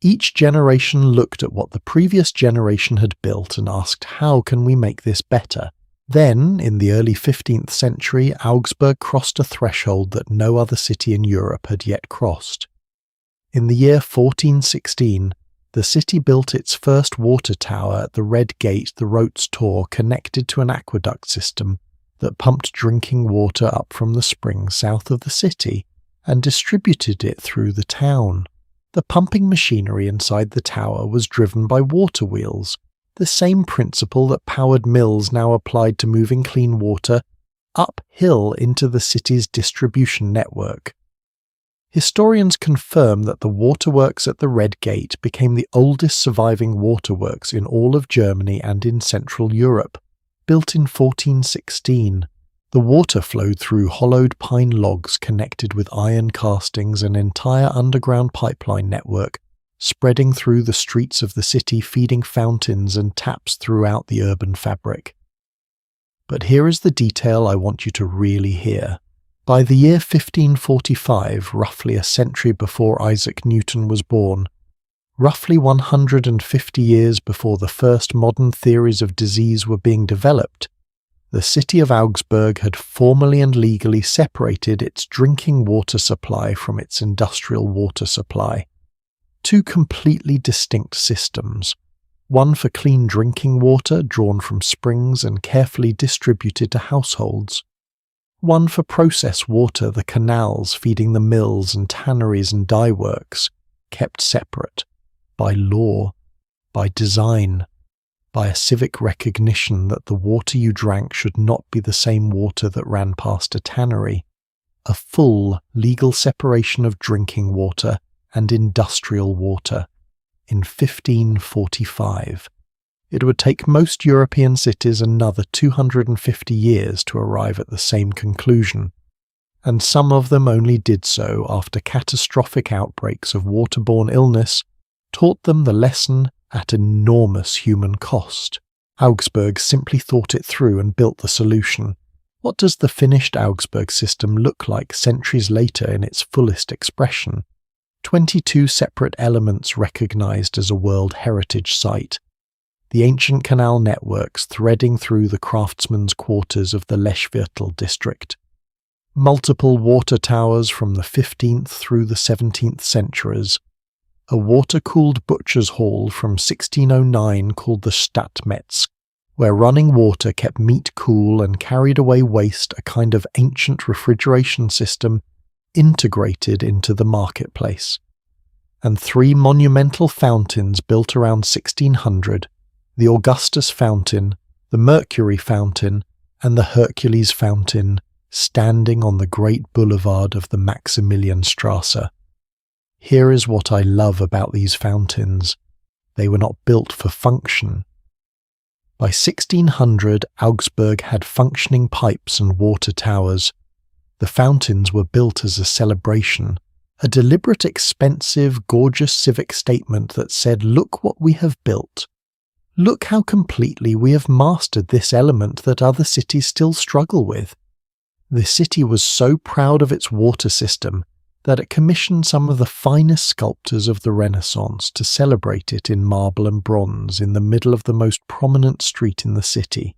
Each generation looked at what the previous generation had built and asked, how can we make this better? Then, in the early 15th century, Augsburg crossed a threshold that no other city in Europe had yet crossed. In the year 1416, the city built its first water tower at the Red Gate, the Rotes Tor, connected to an aqueduct system that pumped drinking water up from the spring south of the city and distributed it through the town. The pumping machinery inside the tower was driven by water wheels, the same principle that powered mills now applied to moving clean water uphill into the city's distribution network. Historians confirm that the waterworks at the Red Gate became the oldest surviving waterworks in all of Germany and in Central Europe. Built in 1416, the water flowed through hollowed pine logs connected with iron castings, an entire underground pipeline network spreading through the streets of the city, feeding fountains and taps throughout the urban fabric. But here is the detail I want you to really hear. By the year 1545, roughly a century before Isaac Newton was born, roughly 150 years before the first modern theories of disease were being developed, the city of Augsburg had formally and legally separated its drinking water supply from its industrial water supply. Two completely distinct systems, one for clean drinking water drawn from springs and carefully distributed to households, one for process water, the canals feeding the mills and tanneries and dye works, kept separate, by law, by design, by a civic recognition that the water you drank should not be the same water that ran past a tannery, a full legal separation of drinking water and industrial water in 1545. It would take most European cities another 250 years to arrive at the same conclusion, and some of them only did so after catastrophic outbreaks of waterborne illness taught them the lesson at enormous human cost. Augsburg simply thought it through and built the solution. What does the finished Augsburg system look like centuries later in its fullest expression? 22 separate elements recognized as a World Heritage Site. The ancient canal networks threading through the craftsmen's quarters of the Lechviertel district. Multiple water towers from the 15th through the 17th centuries. A water-cooled butcher's hall from 1609 called the Stadtmetz, where running water kept meat cool and carried away waste, a kind of ancient refrigeration system integrated into the marketplace. And 3 monumental fountains built around 1600, the Augustus Fountain, the Mercury Fountain, and the Hercules Fountain, standing on the great boulevard of the Maximilianstrasse. Here is what I love about these fountains. They were not built for function. By 1600, Augsburg had functioning pipes and water towers. The fountains were built as a celebration, a deliberate, expensive, gorgeous civic statement that said, "Look what we have built. Look how completely we have mastered this element that other cities still struggle with." The city was so proud of its water system that it commissioned some of the finest sculptors of the Renaissance to celebrate it in marble and bronze in the middle of the most prominent street in the city.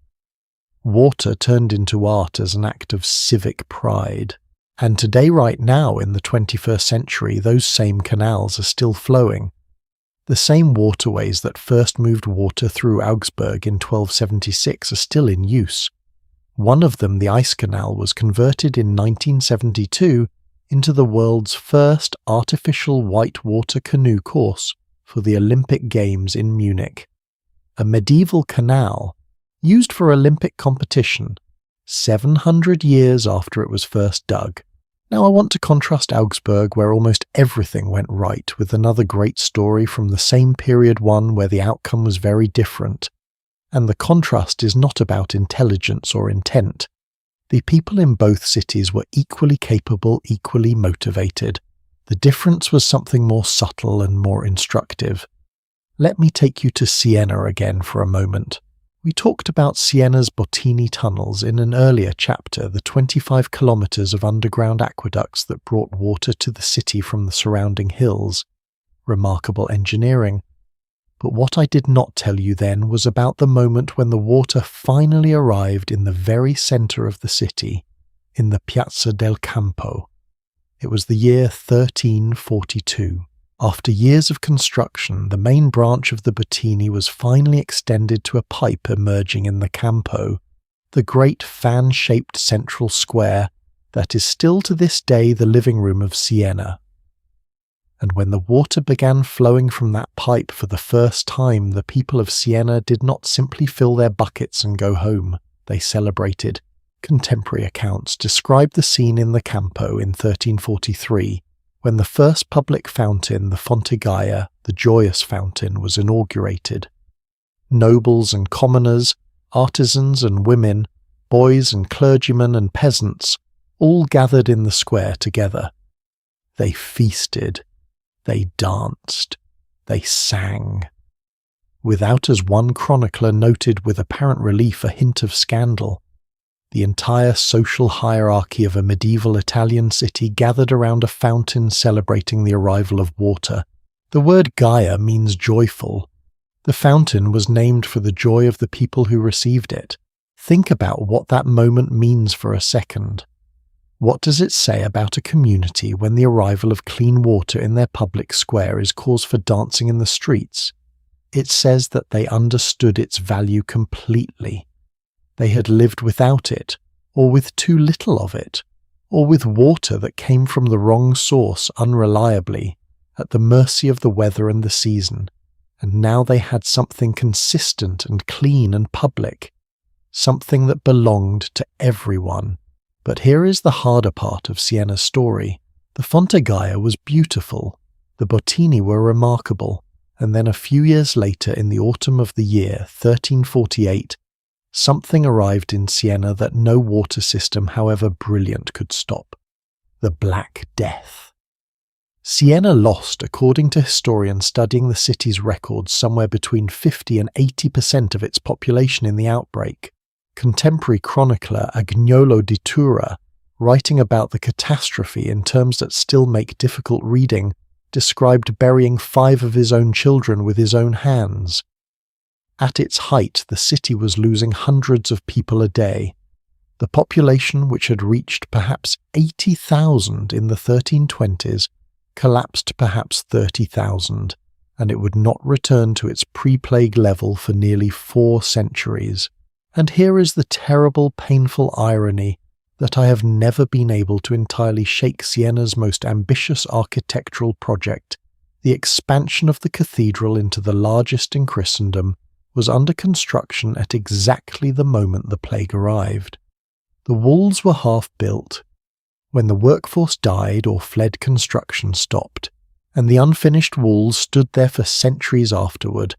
Water turned into art as an act of civic pride. And today, right now, in the 21st century, those same canals are still flowing. The same waterways that first moved water through Augsburg in 1276 are still in use. One of them, the Ice Canal, was converted in 1972 into the world's first artificial whitewater canoe course for the Olympic Games in Munich. A medieval canal used for Olympic competition 700 years after it was first dug. Now I want to contrast Augsburg, where almost everything went right, with another great story from the same period, one where the outcome was very different. And the contrast is not about intelligence or intent. The people in both cities were equally capable, equally motivated. The difference was something more subtle and more instructive. Let me take you to Siena again for a moment. We talked about Siena's Bottini tunnels in an earlier chapter, the 25 kilometers of underground aqueducts that brought water to the city from the surrounding hills. Remarkable engineering. But what I did not tell you then was about the moment when the water finally arrived in the very center of the city, in the Piazza del Campo. It was the year 1342. After years of construction, the main branch of the Bottini was finally extended to a pipe emerging in the Campo, the great fan-shaped central square that is still to this day the living room of Siena. And when the water began flowing from that pipe for the first time, the people of Siena did not simply fill their buckets and go home. They celebrated. Contemporary accounts describe the scene in the Campo in 1343, when the first public fountain, the Fonte Gaia, the Joyous Fountain, was inaugurated. Nobles and commoners, artisans and women, boys and clergymen and peasants, all gathered in the square together. They feasted, they danced, they sang. Without, as one chronicler noted with apparent relief, a hint of scandal, the entire social hierarchy of a medieval Italian city gathered around a fountain celebrating the arrival of water. The word Gaia means joyful. The fountain was named for the joy of the people who received it. Think about what that moment means for a second. What does it say about a community when the arrival of clean water in their public square is cause for dancing in the streets? It says that they understood its value completely. They had lived without it, or with too little of it, or with water that came from the wrong source unreliably, at the mercy of the weather and the season, and now they had something consistent and clean and public, something that belonged to everyone. But here is the harder part of Siena's story. The Fonte Gaia was beautiful, the Bottini were remarkable, and then a few years later, in the autumn of the year 1348, something arrived in Siena that no water system, however brilliant, could stop. The Black Death. Siena lost, according to historians studying the city's records, somewhere between 50 and 80% of its population in the outbreak. Contemporary chronicler Agnolo di Tura, writing about the catastrophe in terms that still make difficult reading, described burying 5 of his own children with his own hands. At its height, the city was losing hundreds of people a day. The population, which had reached perhaps 80,000 in the 1320s, collapsed perhaps 30,000, and it would not return to its pre-plague level for nearly 4 centuries. And here is the terrible, painful irony that I have never been able to entirely shake Siena's most ambitious architectural project. The expansion of the cathedral into the largest in Christendom was under construction at exactly the moment the plague arrived. The walls were half built. When the workforce died or fled, construction stopped, and the unfinished walls stood there for centuries afterward,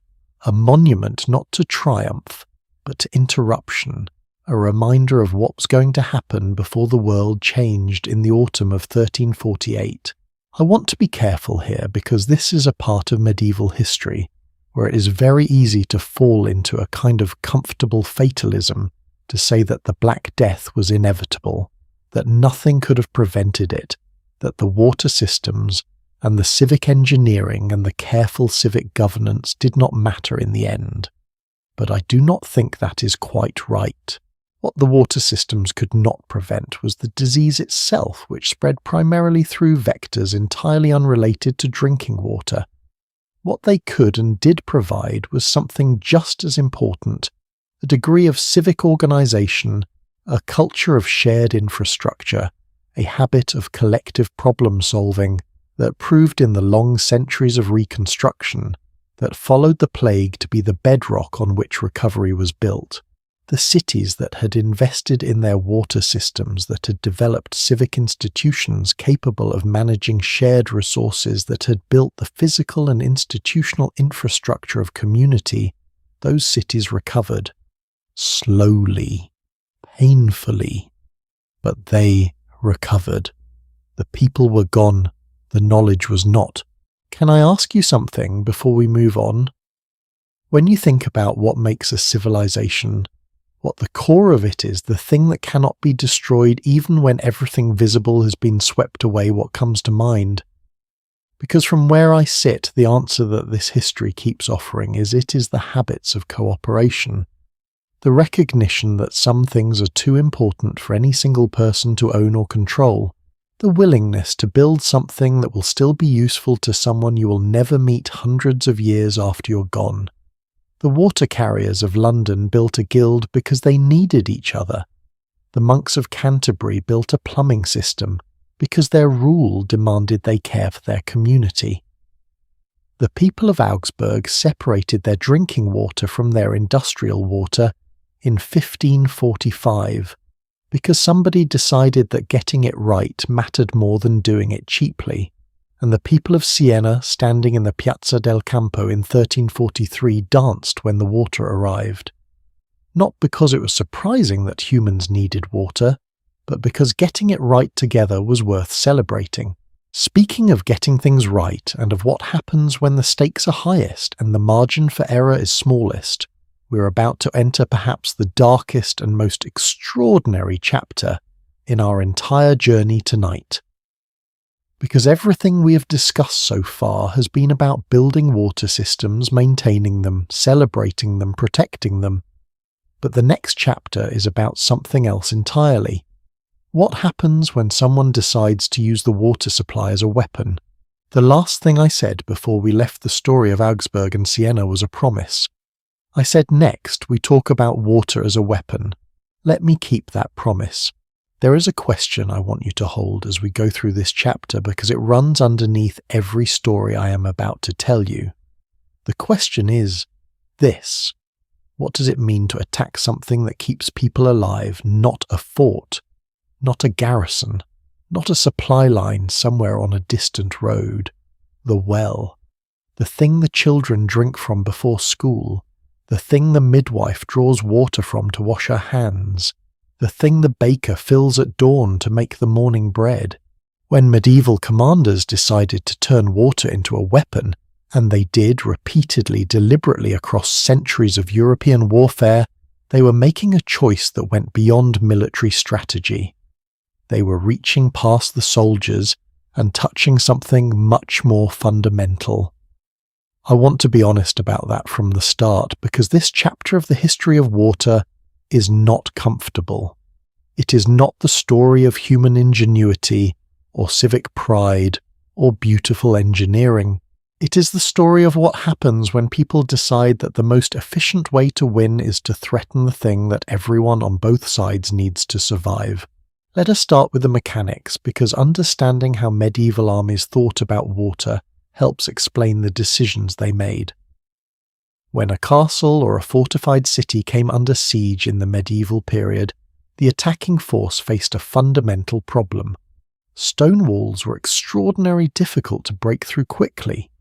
a monument not to triumph, but to interruption, a reminder of what was going to happen before the world changed in the autumn of 1348. I want to be careful here because this is a part of medieval history where it is very easy to fall into a kind of comfortable fatalism to say that the Black Death was inevitable, that nothing could have prevented it, that the water systems and the civic engineering and the careful civic governance did not matter in the end. But I do not think that is quite right. What the water systems could not prevent was the disease itself, which spread primarily through vectors entirely unrelated to drinking water. What they could and did provide was something just as important, a degree of civic organization, a culture of shared infrastructure, a habit of collective problem-solving that proved in the long centuries of reconstruction that followed the plague to be the bedrock on which recovery was built. The cities that had invested in their water systems, that had developed civic institutions capable of managing shared resources, that had built the physical and institutional infrastructure of community, those cities recovered. Slowly, painfully, but they recovered. The people were gone, the knowledge was not. Can I ask you something before we move on? When you think about what makes a civilization, what the core of it is, the thing that cannot be destroyed even when everything visible has been swept away, what comes to mind? Because from where I sit, the answer that this history keeps offering is it is the habits of cooperation. The recognition that some things are too important for any single person to own or control. The willingness to build something that will still be useful to someone you will never meet hundreds of years after you're gone. The water carriers of London built a guild because they needed each other. The monks of Canterbury built a plumbing system because their rule demanded they care for their community. The people of Augsburg separated their drinking water from their industrial water in 1545 Because somebody decided that getting it right mattered more than doing it cheaply, and the people of Siena, standing in the Piazza del Campo in 1343, danced when the water arrived. Not because it was surprising that humans needed water, but because getting it right together was worth celebrating. Speaking of getting things right and of what happens when the stakes are highest and the margin for error is smallest, we're about to enter perhaps the darkest and most extraordinary chapter in our entire journey tonight. Because everything we have discussed so far has been about building water systems, maintaining them, celebrating them, protecting them. But the next chapter is about something else entirely. What happens when someone decides to use the water supply as a weapon? The last thing I said before we left the story of Augsburg and Siena was a promise. I said next we talk about water as a weapon. Let me keep that promise. There is a question I want you to hold as we go through this chapter because it runs underneath every story I am about to tell you. The question is this: what does it mean to attack something that keeps people alive, not a fort, not a garrison, not a supply line somewhere on a distant road? The well, the thing the children drink from before school, the thing the midwife draws water from to wash her hands, the thing the baker fills at dawn to make the morning bread. When medieval commanders decided to turn water into a weapon, and they did repeatedly, deliberately across centuries of European warfare, they were making a choice that went beyond military strategy. They were reaching past the soldiers and touching something much more fundamental. I want to be honest about that from the start, because this chapter of the history of water is not comfortable. It is not the story of human ingenuity, or civic pride, or beautiful engineering. It is the story of what happens when people decide that the most efficient way to win is to threaten the thing that everyone on both sides needs to survive. Let us start with the mechanics, because understanding how medieval armies thought about water helps explain the decisions they made. When a castle or a fortified city came under siege in the medieval period, the attacking force faced a fundamental problem. Stone walls were extraordinarily difficult to break through quickly.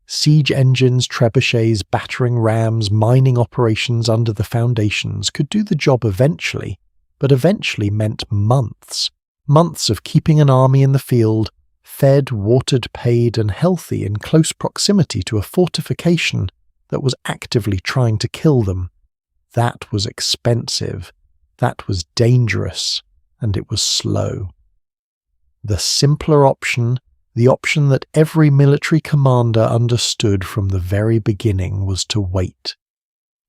Siege engines, trebuchets, battering rams, mining operations under the foundations could do the job eventually, but eventually meant months. Months of keeping an army in the field, fed, watered, paid, and healthy in close proximity to a fortification that was actively trying to kill them. That was expensive, that was dangerous, and it was slow. The simpler option, the option that every military commander understood from the very beginning, was to wait.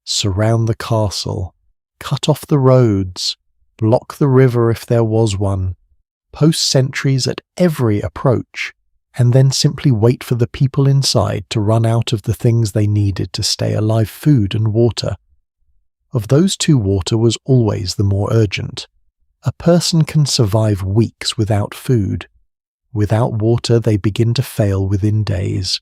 Surround the castle, cut off the roads, block the river if there was one, post sentries at every approach, and then simply wait for the people inside to run out of the things they needed to stay alive: food and water. Of those two, water was always the more urgent. A person can survive weeks without food. Without water, they begin to fail within days.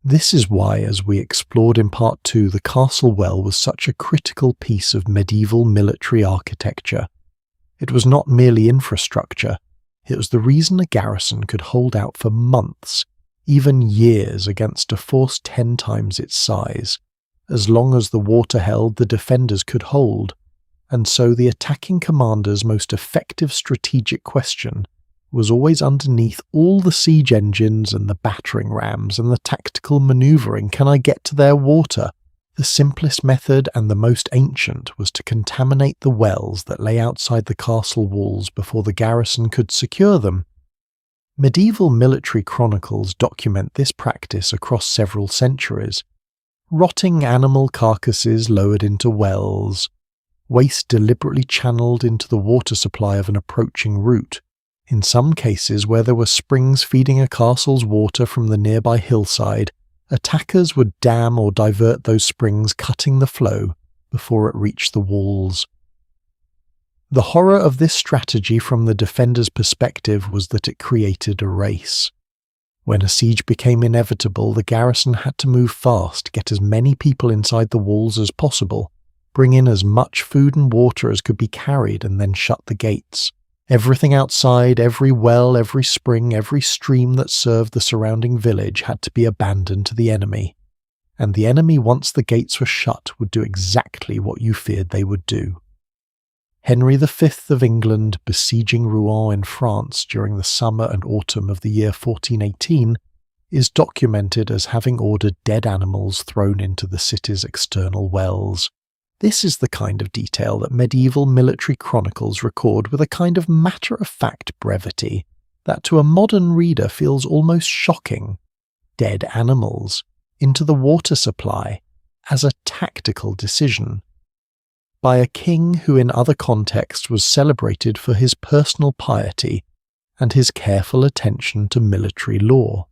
This is why, as we explored in Part 2, the castle well was such a critical piece of medieval military architecture. It was not merely infrastructure. It was the reason a garrison could hold out for months, even years, against a force 10 times its size. As long as the water held, the defenders could hold, and so the attacking commander's most effective strategic question was always underneath all the siege engines and the battering rams and the tactical manoeuvring: can I get to their water? The simplest method and the most ancient was to contaminate the wells that lay outside the castle walls before the garrison could secure them. Medieval military chronicles document this practice across several centuries. Rotting animal carcasses lowered into wells, waste deliberately channeled into the water supply of an approaching route. In some cases, where there were springs feeding a castle's water from the nearby hillside, attackers would dam or divert those springs, cutting the flow before it reached the walls. The horror of this strategy from the defender's perspective was that it created a race. When a siege became inevitable, the garrison had to move fast, get as many people inside the walls as possible, bring in as much food and water as could be carried, and then shut the gates. Everything outside, every well, every spring, every stream that served the surrounding village had to be abandoned to the enemy. And the enemy, once the gates were shut, would do exactly what you feared they would do. Henry V of England besieging Rouen in France during the summer and autumn of the year 1418 is documented as having ordered dead animals thrown into the city's external wells. This is the kind of detail that medieval military chronicles record with a kind of matter-of-fact brevity that to a modern reader feels almost shocking. Dead animals into the water supply as a tactical decision by a king who in other contexts was celebrated for his personal piety and his careful attention to military law.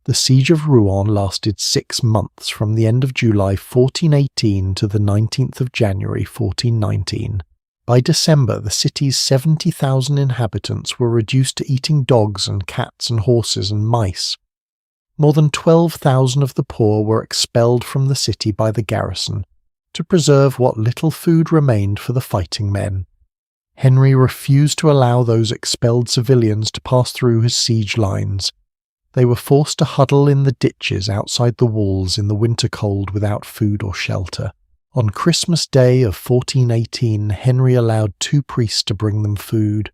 The siege of Rouen lasted 6 months from the end of July 1418 to the 19th of January 1419. By December, the city's 70,000 inhabitants were reduced to eating dogs and cats and horses and mice. More than 12,000 of the poor were expelled from the city by the garrison to preserve what little food remained for the fighting men. Henry refused to allow those expelled civilians to pass through his siege lines. They were forced to huddle in the ditches outside the walls in the winter cold without food or shelter. On Christmas Day of 1418, Henry allowed 2 priests to bring them food.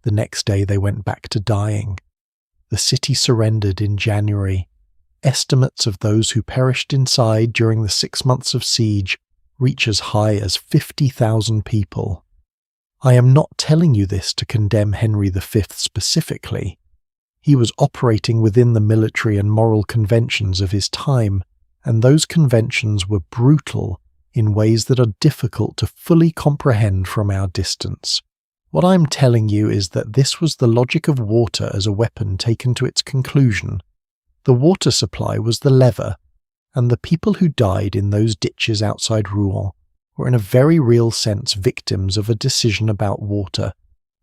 The next day they went back to dying. The city surrendered in January. Estimates of those who perished inside during the 6 months of siege reach as high as 50,000 people. I am not telling you this to condemn Henry V specifically. He was operating within the military and moral conventions of his time, and those conventions were brutal in ways that are difficult to fully comprehend from our distance. What I'm telling you is that this was the logic of water as a weapon taken to its conclusion. The water supply was the lever, and the people who died in those ditches outside Rouen were in a very real sense victims of a decision about water.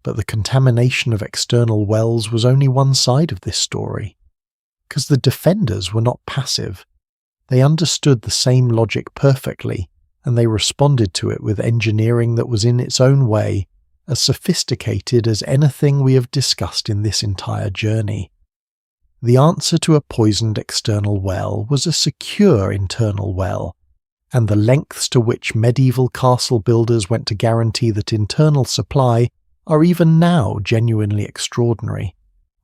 But the contamination of external wells was only one side of this story. Because the defenders were not passive. They understood the same logic perfectly, and they responded to it with engineering that was in its own way as sophisticated as anything we have discussed in this entire journey. The answer to a poisoned external well was a secure internal well, and the lengths to which medieval castle builders went to guarantee that internal supply are even now genuinely extraordinary.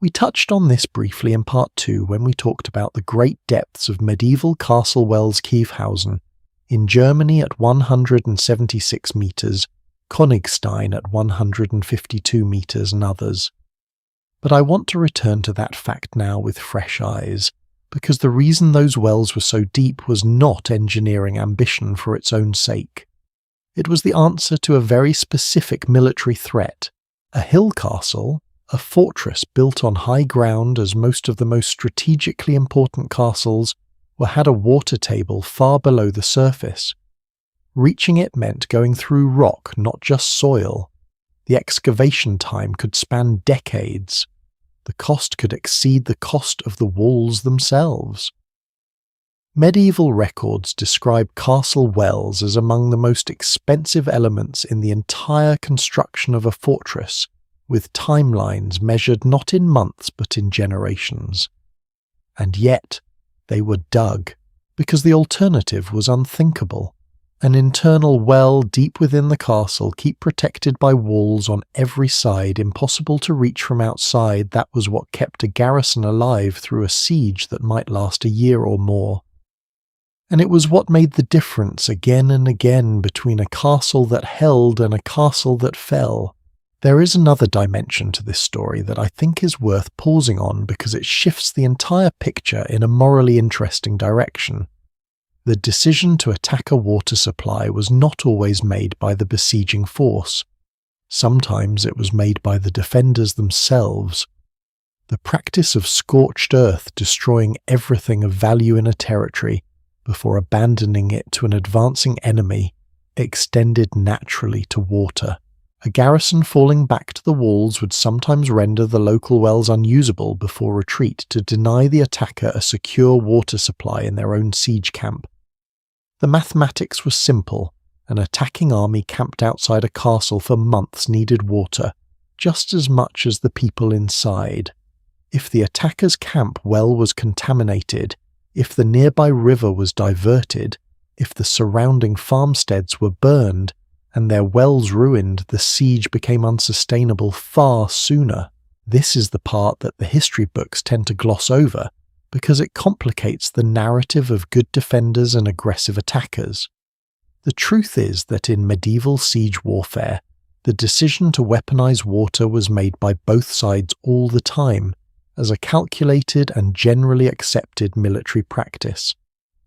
We touched on this briefly in Part 2 when we talked about the great depths of medieval castle wells Kiefhausen, in Germany at 176 metres, Königstein at 152 metres and others. But I want to return to that fact now with fresh eyes, because the reason those wells were so deep was not engineering ambition for its own sake. It was the answer to a very specific military threat. A hill castle, a fortress built on high ground as most of the most strategically important castles had a water table far below the surface. Reaching it meant going through rock, not just soil. The excavation time could span decades. The cost could exceed the cost of the walls themselves. Medieval records describe castle wells as among the most expensive elements in the entire construction of a fortress, with timelines measured not in months but in generations. And yet, they were dug, because the alternative was unthinkable. An internal well deep within the castle, kept protected by walls on every side, impossible to reach from outside, that was what kept a garrison alive through a siege that might last a year or more. And it was what made the difference again and again between a castle that held and a castle that fell. There is another dimension to this story that I think is worth pausing on because it shifts the entire picture in a morally interesting direction. The decision to attack a water supply was not always made by the besieging force. Sometimes it was made by the defenders themselves. The practice of scorched earth, destroying everything of value in a territory before abandoning it to an advancing enemy, extended naturally to water. A garrison falling back to the walls would sometimes render the local wells unusable before retreat to deny the attacker a secure water supply in their own siege camp. The mathematics was simple. An attacking army camped outside a castle for months needed water, just as much as the people inside. If the attacker's camp well was contaminated, if the nearby river was diverted, if the surrounding farmsteads were burned, and their wells ruined, the siege became unsustainable far sooner. This is the part that the history books tend to gloss over, because it complicates the narrative of good defenders and aggressive attackers. The truth is that in medieval siege warfare, the decision to weaponize water was made by both sides all the time, as a calculated and generally accepted military practice.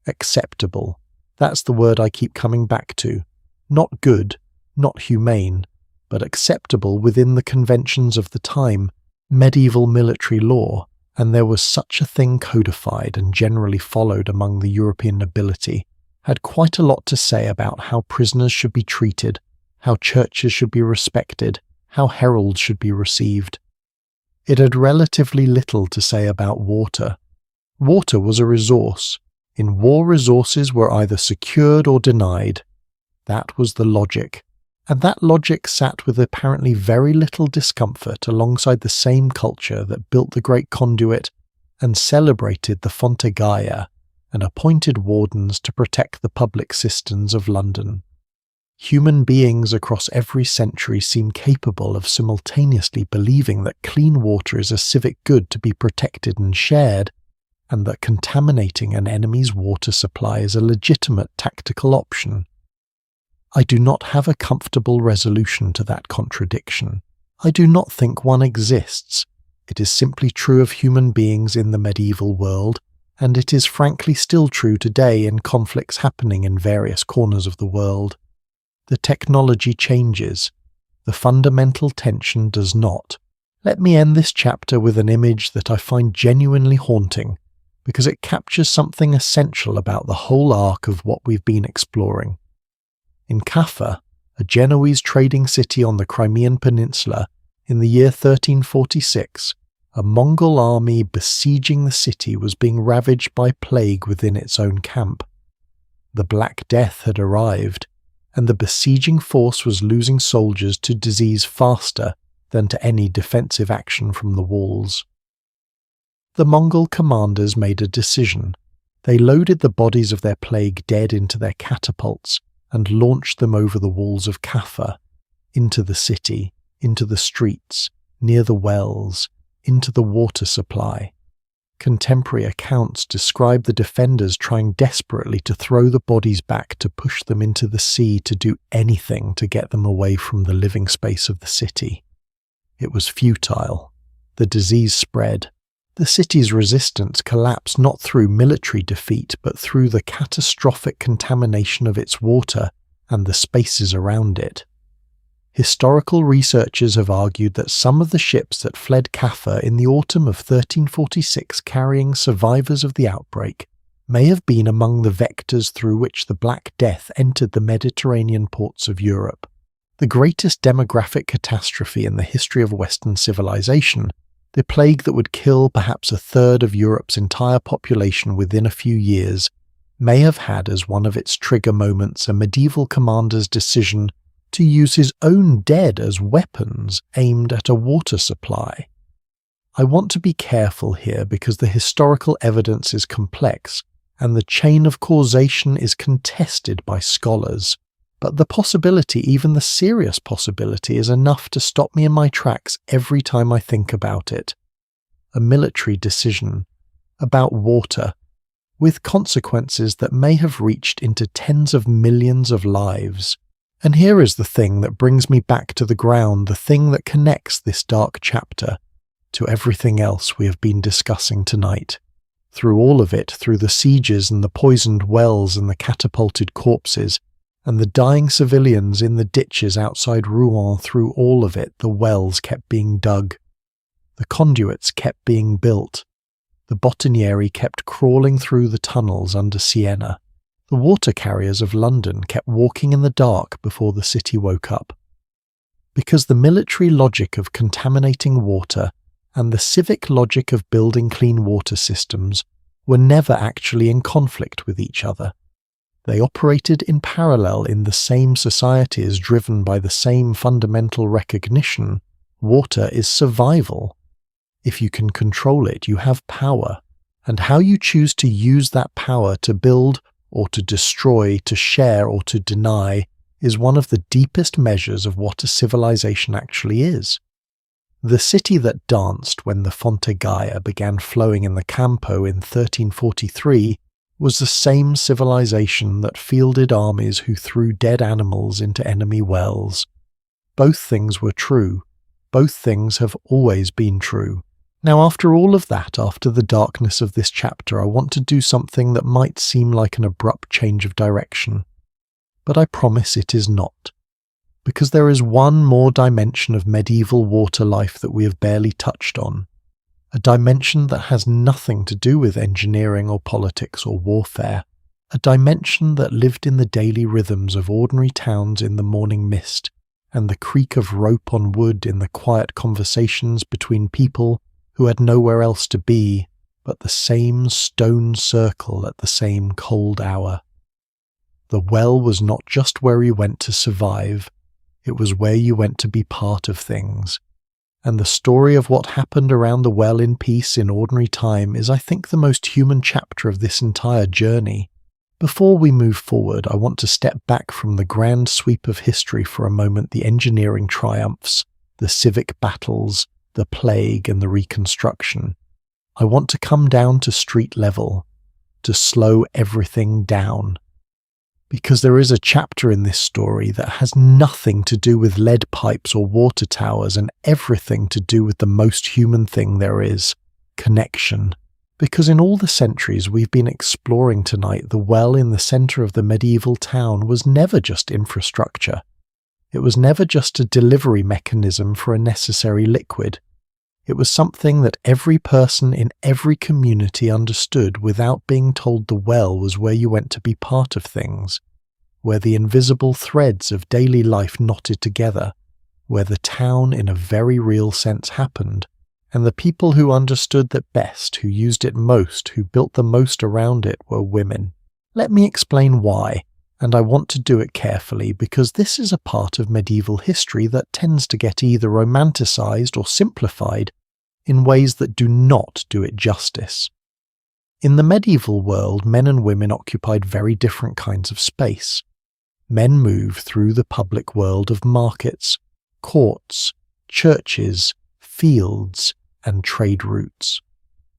Acceptable. That's the word I keep coming back to. Not good, not humane, but acceptable within the conventions of the time, medieval military law, and there was such a thing codified and generally followed among the European nobility, had quite a lot to say about how prisoners should be treated, how churches should be respected, how heralds should be received. It had relatively little to say about water. Water was a resource. In war, resources were either secured or denied. That was the logic. And that logic sat with apparently very little discomfort alongside the same culture that built the Great Conduit and celebrated the Fonte Gaia and appointed wardens to protect the public cisterns of London. Human beings across every century seem capable of simultaneously believing that clean water is a civic good to be protected and shared, and that contaminating an enemy's water supply is a legitimate tactical option. I do not have a comfortable resolution to that contradiction. I do not think one exists. It is simply true of human beings in the medieval world, and it is frankly still true today in conflicts happening in various corners of the world. The technology changes. The fundamental tension does not. Let me end this chapter with an image that I find genuinely haunting, because it captures something essential about the whole arc of what we've been exploring. In Kaffa, a Genoese trading city on the Crimean Peninsula, in the year 1346, a Mongol army besieging the city was being ravaged by plague within its own camp. The Black Death had arrived, and the besieging force was losing soldiers to disease faster than to any defensive action from the walls. The Mongol commanders made a decision. They loaded the bodies of their plague dead into their catapults and launched them over the walls of Kaffa, into the city, into the streets, near the wells, into the water supply. Contemporary accounts describe the defenders trying desperately to throw the bodies back, to push them into the sea, to do anything to get them away from the living space of the city. It was futile. The disease spread. The city's resistance collapsed not through military defeat, but through the catastrophic contamination of its water and the spaces around it. Historical researchers have argued that some of the ships that fled Kaffa in the autumn of 1346 carrying survivors of the outbreak may have been among the vectors through which the Black Death entered the Mediterranean ports of Europe. The greatest demographic catastrophe in the history of Western civilization, the plague that would kill perhaps a third of Europe's entire population within a few years, may have had as one of its trigger moments a medieval commander's decision to use his own dead as weapons aimed at a water supply. I want to be careful here because the historical evidence is complex and the chain of causation is contested by scholars. But the possibility, even the serious possibility, is enough to stop me in my tracks every time I think about it. A military decision about water, with consequences that may have reached into tens of millions of lives. And here is the thing that brings me back to the ground, the thing that connects this dark chapter to everything else we have been discussing tonight. Through all of it, through the sieges and the poisoned wells and the catapulted corpses, and the dying civilians in the ditches outside Rouen, through all of it, the wells kept being dug. The conduits kept being built. The bottonieri kept crawling through the tunnels under Siena. The water carriers of London kept walking in the dark before the city woke up. Because the military logic of contaminating water and the civic logic of building clean water systems were never actually in conflict with each other. They operated in parallel in the same societies driven by the same fundamental recognition: water is survival. If you can control it, you have power, and how you choose to use that power to build or to destroy, to share or to deny, is one of the deepest measures of what a civilization actually is. The city that danced when the Fonte Gaia began flowing in the Campo in 1343 was the same civilization that fielded armies who threw dead animals into enemy wells. Both things were true. Both things have always been true. Now, after all of that, after the darkness of this chapter, I want to do something that might seem like an abrupt change of direction. But I promise it is not. Because there is one more dimension of medieval water life that we have barely touched on. A dimension that has nothing to do with engineering or politics or warfare. A dimension that lived in the daily rhythms of ordinary towns in the morning mist, and the creak of rope on wood in the quiet conversations between people who had nowhere else to be but the same stone circle at the same cold hour. The well was not just where you went to survive, it was where you went to be part of things. And the story of what happened around the well in peace in ordinary time is, I think, the most human chapter of this entire journey. Before we move forward, I want to step back from the grand sweep of history for a moment: the engineering triumphs, the civic battles, the plague and the reconstruction. I want to come down to street level, to slow everything down. Because there is a chapter in this story that has nothing to do with lead pipes or water towers and everything to do with the most human thing there is: connection. Because in all the centuries we've been exploring tonight, the well in the centre of the medieval town was never just infrastructure. It was never just a delivery mechanism for a necessary liquid. It was something that every person in every community understood without being told the well was where you went to be part of things, where the invisible threads of daily life knotted together, where the town in a very real sense happened, and the people who understood that best, who used it most, who built the most around it, were women. Let me explain why, and I want to do it carefully because this is a part of medieval history that tends to get either romanticized or simplified in ways that do not do it justice. In the medieval world, men and women occupied very different kinds of space. Men moved through the public world of markets, courts, churches, fields, and trade routes.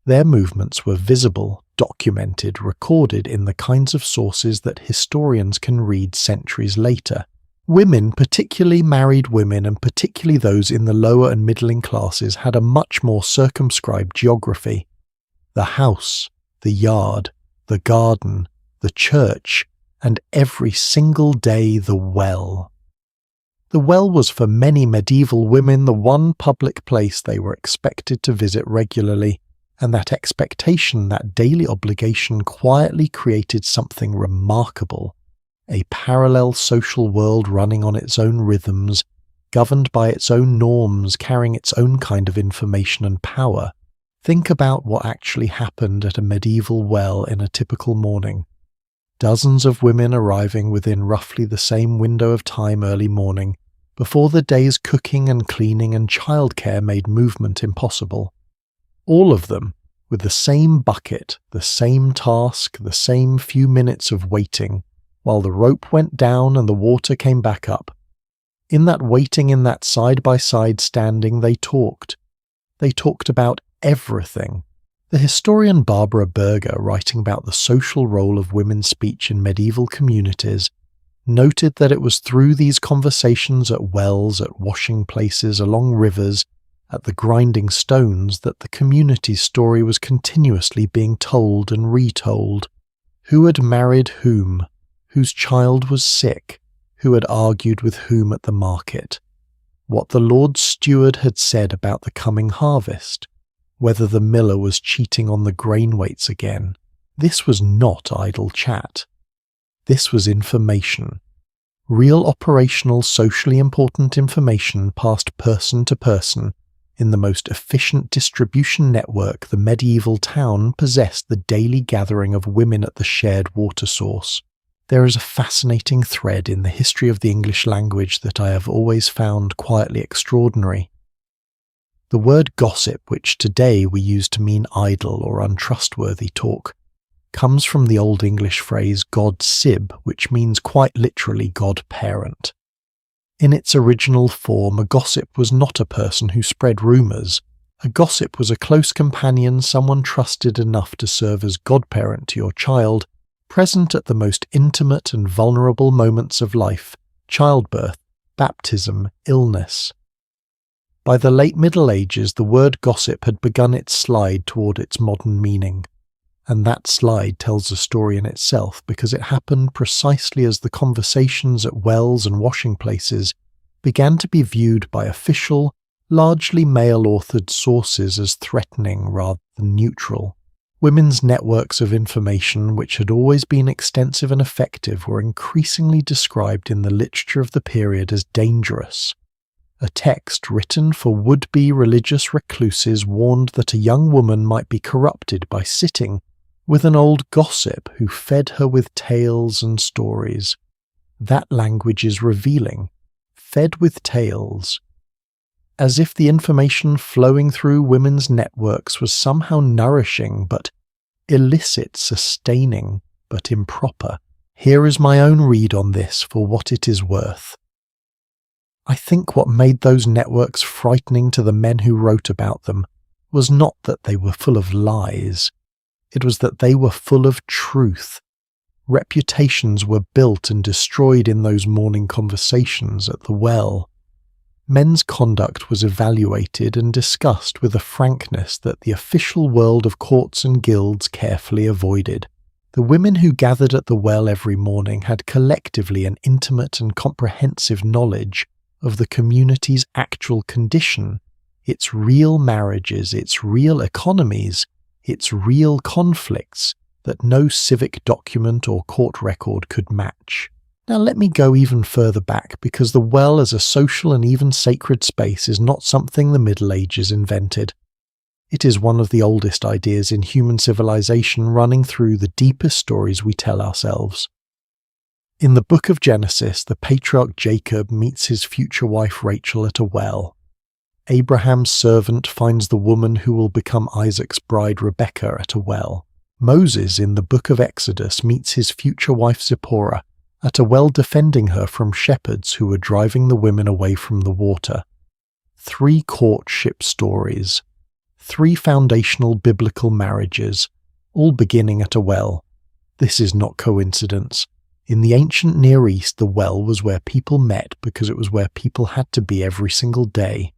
Their movements were visible, documented, recorded in the kinds of sources that historians can read centuries later. Women, particularly married women and particularly those in the lower and middling classes, had a much more circumscribed geography. The house, the yard, the garden, the church, and every single day the well. The well was for many medieval women the one public place they were expected to visit regularly, and that expectation, that daily obligation, quietly created something remarkable. A parallel social world running on its own rhythms, governed by its own norms, carrying its own kind of information and power. Think about what actually happened at a medieval well in a typical morning. Dozens of women arriving within roughly the same window of time early morning, before the day's cooking and cleaning and childcare made movement impossible. All of them with the same bucket, the same task, the same few minutes of waiting, while the rope went down and the water came back up. In that waiting, in that side-by-side standing, they talked. They talked about everything. The historian Barbara Berger, writing about the social role of women's speech in medieval communities, noted that it was through these conversations at wells, at washing places, along rivers, at the grinding stones, that the community's story was continuously being told and retold. Who had married whom? Whose child was sick? Who had argued with whom at the market? What the Lord's steward had said about the coming harvest? Whether the miller was cheating on the grain weights again? This was not idle chat. This was information. Real operational, socially important information passed person to person. In the most efficient distribution network the medieval town possessed, the daily gathering of women at the shared water source. There is a fascinating thread in the history of the English language that I have always found quietly extraordinary. The word gossip, which today we use to mean idle or untrustworthy talk, comes from the Old English phrase God sib, which means quite literally God parent. In its original form, a gossip was not a person who spread rumours. A gossip was a close companion, someone trusted enough to serve as godparent to your child, present at the most intimate and vulnerable moments of life, childbirth, baptism, illness. By the late Middle Ages, the word gossip had begun its slide toward its modern meaning. And that slide tells a story in itself because it happened precisely as the conversations at wells and washing places began to be viewed by official, largely male-authored sources as threatening rather than neutral. Women's networks of information, which had always been extensive and effective, were increasingly described in the literature of the period as dangerous. A text written for would-be religious recluses warned that a young woman might be corrupted by sitting with an old gossip who fed her with tales and stories. That language is revealing. Fed with tales. As if the information flowing through women's networks was somehow nourishing but illicit, sustaining but improper. Here is my own read on this for what it is worth. I think what made those networks frightening to the men who wrote about them was not that they were full of lies. It was that they were full of truth. Reputations were built and destroyed in those morning conversations at the well. Men's conduct was evaluated and discussed with a frankness that the official world of courts and guilds carefully avoided. The women who gathered at the well every morning had collectively an intimate and comprehensive knowledge of the community's actual condition, its real marriages, its real economies, its real conflicts that no civic document or court record could match. Now let me go even further back, because the well as a social and even sacred space is not something the Middle Ages invented. It is one of the oldest ideas in human civilization, running through the deepest stories we tell ourselves. In the book of Genesis, the patriarch Jacob meets his future wife Rachel at a well. Abraham's servant finds the woman who will become Isaac's bride Rebekah at a well. Moses in the book of Exodus meets his future wife Zipporah at a well, defending her from shepherds who were driving the women away from the water. 3 courtship stories, 3 foundational biblical marriages, all beginning at a well. This is not coincidence. In the ancient Near East, the well was where people met because it was where people had to be every single day.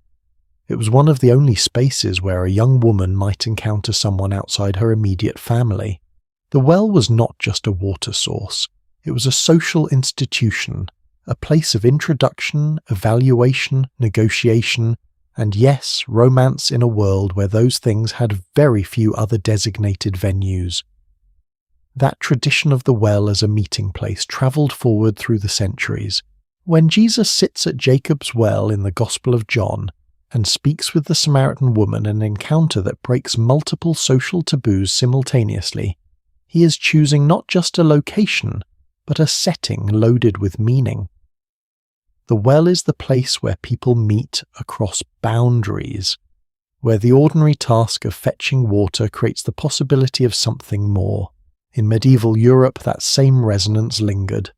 It was one of the only spaces where a young woman might encounter someone outside her immediate family. The well was not just a water source. It was a social institution, a place of introduction, evaluation, negotiation, and yes, romance in a world where those things had very few other designated venues. That tradition of the well as a meeting place travelled forward through the centuries. When Jesus sits at Jacob's well in the Gospel of John and speaks with the Samaritan woman, an encounter that breaks multiple social taboos simultaneously, he is choosing not just a location, but a setting loaded with meaning. The well is the place where people meet across boundaries, where the ordinary task of fetching water creates the possibility of something more. In medieval Europe, that same resonance lingered.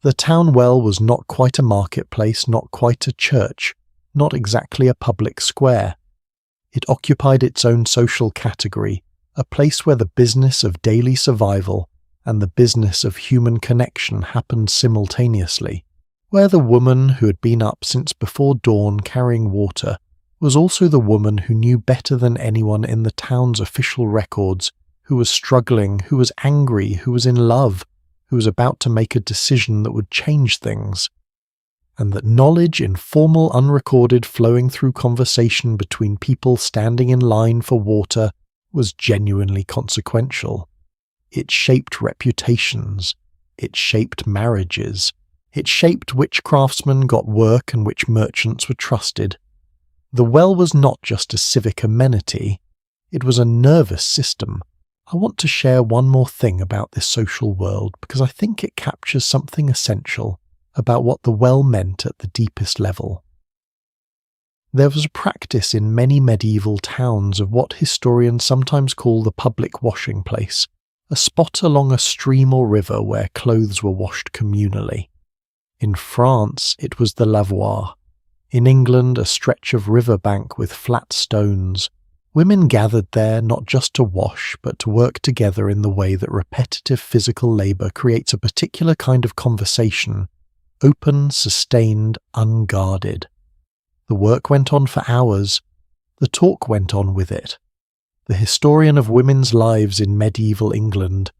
The town well was not quite a marketplace, not quite a church, not exactly a public square. It occupied its own social category, a place where the business of daily survival and the business of human connection happened simultaneously, where the woman who had been up since before dawn carrying water was also the woman who knew better than anyone in the town's official records, who was struggling, who was angry, who was in love, who was about to make a decision that would change things. And that knowledge, informal, unrecorded, flowing through conversation between people standing in line for water, was genuinely consequential. It shaped reputations. It shaped marriages. It shaped which craftsmen got work and which merchants were trusted. The well was not just a civic amenity. It was a nervous system, I want to share one more thing about this social world because I think it captures something essential about what the well meant at the deepest level. There was a practice in many medieval towns of what historians sometimes call the public washing place, a spot along a stream or river where clothes were washed communally. In France, it was the lavoir. In England, a stretch of riverbank with flat stones. Women gathered there not just to wash, but to work together in the way that repetitive physical labour creates a particular kind of conversation, open, sustained, unguarded. The work went on for hours. The talk went on with it. The historian of women's lives in medieval England,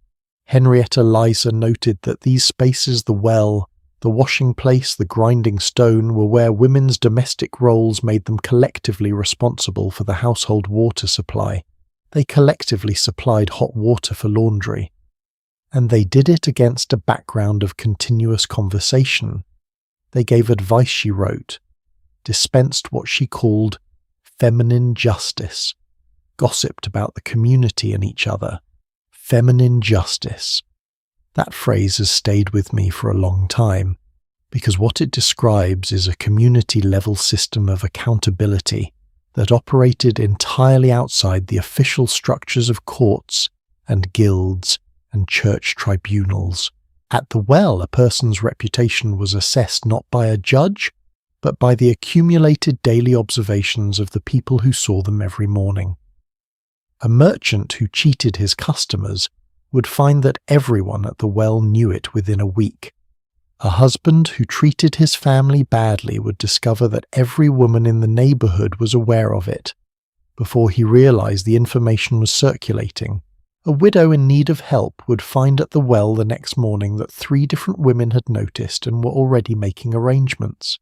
Henrietta Lyser, noted that these spaces, the well, the washing place, the grinding stone, were where women's domestic roles made them collectively responsible for the household water supply. They collectively supplied hot water for laundry. And they did it against a background of continuous conversation. They gave advice, she wrote, dispensed what she called feminine justice, gossiped about the community and each other. Feminine justice. That phrase has stayed with me for a long time, because what it describes is a community-level system of accountability that operated entirely outside the official structures of courts and guilds and church tribunals. At the well, a person's reputation was assessed not by a judge, but by the accumulated daily observations of the people who saw them every morning. A merchant who cheated his customers would find that everyone at the well knew it within a week. A husband who treated his family badly would discover that every woman in the neighbourhood was aware of it. Before he realised the information was circulating, a widow in need of help would find at the well the next morning that 3 different women had noticed and were already making arrangements.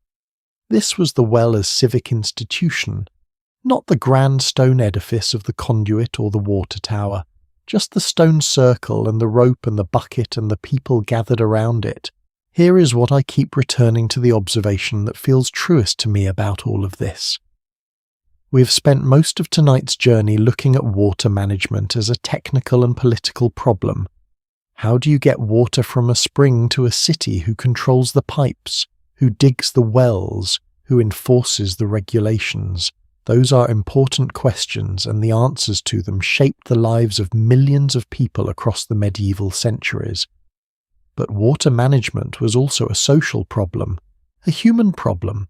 This was the well as civic institution, not the grand stone edifice of the conduit or the water tower, just the stone circle and the rope and the bucket and the people gathered around it. Here is what I keep returning to, the observation that feels truest to me about all of this. We have spent most of tonight's journey looking at water management as a technical and political problem. How do you get water from a spring to a city? Who controls the pipes? Who digs the wells? Who enforces the regulations? Those are important questions, and the answers to them shaped the lives of millions of people across the medieval centuries. But water management was also a social problem, a human problem,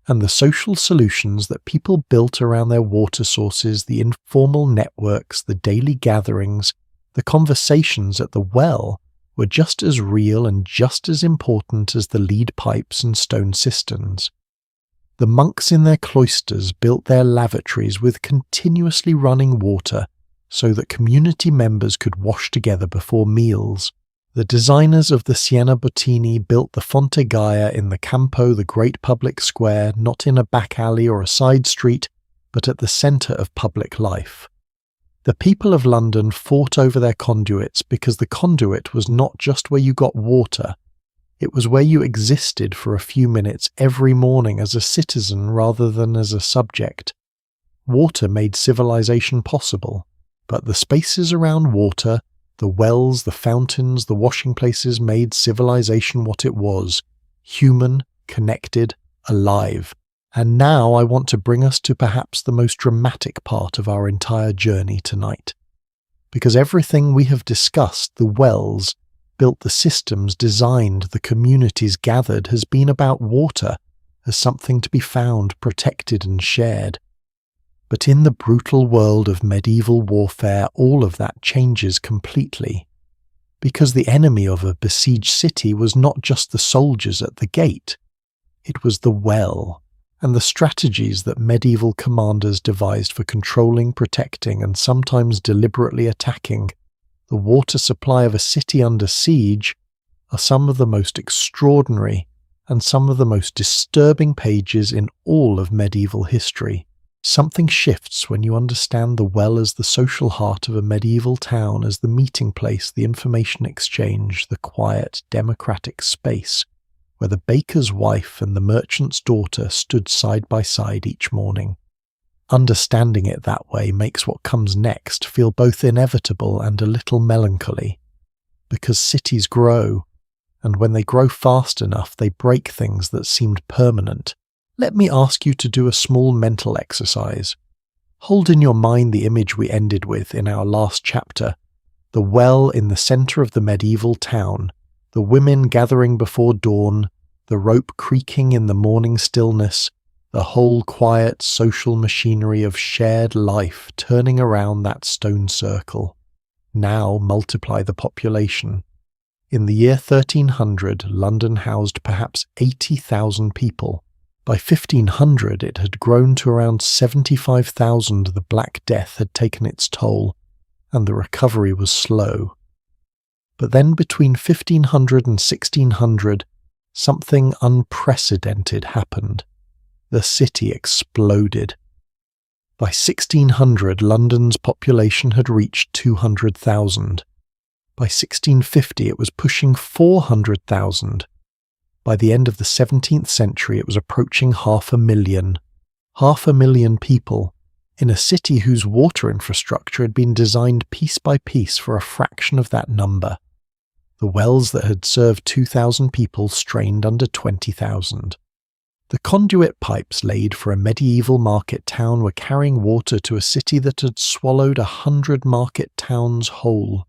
and the social solutions that people built around their water sources, the informal networks, the daily gatherings, the conversations at the well, were just as real and just as important as the lead pipes and stone cisterns. The monks in their cloisters built their lavatories with continuously running water so that community members could wash together before meals. The designers of the Siena Bottini built the Fonte Gaia in the Campo, the great public square, not in a back alley or a side street, but at the centre of public life. The people of London fought over their conduits because the conduit was not just where you got water, it was where you existed for a few minutes every morning as a citizen rather than as a subject. Water made civilization possible, but the spaces around water, the wells, the fountains, the washing places, made civilization what it was: human, connected, alive. And now I want to bring us to perhaps the most dramatic part of our entire journey tonight. Because everything we have discussed, the wells, built the systems, designed, the communities gathered, has been about water as something to be found, protected and shared. But in the brutal world of medieval warfare, all of that changes completely. Because the enemy of a besieged city was not just the soldiers at the gate, it was the well, and the strategies that medieval commanders devised for controlling, protecting, and sometimes deliberately attacking the water supply of a city under siege are some of the most extraordinary and some of the most disturbing pages in all of medieval history. Something shifts when you understand the well as the social heart of a medieval town, as the meeting place, the information exchange, the quiet, democratic space where the baker's wife and the merchant's daughter stood side by side each morning. Understanding it that way makes what comes next feel both inevitable and a little melancholy, because cities grow, and when they grow fast enough they break things that seemed permanent. Let me ask you to do a small mental exercise. Hold in your mind the image we ended with in our last chapter, the well in the centre of the medieval town, the women gathering before dawn, the rope creaking in the morning stillness, the whole quiet social machinery of shared life turning around that stone circle. Now multiply the population. In the year 1300, London housed perhaps 80,000 people. By 1500, it had grown to around 75,000. The Black Death had taken its toll, and the recovery was slow. But then between 1500 and 1600, something unprecedented happened. The city exploded. By 1600, London's population had reached 200,000. By 1650, it was pushing 400,000. By the end of the 17th century, it was approaching 500,000. 500,000 people, in a city whose water infrastructure had been designed piece by piece for a fraction of that number. The wells that had served 2,000 people strained under 20,000. The conduit pipes laid for a medieval market town were carrying water to a city that had swallowed 100 market towns whole.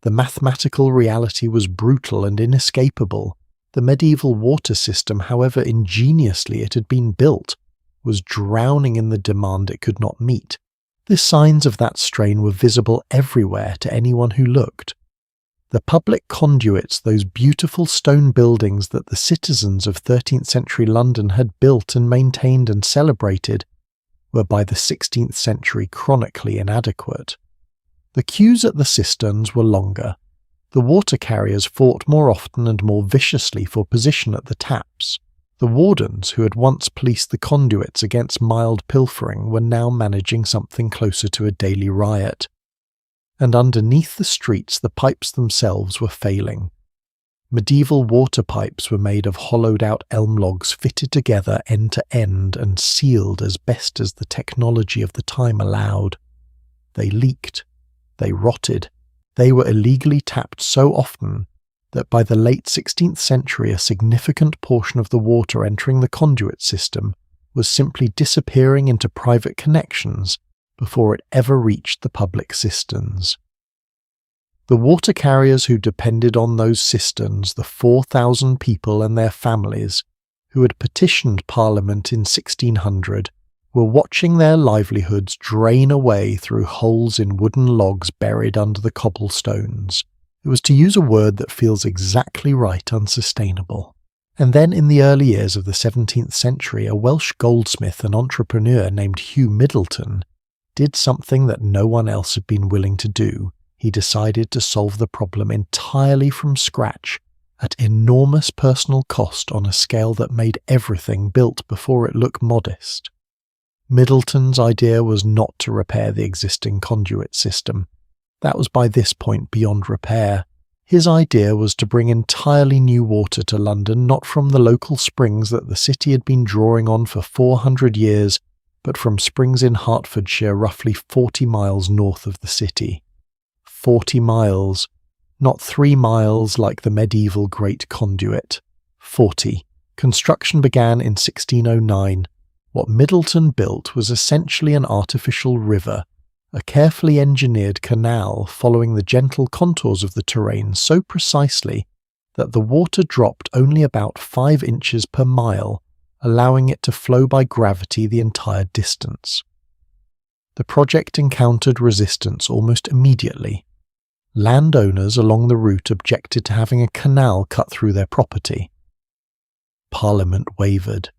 The mathematical reality was brutal and inescapable. The medieval water system, however ingeniously it had been built, was drowning in the demand it could not meet. The signs of that strain were visible everywhere to anyone who looked. The public conduits, those beautiful stone buildings that the citizens of 13th century London had built and maintained and celebrated, were by the 16th century chronically inadequate. The queues at the cisterns were longer. The water carriers fought more often and more viciously for position at the taps. The wardens, who had once policed the conduits against mild pilfering, were now managing something closer to a daily riot. And underneath the streets the pipes themselves were failing. Medieval water pipes were made of hollowed-out elm logs fitted together end to end and sealed as best as the technology of the time allowed. They leaked. They rotted. They were illegally tapped so often that by the late 16th century a significant portion of the water entering the conduit system was simply disappearing into private connections before it ever reached the public cisterns. The water carriers who depended on those cisterns, the 4,000 people and their families who had petitioned Parliament in 1600, were watching their livelihoods drain away through holes in wooden logs buried under the cobblestones. It was, to use a word that feels exactly right, unsustainable. And then in the early years of the 17th century, a Welsh goldsmith and entrepreneur named Hugh Middleton did something that no one else had been willing to do. He decided to solve the problem entirely from scratch, at enormous personal cost on a scale that made everything built before it look modest. Middleton's idea was not to repair the existing conduit system. That was by this point beyond repair. His idea was to bring entirely new water to London, not from the local springs that the city had been drawing on for 400 years, but from springs in Hertfordshire roughly 40 miles north of the city. 40 miles, not 3 miles like the medieval Great Conduit. 40. Construction began in 1609. What Middleton built was essentially an artificial river, a carefully engineered canal following the gentle contours of the terrain so precisely that the water dropped only about 5 inches per mile, allowing it to flow by gravity the entire distance. The project encountered resistance almost immediately. Landowners along the route objected to having a canal cut through their property. Parliament wavered.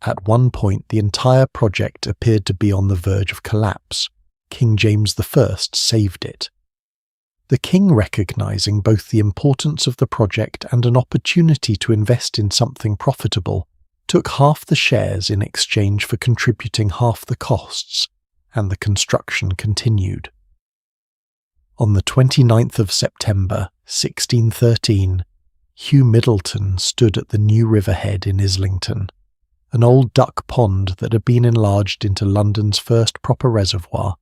At one point, the entire project appeared to be on the verge of collapse. King James I saved it. The king, recognizing both the importance of the project and an opportunity to invest in something profitable, took half the shares in exchange for contributing half the costs, and the construction continued. On the 29th of September, 1613, Hugh Middleton stood at the new riverhead in Islington. an old duck pond that had been enlarged into London's first proper reservoir,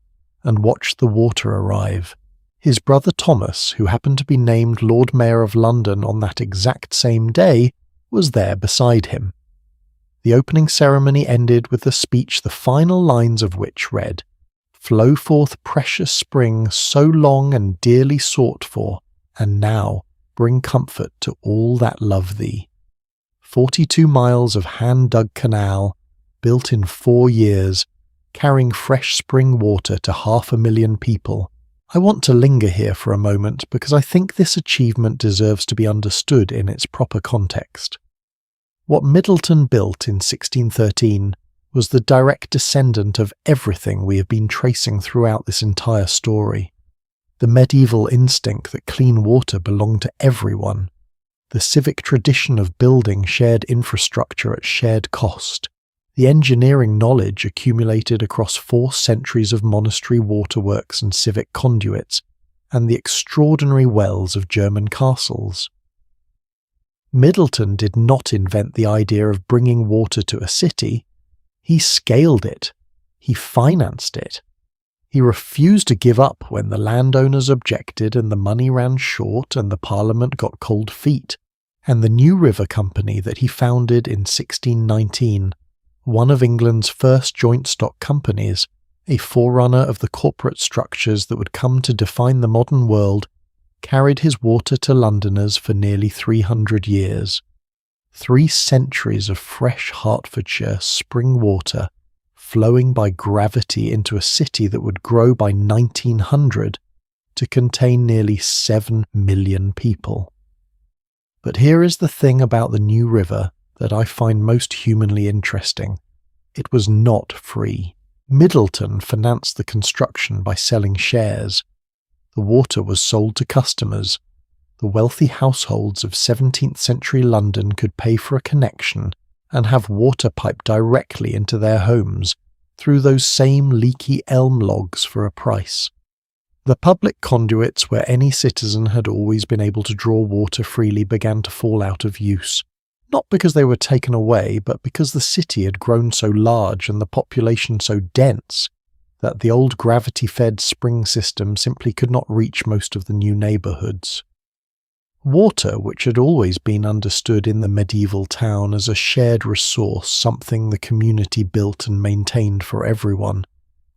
and watched the water arrive. His brother Thomas, who happened to be named Lord Mayor of London on that exact same day, was there beside him. The opening ceremony ended with a speech the final lines of which read, "Flow forth precious spring so long and dearly sought for, and now bring comfort to all that love thee." 42 miles of hand-dug canal, built in 4 years, carrying fresh spring water to 500,000 people. I want to linger here for a moment because I think this achievement deserves to be understood in its proper context. What Middleton built in 1613 was the direct descendant of everything we have been tracing throughout this entire story. The medieval instinct that clean water belonged to everyone, the civic tradition of building shared infrastructure at shared cost, the engineering knowledge accumulated across 4 centuries of monastery waterworks and civic conduits, and the extraordinary wells of German castles. Middleton did not invent the idea of bringing water to a city. He scaled it. He financed it. He refused to give up when the landowners objected and the money ran short and the Parliament got cold feet. And the New River Company that he founded in 1619, one of England's first joint stock companies, a forerunner of the corporate structures that would come to define the modern world, carried his water to Londoners for nearly 300 years. 3 centuries of fresh Hertfordshire spring water flowing by gravity into a city that would grow by 1900 to contain nearly 7 million people. But here is the thing about the New River that I find most humanly interesting. It was not free. Middleton financed the construction by selling shares. The water was sold to customers. The wealthy households of 17th century London could pay for a connection and have water piped directly into their homes through those same leaky elm logs for a price. The public conduits where any citizen had always been able to draw water freely began to fall out of use, not because they were taken away, but because the city had grown so large and the population so dense that the old gravity-fed spring system simply could not reach most of the new neighbourhoods. Water, which had always been understood in the medieval town as a shared resource, something the community built and maintained for everyone,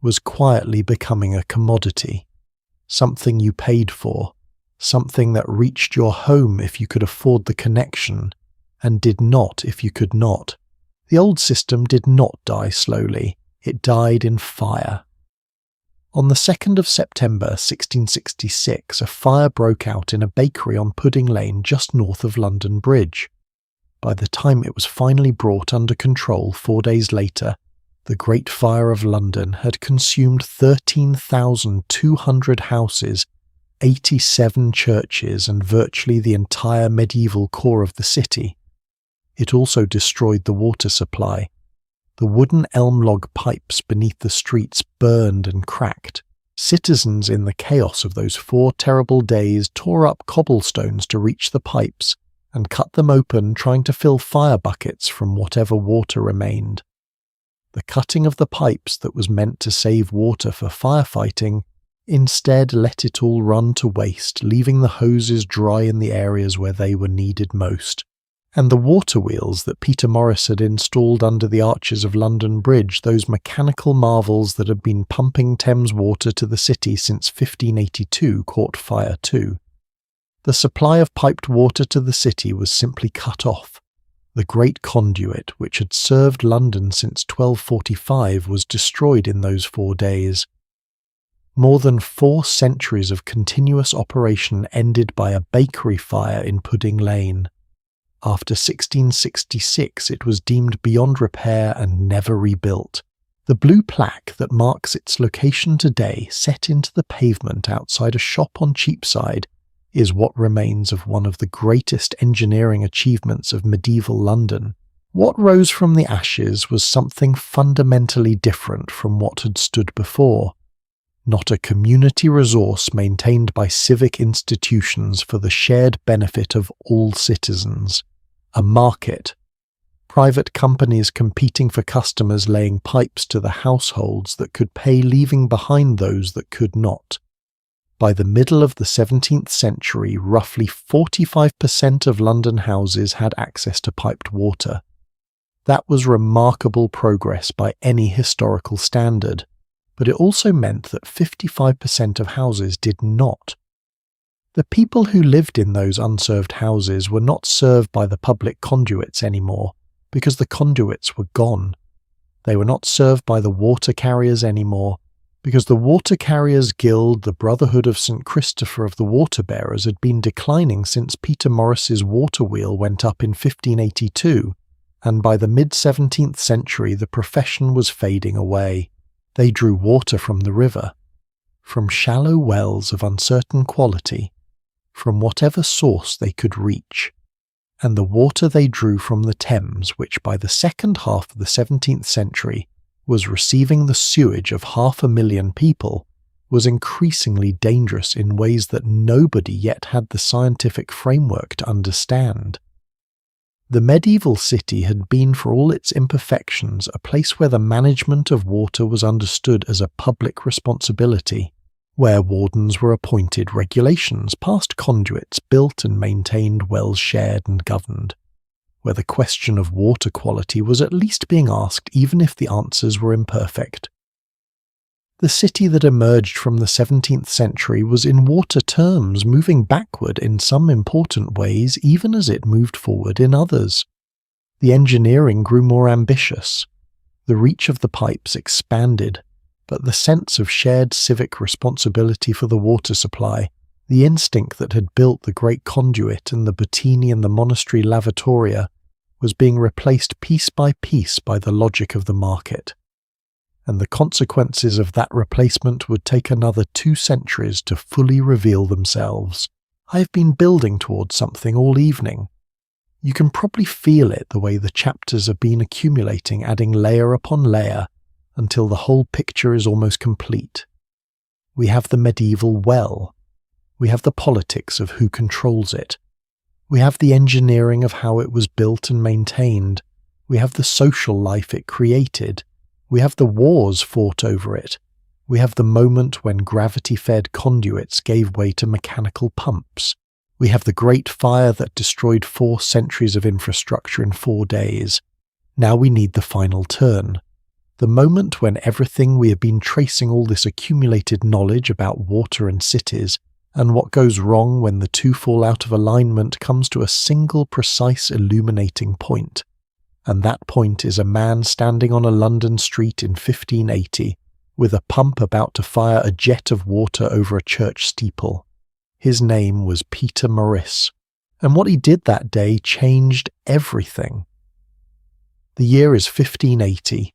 was quietly becoming a commodity. Something you paid for, something that reached your home if you could afford the connection, and did not if you could not. The old system did not die slowly, it died in fire. On the 2nd of September 1666, a fire broke out in a bakery on Pudding Lane just north of London Bridge. By the time it was finally brought under control 4 days later, the Great Fire of London had consumed 13,200 houses, 87 churches, and virtually the entire medieval core of the city. It also destroyed the water supply. The wooden elm log pipes beneath the streets burned and cracked. Citizens in the chaos of those 4 terrible days tore up cobblestones to reach the pipes and cut them open, trying to fill fire buckets from whatever water remained. The cutting of the pipes that was meant to save water for firefighting instead let it all run to waste, leaving the hoses dry in the areas where they were needed most. And the water wheels that Peter Morris had installed under the arches of London Bridge, those mechanical marvels that had been pumping Thames water to the city since 1582, caught fire too. The supply of piped water to the city was simply cut off. The great conduit, which had served London since 1245, was destroyed in those 4 days. More than 4 centuries of continuous operation ended by a bakery fire in Pudding Lane. After 1666, it was deemed beyond repair and never rebuilt. The blue plaque that marks its location today, set into the pavement outside a shop on Cheapside, is what remains of one of the greatest engineering achievements of medieval London. What rose from the ashes was something fundamentally different from what had stood before. Not a community resource maintained by civic institutions for the shared benefit of all citizens. A market, private companies competing for customers, laying pipes to the households that could pay, leaving behind those that could not. By the middle of the 17th century, roughly 45% of London houses had access to piped water. That was remarkable progress by any historical standard, but it also meant that 55% of houses did not. The people who lived in those unserved houses were not served by the public conduits anymore, because the conduits were gone. They were not served by the water carriers anymore, because the Water Carriers Guild, the Brotherhood of St. Christopher of the Water Bearers, had been declining since Peter Morris's water wheel went up in 1582, and by the mid-17th century the profession was fading away. They drew water from the river, from shallow wells of uncertain quality, from whatever source they could reach, and the water they drew from the Thames, which by the second half of the 17th century was receiving the sewage of 500,000 people, was increasingly dangerous in ways that nobody yet had the scientific framework to understand. The medieval city had been, for all its imperfections, a place where the management of water was understood as a public responsibility, where wardens were appointed, regulations passed, conduits built and maintained, wells shared and governed, where the question of water quality was at least being asked even if the answers were imperfect. The city that emerged from the 17th century was in water terms moving backward in some important ways even as it moved forward in others. The engineering grew more ambitious. The reach of the pipes expanded, but the sense of shared civic responsibility for the water supply, the instinct that had built the great conduit and the Bottini and the monastery lavatoria, was being replaced piece by piece by the logic of the market. And the consequences of that replacement would take another 2 centuries to fully reveal themselves. I've been building towards something all evening. You can probably feel it the way the chapters have been accumulating, adding layer upon layer, until the whole picture is almost complete. We have the medieval well. We have the politics of who controls it. We have the engineering of how it was built and maintained. We have the social life it created. We have the wars fought over it. We have the moment when gravity-fed conduits gave way to mechanical pumps. We have the Great Fire that destroyed 4 centuries of infrastructure in 4 days. Now we need the final turn. The moment when everything we have been tracing, all this accumulated knowledge about water and cities, and what goes wrong when the two fall out of alignment, comes to a single precise illuminating point. And that point is a man standing on a London street in 1580, with a pump about to fire a jet of water over a church steeple. His name was Peter Morris, and what he did that day changed everything. The year is 1580.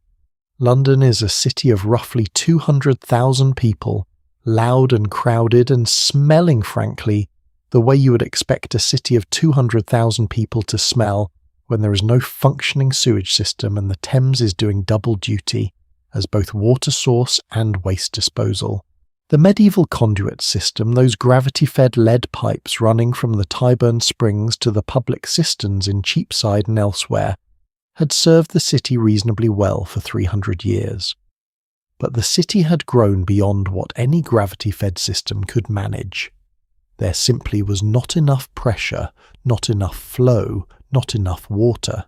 London is a city of roughly 200,000 people, loud and crowded and smelling, frankly, the way you would expect a city of 200,000 people to smell when there is no functioning sewage system and the Thames is doing double duty as both water source and waste disposal. The medieval conduit system, those gravity-fed lead pipes running from the Tyburn Springs to the public cisterns in Cheapside and elsewhere, had served the city reasonably well for 300 years. But the city had grown beyond what any gravity-fed system could manage. There simply was not enough pressure, not enough flow, not enough water.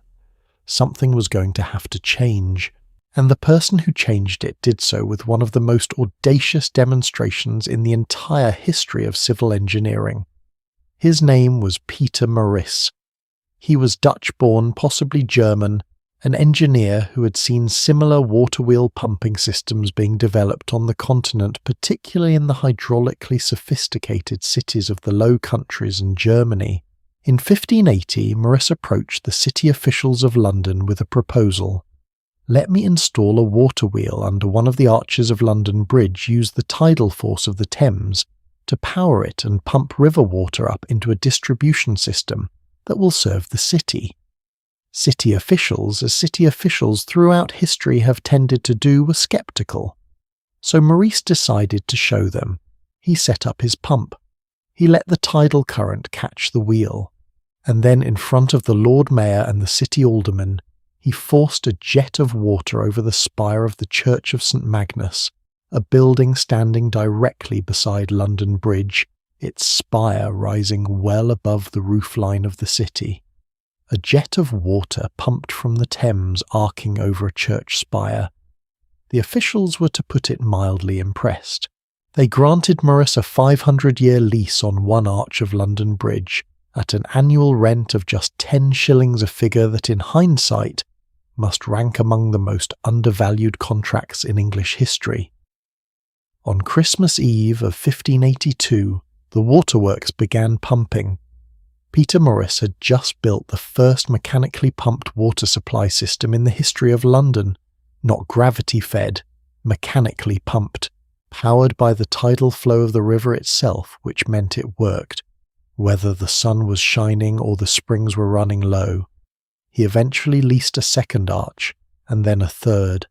Something was going to have to change, and the person who changed it did so with one of the most audacious demonstrations in the entire history of civil engineering. His name was Peter Morris. He was Dutch-born, possibly German, an engineer who had seen similar water wheel pumping systems being developed on the continent, particularly in the hydraulically sophisticated cities of the Low Countries and Germany. In 1580, Morris approached the city officials of London with a proposal. Let me install a water wheel under one of the arches of London Bridge, use the tidal force of the Thames to power it and pump river water up into a distribution system that will serve the city. City officials, as city officials throughout history have tended to do, were sceptical. So Maurice decided to show them. He set up his pump. He let the tidal current catch the wheel. And then in front of the Lord Mayor and the city aldermen, he forced a jet of water over the spire of the Church of St. Magnus, a building standing directly beside London Bridge, its spire rising well above the roofline of the city. A jet of water pumped from the Thames arcing over a church spire. The officials were, to put it mildly, impressed. They granted Morris a 500-year lease on one arch of London Bridge, at an annual rent of just 10 shillings, a figure that in hindsight must rank among the most undervalued contracts in English history. On Christmas Eve of 1582, the waterworks began pumping. Peter Morris had just built the first mechanically pumped water supply system in the history of London, not gravity-fed, mechanically pumped, powered by the tidal flow of the river itself, which meant it worked, whether the sun was shining or the springs were running low. He eventually leased a second arch, and then a third.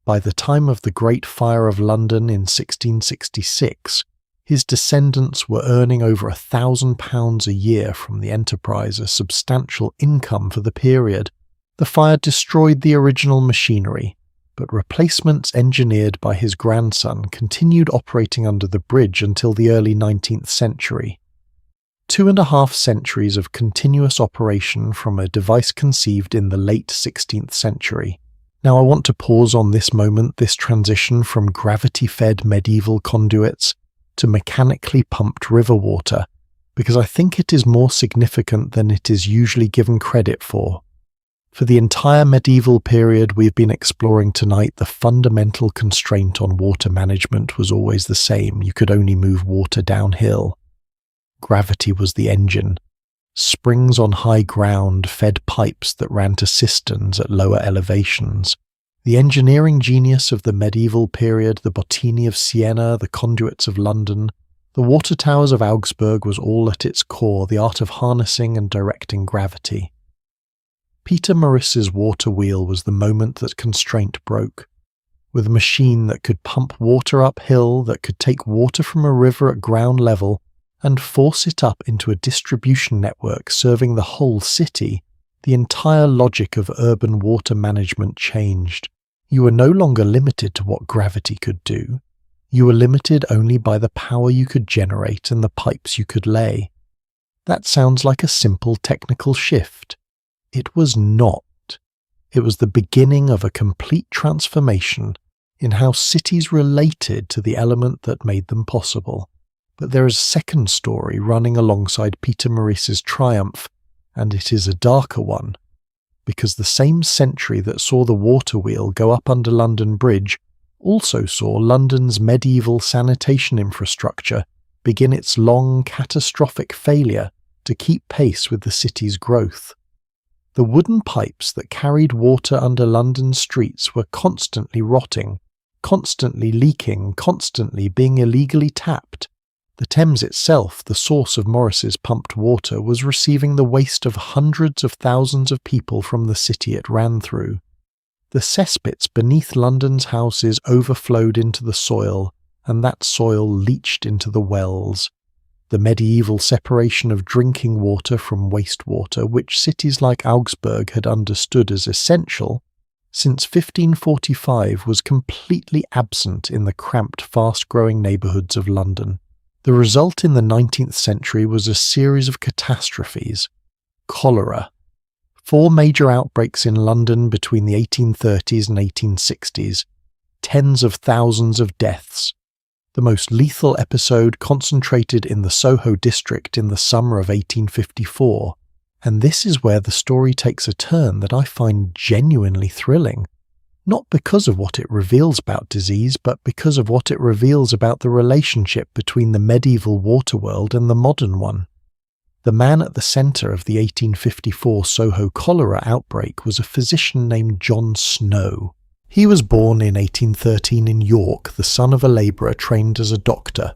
By the time of the Great Fire of London in 1666, his descendants were earning over £1,000 a year from the enterprise, a substantial income for the period. The fire destroyed the original machinery, but replacements engineered by his grandson continued operating under the bridge until the early 19th century. 2.5 centuries of continuous operation from a device conceived in the late 16th century. Now I want to pause on this moment, this transition from gravity-fed medieval conduits to mechanically pumped river water, because I think it is more significant than it is usually given credit for. For the entire medieval period we've been exploring tonight, the fundamental constraint on water management was always the same: you could only move water downhill. Gravity was the engine. Springs on high ground fed pipes that ran to cisterns at lower elevations. The engineering genius of the medieval period, the bottini of Siena, the conduits of London, the water towers of Augsburg, was all at its core the art of harnessing and directing gravity. Peter Morris's water wheel was the moment that constraint broke. With a machine that could pump water uphill, that could take water from a river at ground level and force it up into a distribution network serving the whole city, the entire logic of urban water management changed. You were no longer limited to what gravity could do. You were limited only by the power you could generate and the pipes you could lay. That sounds like a simple technical shift. It was not. It was the beginning of a complete transformation in how cities related to the element that made them possible. But there is a second story running alongside Peter Morris's triumph, and it is a darker one, because the same century that saw the water wheel go up under London Bridge also saw London's medieval sanitation infrastructure begin its long, catastrophic failure to keep pace with the city's growth. The wooden pipes that carried water under London streets were constantly rotting, constantly leaking, constantly being illegally tapped. The Thames itself, the source of Morris's pumped water, was receiving the waste of hundreds of thousands of people from the city it ran through. The cesspits beneath London's houses overflowed into the soil, and that soil leached into the wells. The medieval separation of drinking water from wastewater, which cities like Augsburg had understood as essential, since 1545 was completely absent in the cramped, fast-growing neighbourhoods of London. The result in the 19th century was a series of catastrophes. Cholera. 4 major outbreaks in London between the 1830s and 1860s. Tens of thousands of deaths. The most lethal episode concentrated in the Soho district in the summer of 1854. And this is where the story takes a turn that I find genuinely thrilling. Not because of what it reveals about disease, but because of what it reveals about the relationship between the medieval water world and the modern one. The man at the centre of the 1854 Soho cholera outbreak was a physician named John Snow. He was born in 1813 in York, the son of a labourer trained as a doctor,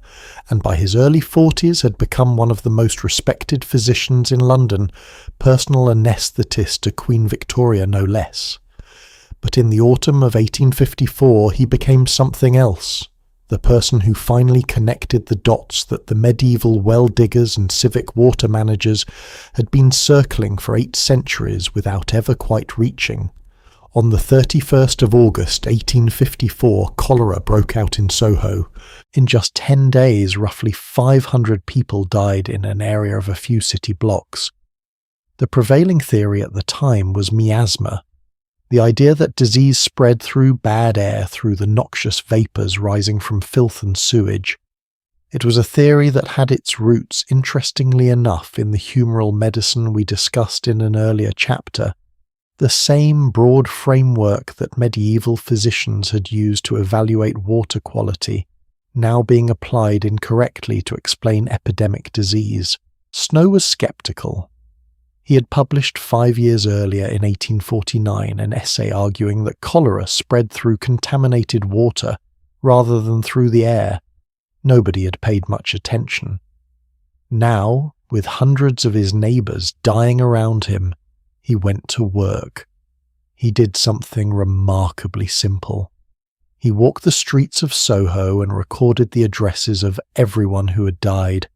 and by his early 40s had become one of the most respected physicians in London, personal anaesthetist to Queen Victoria no less. But in the autumn of 1854 he became something else, the person who finally connected the dots that the medieval well diggers and civic water managers had been circling for 8 centuries without ever quite reaching. On the 31st of August 1854, cholera broke out in Soho. In just 10 days, roughly 500 people died in an area of a few city blocks. The prevailing theory at the time was miasma, the idea that disease spread through bad air through the noxious vapours rising from filth and sewage. It was a theory that had its roots, interestingly enough, in the humoral medicine we discussed in an earlier chapter, the same broad framework that medieval physicians had used to evaluate water quality, now being applied incorrectly to explain epidemic disease. Snow was sceptical. He had published 5 years earlier in 1849 an essay arguing that cholera spread through contaminated water rather than through the air. Nobody had paid much attention. Now, with hundreds of his neighbours dying around him, he went to work. He did something remarkably simple. He walked the streets of Soho and recorded the addresses of everyone who had died.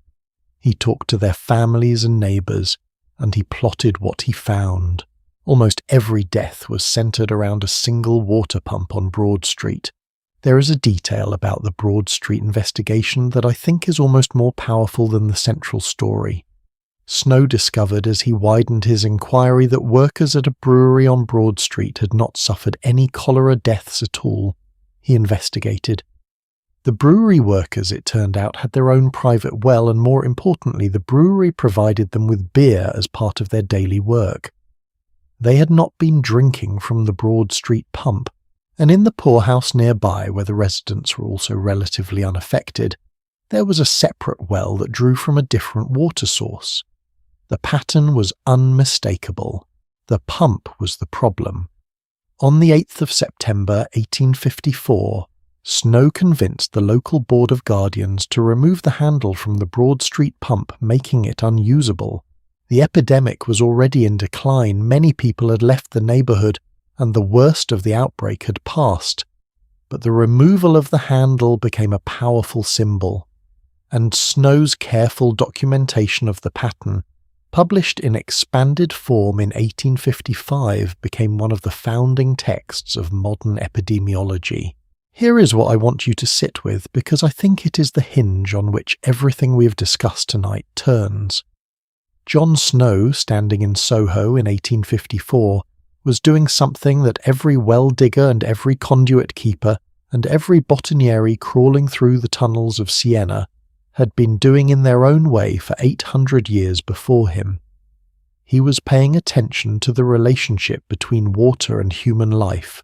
He talked to their families and neighbours, and he plotted what he found. Almost every death was centred around a single water pump on Broad Street. There is a detail about the Broad Street investigation that I think is almost more powerful than the central story. Snow discovered as he widened his inquiry that workers at a brewery on Broad Street had not suffered any cholera deaths at all. He investigated. The brewery workers, it turned out, had their own private well, and more importantly, the brewery provided them with beer as part of their daily work. They had not been drinking from the Broad Street pump, and in the poorhouse nearby, where the residents were also relatively unaffected, there was a separate well that drew from a different water source. The pattern was unmistakable. The pump was the problem. On the 8th of September 1854, Snow convinced the local Board of Guardians to remove the handle from the Broad Street pump, making it unusable. The epidemic was already in decline, many people had left the neighbourhood, and the worst of the outbreak had passed. But the removal of the handle became a powerful symbol, and Snow's careful documentation of the pattern, published in expanded form in 1855, became one of the founding texts of modern epidemiology. Here is what I want you to sit with, because I think it is the hinge on which everything we have discussed tonight turns. John Snow, standing in Soho in 1854, was doing something that every well digger and every conduit keeper and every botaniere crawling through the tunnels of Siena had been doing in their own way for 800 years before him. He was paying attention to the relationship between water and human life.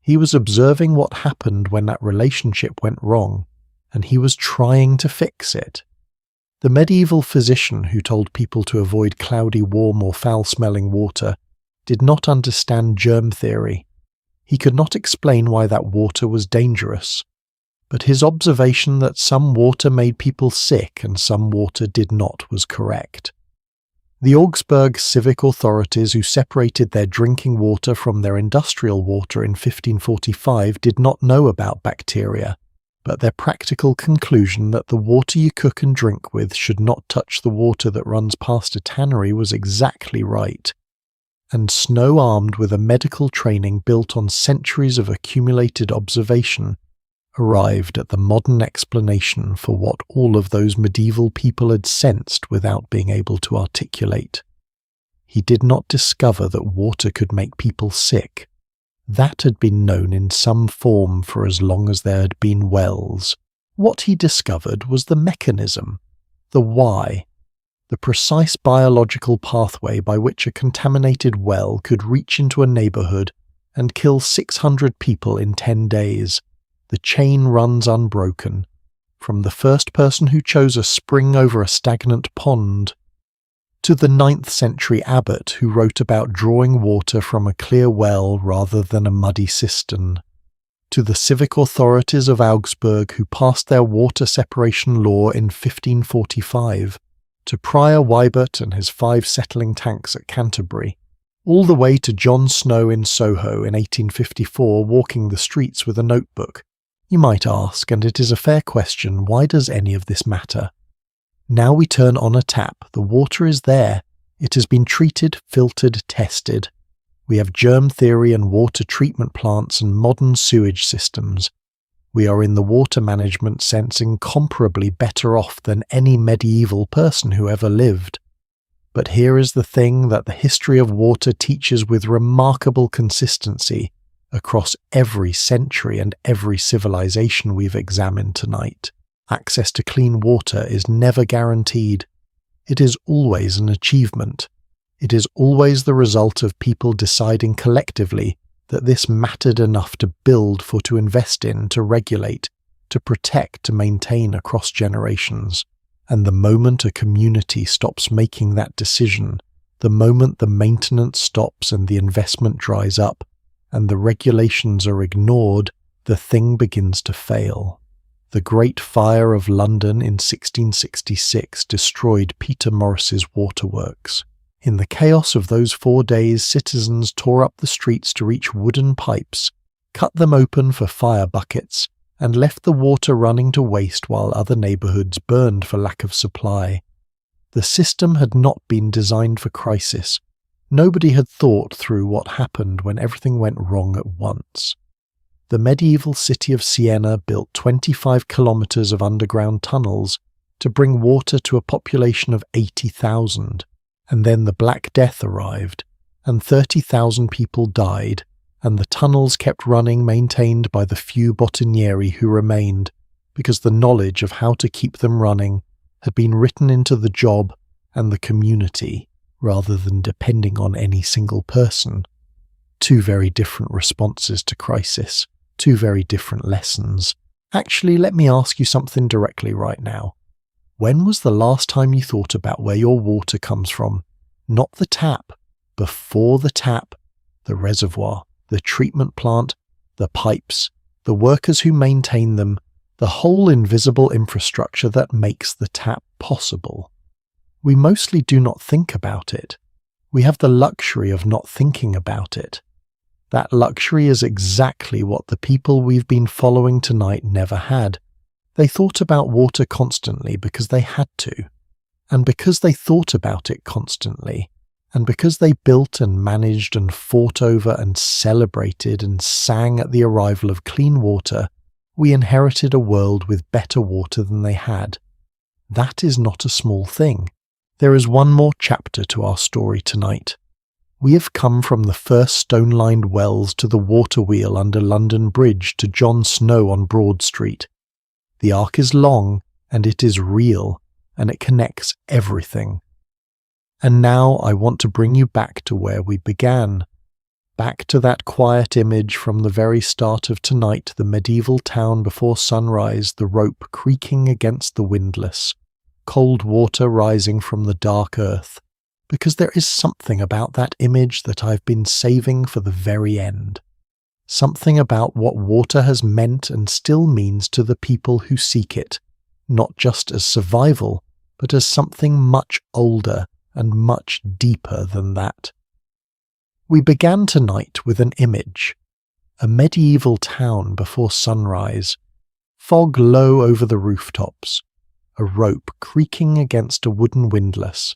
He was observing what happened when that relationship went wrong, and he was trying to fix it. The medieval physician who told people to avoid cloudy, warm or foul-smelling water did not understand germ theory. He could not explain why that water was dangerous, but his observation that some water made people sick and some water did not was correct. The Augsburg civic authorities who separated their drinking water from their industrial water in 1545 did not know about bacteria, but their practical conclusion that the water you cook and drink with should not touch the water that runs past a tannery was exactly right. And Snow, armed with a medical training built on centuries of accumulated observation, arrived at the modern explanation for what all of those medieval people had sensed without being able to articulate. He did not discover that water could make people sick. That had been known in some form for as long as there had been wells. What he discovered was the mechanism, the why, the precise biological pathway by which a contaminated well could reach into a neighbourhood and kill 600 people in 10 days. The chain runs unbroken, from the first person who chose a spring over a stagnant pond, to the 9th century abbot who wrote about drawing water from a clear well rather than a muddy cistern, to the civic authorities of Augsburg who passed their water separation law in 1545, to Prior Wybert and his 5 settling tanks at Canterbury, all the way to John Snow in Soho in 1854 walking the streets with a notebook, You might ask, and it is a fair question, why does any of this matter? Now we turn on a tap, the water is there. It has been treated, filtered, tested. We have germ theory and water treatment plants and modern sewage systems. We are in the water management sense incomparably better off than any medieval person who ever lived. But here is the thing that the history of water teaches with remarkable consistency across every century and every civilization we've examined tonight. Access to clean water is never guaranteed. It is always an achievement. It is always the result of people deciding collectively that this mattered enough to build, for to invest in, to regulate, to protect, to maintain across generations. And the moment a community stops making that decision, the moment the maintenance stops and the investment dries up, and the regulations are ignored, the thing begins to fail. The Great Fire of London in 1666 destroyed Peter Morris's waterworks. In the chaos of those 4 days, citizens tore up the streets to reach wooden pipes, cut them open for fire buckets, and left the water running to waste while other neighbourhoods burned for lack of supply. The system had not been designed for crisis. Nobody had thought through what happened when everything went wrong at once. The medieval city of Siena built 25 kilometres of underground tunnels to bring water to a population of 80,000, and then the Black Death arrived, and 30,000 people died, and the tunnels kept running maintained by the few bottonieri who remained, because the knowledge of how to keep them running had been written into the job and the community, rather than depending on any single person. Two very different responses to crisis, two very different lessons. Actually, let me ask you something directly right now. When was the last time you thought about where your water comes from? Not the tap, before the tap, the reservoir, the treatment plant, the pipes, the workers who maintain them, the whole invisible infrastructure that makes the tap possible. We mostly do not think about it. We have the luxury of not thinking about it. That luxury is exactly what the people we've been following tonight never had. They thought about water constantly because they had to. And because they thought about it constantly, and because they built and managed and fought over and celebrated and sang at the arrival of clean water, we inherited a world with better water than they had. That is not a small thing. There is one more chapter to our story tonight. We have come from the first stone-lined wells to the water wheel under London Bridge to John Snow on Broad Street. The arc is long, and it is real, and it connects everything. And now I want to bring you back to where we began, back to that quiet image from the very start of tonight, the medieval town before sunrise, the rope creaking against the windlass, cold water rising from the dark earth, because there is something about that image that I've been saving for the very end. Something about what water has meant and still means to the people who seek it, not just as survival, but as something much older and much deeper than that. We began tonight with an image, a medieval town before sunrise, fog low over the rooftops, a rope creaking against a wooden windlass,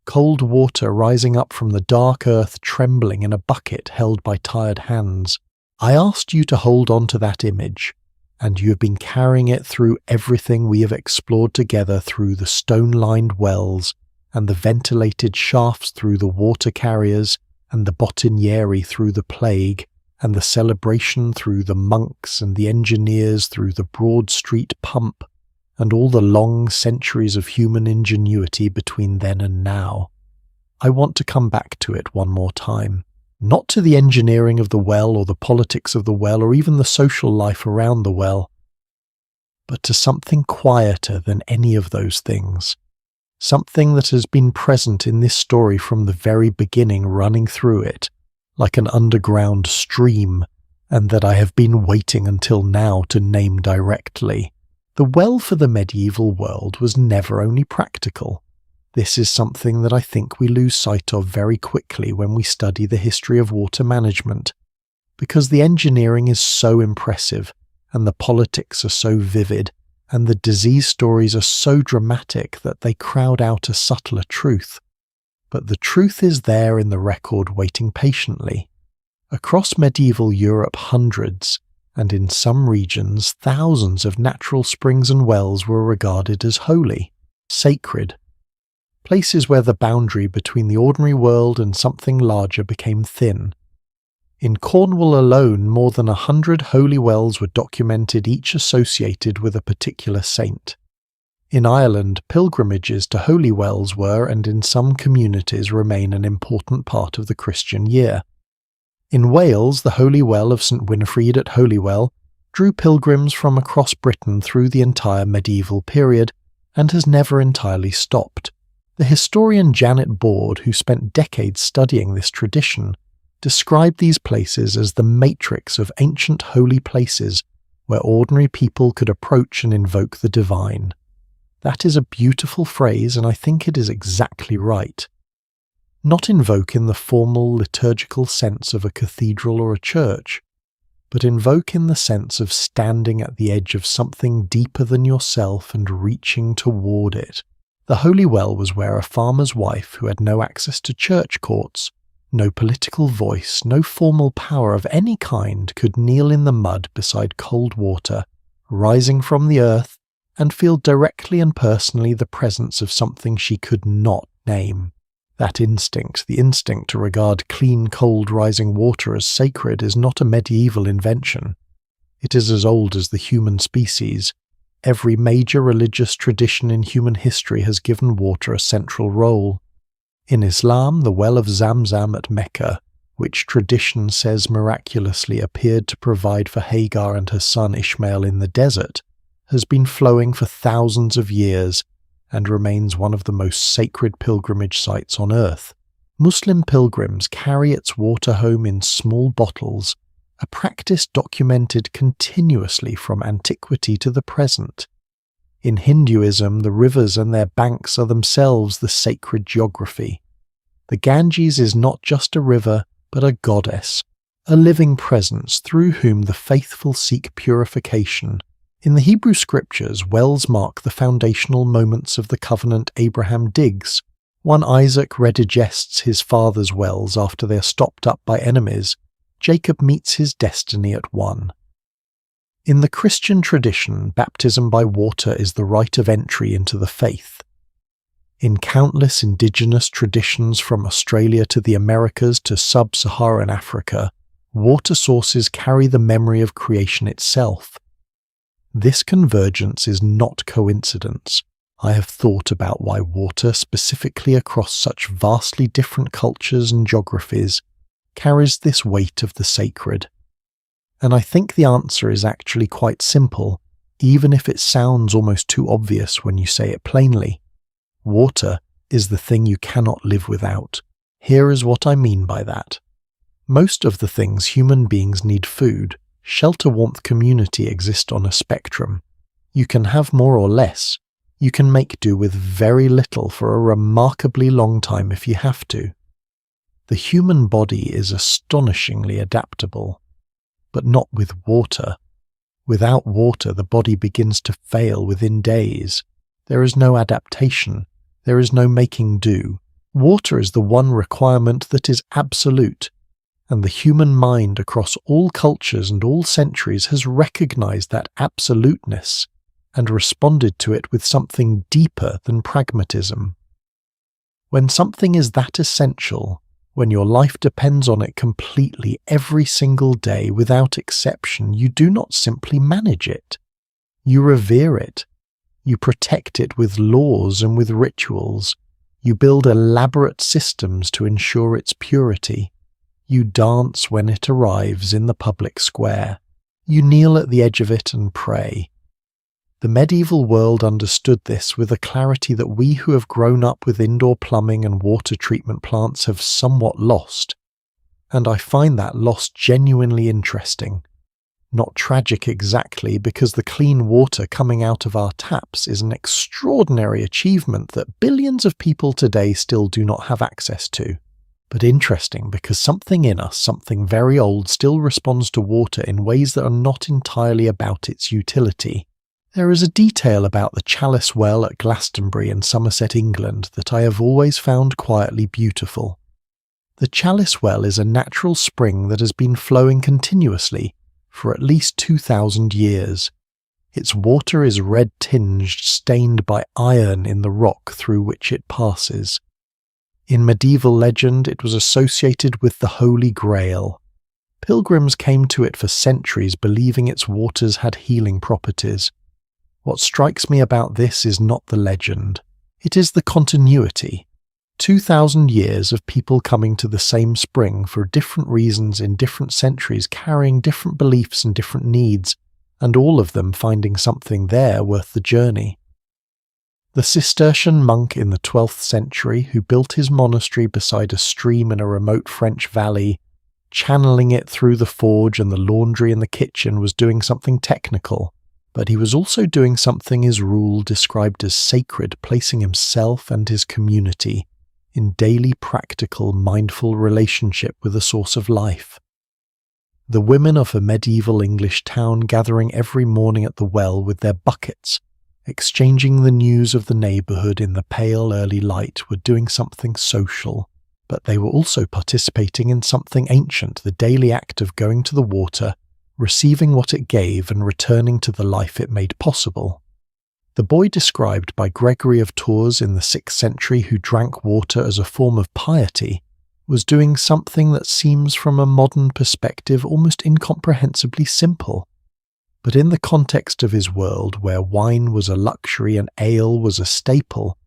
cold water rising up from the dark earth trembling in a bucket held by tired hands. I asked you to hold on to that image, and you have been carrying it through everything we have explored together, through the stone-lined wells, and the ventilated shafts through the water carriers, and the bottonieri through the plague, and the celebration through the monks, and the engineers through the Broad Street pump, and all the long centuries of human ingenuity between then and now. I want to come back to it one more time. Not to the engineering of the well or the politics of the well or even the social life around the well, but to something quieter than any of those things. Something that has been present in this story from the very beginning, running through it, like an underground stream, and that I have been waiting until now to name directly. The well for the medieval world was never only practical. This is something that I think we lose sight of very quickly when we study the history of water management, because the engineering is so impressive, and the politics are so vivid, and the disease stories are so dramatic that they crowd out a subtler truth. But the truth is there in the record waiting patiently. Across medieval Europe, hundreds, and in some regions thousands of natural springs and wells were regarded as holy, sacred, places where the boundary between the ordinary world and something larger became thin. In Cornwall alone, more than 100 holy wells were documented, each associated with a particular saint. In Ireland, pilgrimages to holy wells were, and in some communities remain, an important part of the Christian year. In Wales, the holy well of St Winifred at Holywell drew pilgrims from across Britain through the entire medieval period and has never entirely stopped. The historian Janet Board, who spent decades studying this tradition, described these places as the matrix of ancient holy places where ordinary people could approach and invoke the divine. That is a beautiful phrase, and I think it is exactly right. Not invoke in the formal liturgical sense of a cathedral or a church, but invoke in the sense of standing at the edge of something deeper than yourself and reaching toward it. The holy well was where a farmer's wife who had no access to church courts, no political voice, no formal power of any kind could kneel in the mud beside cold water, rising from the earth, and feel directly and personally the presence of something she could not name. That instinct, the instinct to regard clean, cold, rising water as sacred, is not a medieval invention. It is as old as the human species. Every major religious tradition in human history has given water a central role. In Islam, the well of Zamzam at Mecca, which tradition says miraculously appeared to provide for Hagar and her son Ishmael in the desert, has been flowing for thousands of years and remains one of the most sacred pilgrimage sites on earth. Muslim pilgrims carry its water home in small bottles, a practice documented continuously from antiquity to the present. In Hinduism, the rivers and their banks are themselves the sacred geography. The Ganges is not just a river, but a goddess, a living presence through whom the faithful seek purification. In the Hebrew scriptures, wells mark the foundational moments of the covenant Abraham digs. One Isaac redigests his father's wells after they are stopped up by enemies. Jacob meets his destiny at one. In the Christian tradition, baptism by water is the rite of entry into the faith. In countless indigenous traditions from Australia to the Americas to sub-Saharan Africa, water sources carry the memory of creation itself. This convergence is not coincidence. I have thought about why water, specifically across such vastly different cultures and geographies, carries this weight of the sacred. And I think the answer is actually quite simple, even if it sounds almost too obvious when you say it plainly. Water is the thing you cannot live without. Here is what I mean by that. Most of the things human beings need: food, shelter, warmth, community, exist on a spectrum. You can have more or less. You can make do with very little for a remarkably long time if you have to. The human body is astonishingly adaptable. But not with water. Without water, the body begins to fail within days. There is no adaptation. There is no making do. Water is the one requirement that is absolute, and the human mind across all cultures and all centuries has recognized that absoluteness and responded to it with something deeper than pragmatism. When something is that essential, when your life depends on it completely every single day without exception, you do not simply manage it. You revere it. You protect it with laws and with rituals. You build elaborate systems to ensure its purity. You dance when it arrives in the public square. You kneel at the edge of it and pray. The medieval world understood this with a clarity that we who have grown up with indoor plumbing and water treatment plants have somewhat lost, and I find that loss genuinely interesting. Not tragic exactly, because the clean water coming out of our taps is an extraordinary achievement that billions of people today still do not have access to. But interesting, because something in us, something very old, still responds to water in ways that are not entirely about its utility. There is a detail about the Chalice Well at Glastonbury in Somerset, England, that I have always found quietly beautiful. The Chalice Well is a natural spring that has been flowing continuously for at least 2,000 years. Its water is red-tinged, stained by iron in the rock through which it passes. In medieval legend, it was associated with the Holy Grail. Pilgrims came to it for centuries believing its waters had healing properties. What strikes me about this is not the legend. It is the continuity. 2,000 years of people coming to the same spring for different reasons in different centuries, carrying different beliefs and different needs, and all of them finding something there worth the journey. The Cistercian monk in the 12th century who built his monastery beside a stream in a remote French valley, channeling it through the forge and the laundry in the kitchen, was doing something technical, but he was also doing something his rule described as sacred, placing himself and his community in daily practical, mindful relationship with the source of life. The women of a medieval English town gathering every morning at the well with their buckets, exchanging the news of the neighbourhood in the pale early light, were doing something social, but they were also participating in something ancient, the daily act of going to the water, receiving what it gave and returning to the life it made possible. The boy described by Gregory of Tours in the 6th century who drank water as a form of piety was doing something that seems from a modern perspective almost incomprehensibly simple. But in the context of his world, where wine was a luxury and ale was a staple,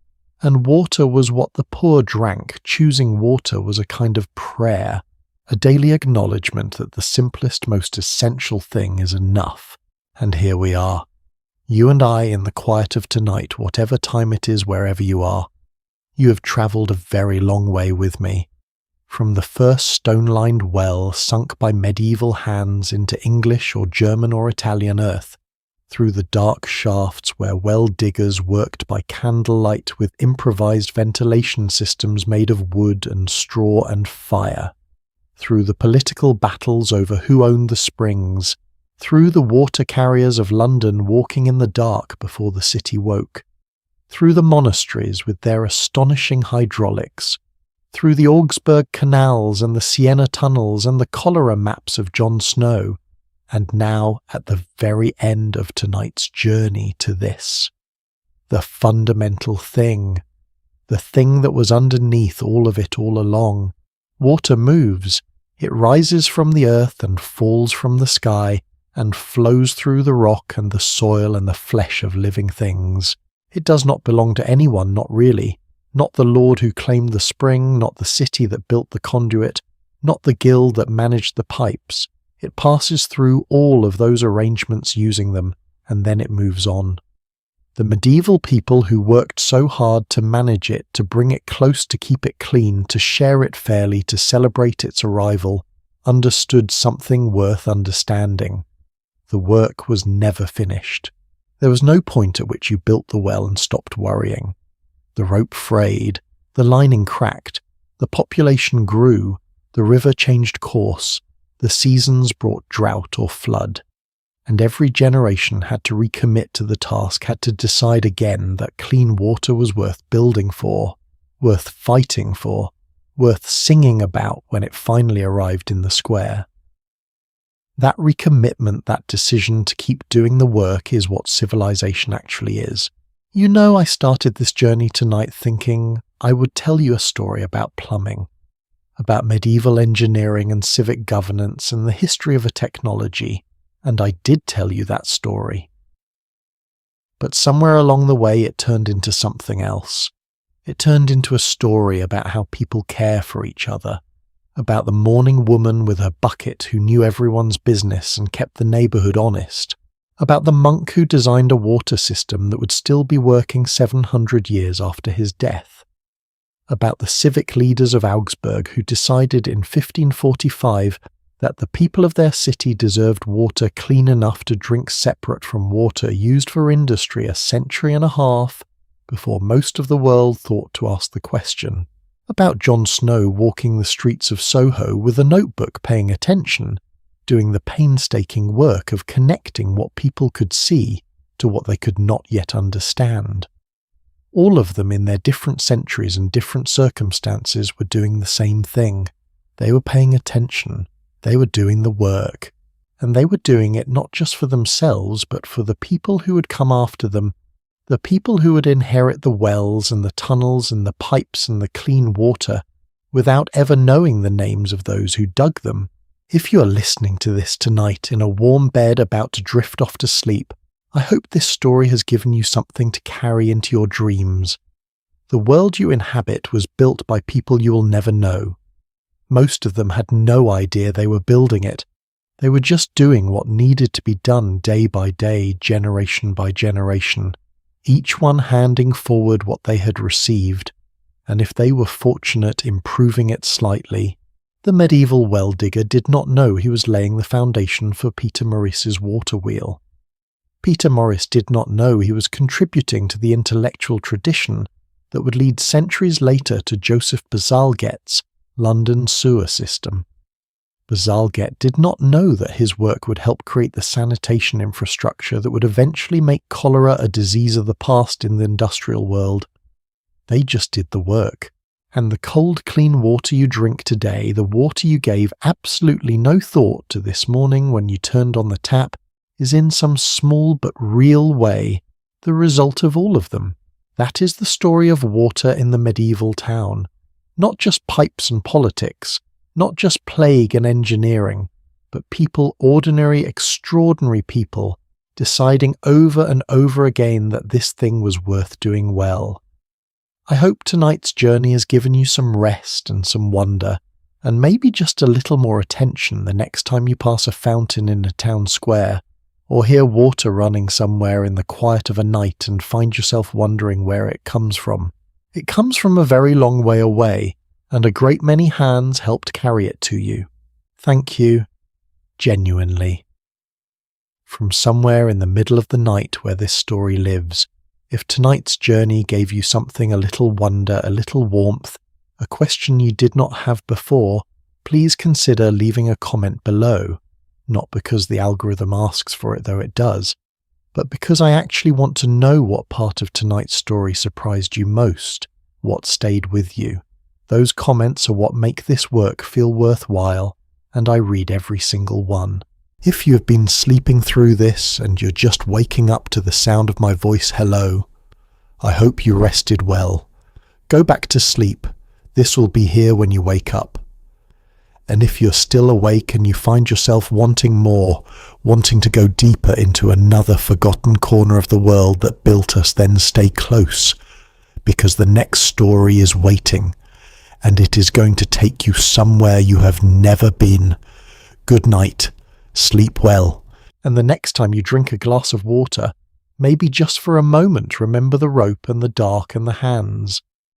and water was what the poor drank, choosing water was a kind of prayer, a daily acknowledgement that the simplest, most essential thing is enough. And here we are. You and I in the quiet of tonight, whatever time it is, wherever you are. You have travelled a very long way with me. From the first stone-lined well sunk by medieval hands into English or German or Italian earth, through the dark shafts where well diggers worked by candlelight with improvised ventilation systems made of wood and straw and fire, through the political battles over who owned the springs, through the water carriers of London walking in the dark before the city woke, through the monasteries with their astonishing hydraulics, through the Augsburg canals and the Siena tunnels and the cholera maps of John Snow, and now at the very end of tonight's journey to this. The fundamental thing, the thing that was underneath all of it all along. Water moves. It rises from the earth and falls from the sky and flows through the rock and the soil and the flesh of living things. It does not belong to anyone, not really. Not the lord who claimed the spring, not the city that built the conduit, not the guild that managed the pipes. It passes through all of those arrangements using them, and then it moves on. The medieval people who worked so hard to manage it, to bring it close, to keep it clean, to share it fairly, to celebrate its arrival, understood something worth understanding. The work was never finished. There was no point at which you built the well and stopped worrying. The rope frayed, the lining cracked, the population grew, the river changed course, the seasons brought drought or flood, and every generation had to recommit to the task, had to decide again that clean water was worth building for, worth fighting for, worth singing about when it finally arrived in the square. That recommitment, that decision to keep doing the work is what civilization actually is. You know, I started this journey tonight thinking I would tell you a story about plumbing, about medieval engineering and civic governance and the history of a technology, and I did tell you that story. But somewhere along the way it turned into something else. It turned into a story about how people care for each other, about the mourning woman with her bucket who knew everyone's business and kept the neighbourhood honest, about the monk who designed a water system that would still be working 700 years after his death, about the civic leaders of Augsburg who decided in 1545 that the people of their city deserved water clean enough to drink separate from water used for industry a century and a half before most of the world thought to ask the question, about Jon Snow walking the streets of Soho with a notebook paying attention, doing the painstaking work of connecting what people could see to what they could not yet understand. All of them in their different centuries and different circumstances were doing the same thing. They were paying attention, they were doing the work, and they were doing it not just for themselves but for the people who would come after them, the people who would inherit the wells and the tunnels and the pipes and the clean water without ever knowing the names of those who dug them. If you are listening to this tonight in a warm bed about to drift off to sleep, I hope this story has given you something to carry into your dreams. The world you inhabit was built by people you will never know. Most of them had no idea they were building it. They were just doing what needed to be done day by day, generation by generation, each one handing forward what they had received, and if they were fortunate, improving it slightly. The medieval well digger did not know he was laying the foundation for Peter Maurice's water wheel. Peter Maurice did not know he was contributing to the intellectual tradition that would lead centuries later to Joseph Bazalgette's London sewer system. Bazalgette did not know that his work would help create the sanitation infrastructure that would eventually make cholera a disease of the past in the industrial world. They just did the work. And the cold, clean water you drink today, the water you gave absolutely no thought to this morning when you turned on the tap, is in some small but real way the result of all of them. That is the story of water in the medieval town. Not just pipes and politics, not just plague and engineering, but people, ordinary, extraordinary people, deciding over and over again that this thing was worth doing well. I hope tonight's journey has given you some rest and some wonder, and maybe just a little more attention the next time you pass a fountain in a town square, or hear water running somewhere in the quiet of a night and find yourself wondering where it comes from. It comes from a very long way away, and a great many hands helped carry it to you. Thank you, genuinely. From somewhere in the middle of the night where this story lives, if tonight's journey gave you something, a little wonder, a little warmth, a question you did not have before, please consider leaving a comment below, not because the algorithm asks for it, though it does, but because I actually want to know what part of tonight's story surprised you most, what stayed with you. Those comments are what make this work feel worthwhile, and I read every single one. If you have been sleeping through this and you're just waking up to the sound of my voice, hello. I hope you rested well. Go back to sleep. This will be here when you wake up. And if you're still awake and you find yourself wanting more, wanting to go deeper into another forgotten corner of the world that built us, then stay close, because the next story is waiting, and it is going to take you somewhere you have never been. Good night. Sleep well. And the next time you drink a glass of water, maybe just for a moment remember the rope and the dark and the hands.